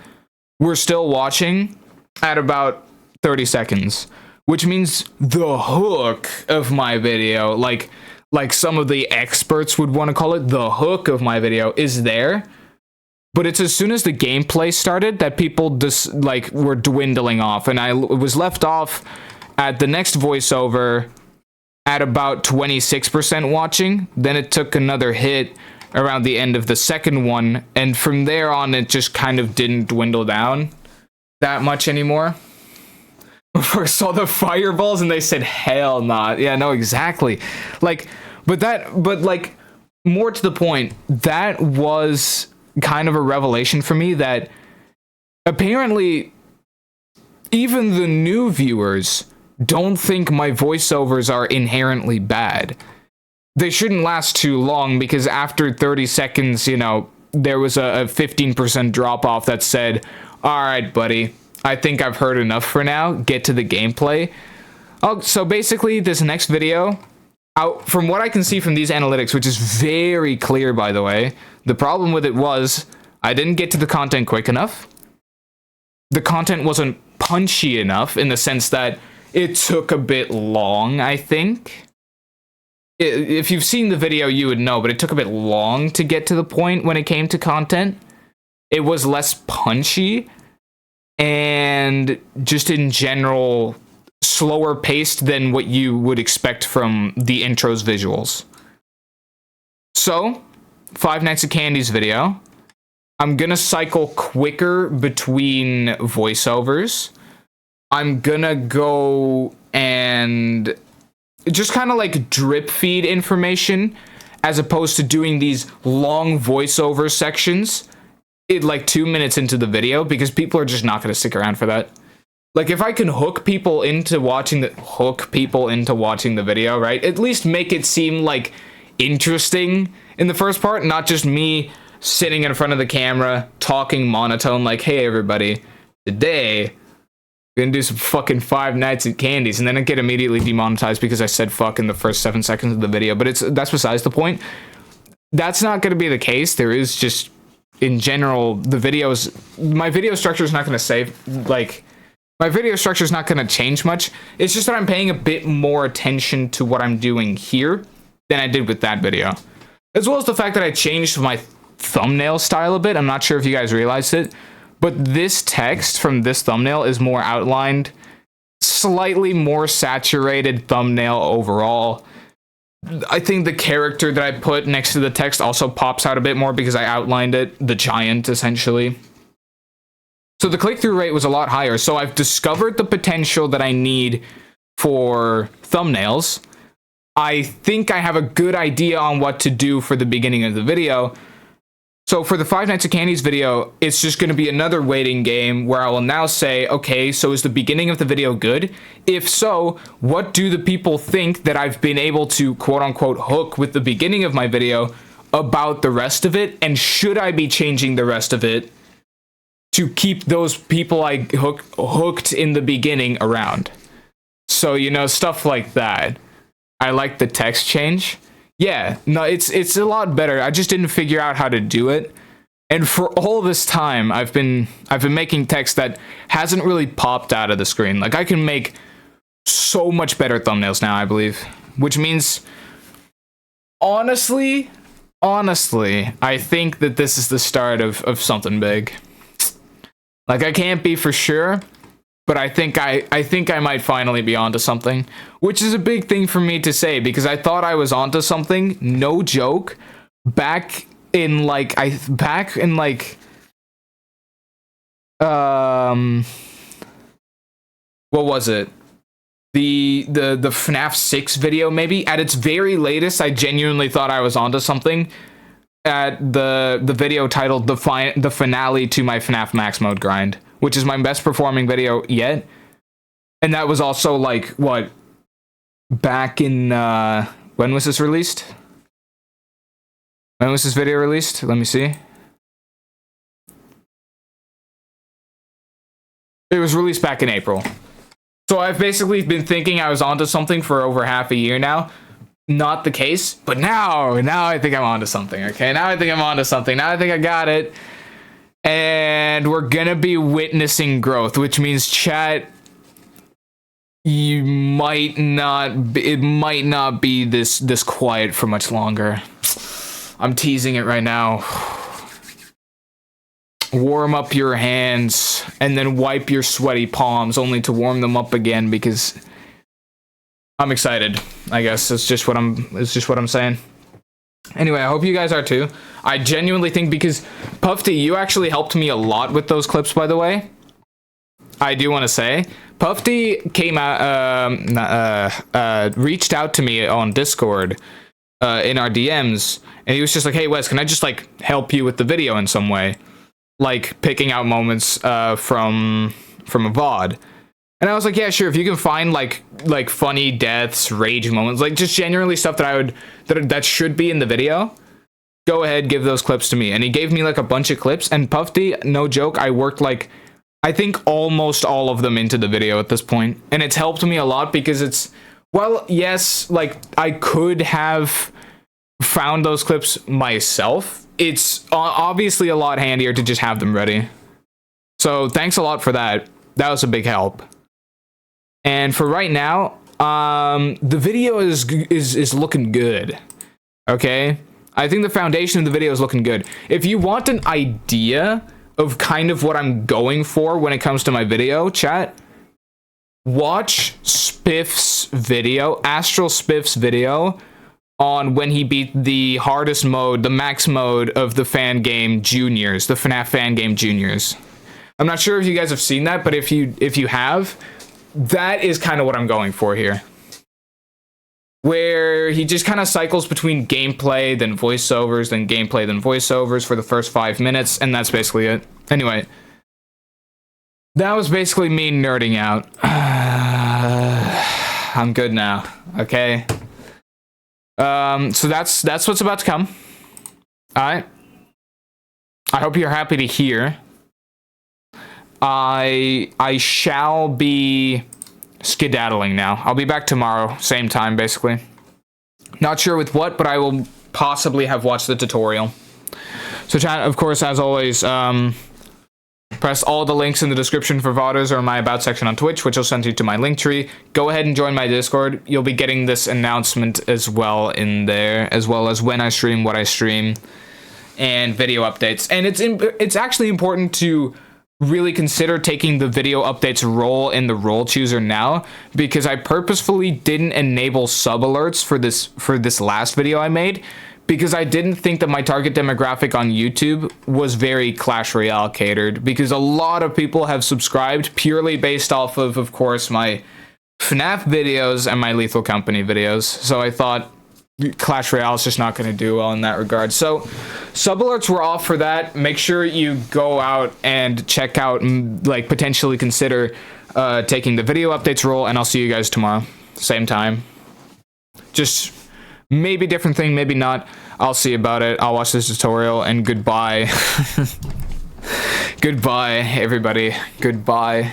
were still watching at about 30 seconds, which means the hook of my video, like some of the experts would want to call it, the hook of my video is there. But it's as soon as the gameplay started that people just like were dwindling off, and I was left off at the next voiceover at about 26% watching. Then it took another hit around the end of the second one, and from there on it just kind of didn't dwindle down that much anymore. Before I saw the fireballs and they said hell not. Yeah, no, exactly. Like, but like more to the point, that was kind of a revelation for me that apparently even the new viewers don't think my voiceovers are inherently bad. They shouldn't last too long, because after 30 seconds, you know, there was a 15% drop off that said, all right, buddy, I think I've heard enough for now. Get to the gameplay. Oh, so basically this next video, from what I can see from these analytics, which is very clear, by the way, the problem with it was I didn't get to the content quick enough. The content wasn't punchy enough in the sense that it took a bit long, I think. If you've seen the video, you would know, but it took a bit long to get to the point when it came to content. It was less punchy and just in general slower paced than what you would expect from the intro's visuals. So, Five Nights at Candy's video, I'm gonna cycle quicker between voiceovers. I'm gonna go and just kind of like drip feed information as opposed to doing these long voiceover sections like 2 minutes into the video, because people are just not going to stick around for that. Like, if I can hook people into watching the video, right? At least make it seem like interesting in the first part, not just me sitting in front of the camera talking monotone like, hey everybody, today we're gonna do some fucking Five Nights at Candy's, and then I get immediately demonetized because I said fuck in the first 7 seconds of the video. But that's besides the point. That's not gonna be the case. There is just, in general, my video structure is not gonna my video structure is not gonna change much. It's just that I'm paying a bit more attention to what I'm doing here than I did with that video. As well as the fact that I changed my thumbnail style a bit. I'm not sure if you guys realized it, but this text from this thumbnail is more outlined, slightly more saturated thumbnail overall. I think the character that I put next to the text also pops out a bit more because I outlined it, the giant, essentially. So the click-through rate was a lot higher. So I've discovered the potential that I need for thumbnails. I think I have a good idea on what to do for the beginning of the video. So for the Five Nights at Candy's video, it's just going to be another waiting game where I will now say, okay, so is the beginning of the video good? If so, what do the people think that I've been able to quote-unquote hook with the beginning of my video about the rest of it? And should I be changing the rest of it to keep those people I hooked in the beginning around? So, you know, stuff like that. I like the text change. Yeah, no, it's a lot better. I just didn't figure out how to do it. And for all this time, I've been making text that hasn't really popped out of the screen. Like, I can make so much better thumbnails now, I believe. Which means, honestly, I think that this is the start of something big. Like, I can't be for sure, but I think I might finally be onto something, which is a big thing for me to say, because I thought I was onto something, no joke, back in like what was it? The FNAF 6 video, maybe. At its very latest, I genuinely thought I was onto something at the video titled the finale to my FNAF Max Mode grind, which is my best performing video yet. And that was also like, what, back in, when was this released? When was this video released? Let me see. It was released back in April. So I've basically been thinking I was onto something for over half a year now. Not the case, but now I think I'm onto something, okay? Now I think I'm onto something. Now I think I got it. And we're gonna be witnessing growth, which means, chat, it might not be this quiet for much longer. I'm teasing it right now. Warm up your hands and then wipe your sweaty palms, only to warm them up again, because I'm excited. I guess it's just what I'm saying. Anyway, I hope you guys are too. I genuinely think, because Puffy, you actually helped me a lot with those clips, by the way. I do want to say Puffy came out, reached out to me on Discord in our DMs, and he was just like, "Hey Wes, can I just like help you with the video in some way, like picking out moments from a VOD?" And I was like, "Yeah, sure. If you can find like funny deaths, rage moments, like just genuinely stuff that should be in the video, go ahead, give those clips to me." And he gave me like a bunch of clips, and Puffy, no joke, I worked like, I think almost all of them into the video at this point. And it's helped me a lot, because it's, well, yes, like I could have found those clips myself. It's obviously a lot handier to just have them ready. So thanks a lot for that. That was a big help. And for right now, the video is looking good. Okay? I think the foundation of the video is looking good. If you want an idea of kind of what I'm going for when it comes to my video, chat, watch Spiff's video, Astral Spiff's video, on when he beat the hardest mode, the max mode of the fan game Juniors, the FNAF fan game Juniors. I'm not sure if you guys have seen that, but if you have, that is kind of what I'm going for here. Where he just kind of cycles between gameplay, then voiceovers, then gameplay, then voiceovers for the first 5 minutes, and that's basically it. Anyway, that was basically me nerding out. I'm good now, okay? So that's what's about to come. Alright. I hope you're happy to hear. I shall be skedaddling now. I'll be back tomorrow, same time, basically. Not sure with what, but I will possibly have watched the tutorial. So chat, of course, as always, press all the links in the description for VODers or my About section on Twitch, which will send you to my link tree. Go ahead and join my Discord. You'll be getting this announcement as well in there, as well as when I stream, what I stream, and video updates. And it's actually important to really consider taking the video updates role in the role chooser now, because I purposefully didn't enable sub alerts for this last video I made, because I didn't think that my target demographic on YouTube was very Clash Royale catered, because a lot of people have subscribed purely based off of course, my FNAF videos and my Lethal Company videos. So I thought Clash Royale is just not going to do well in that regard. So sub alerts were off for that. Make sure you go out and check out and like potentially consider taking the video updates role, and I'll see you guys tomorrow, same time. Just maybe different thing, maybe not. I'll see about it. I'll watch this tutorial, and goodbye. Goodbye, everybody. Goodbye.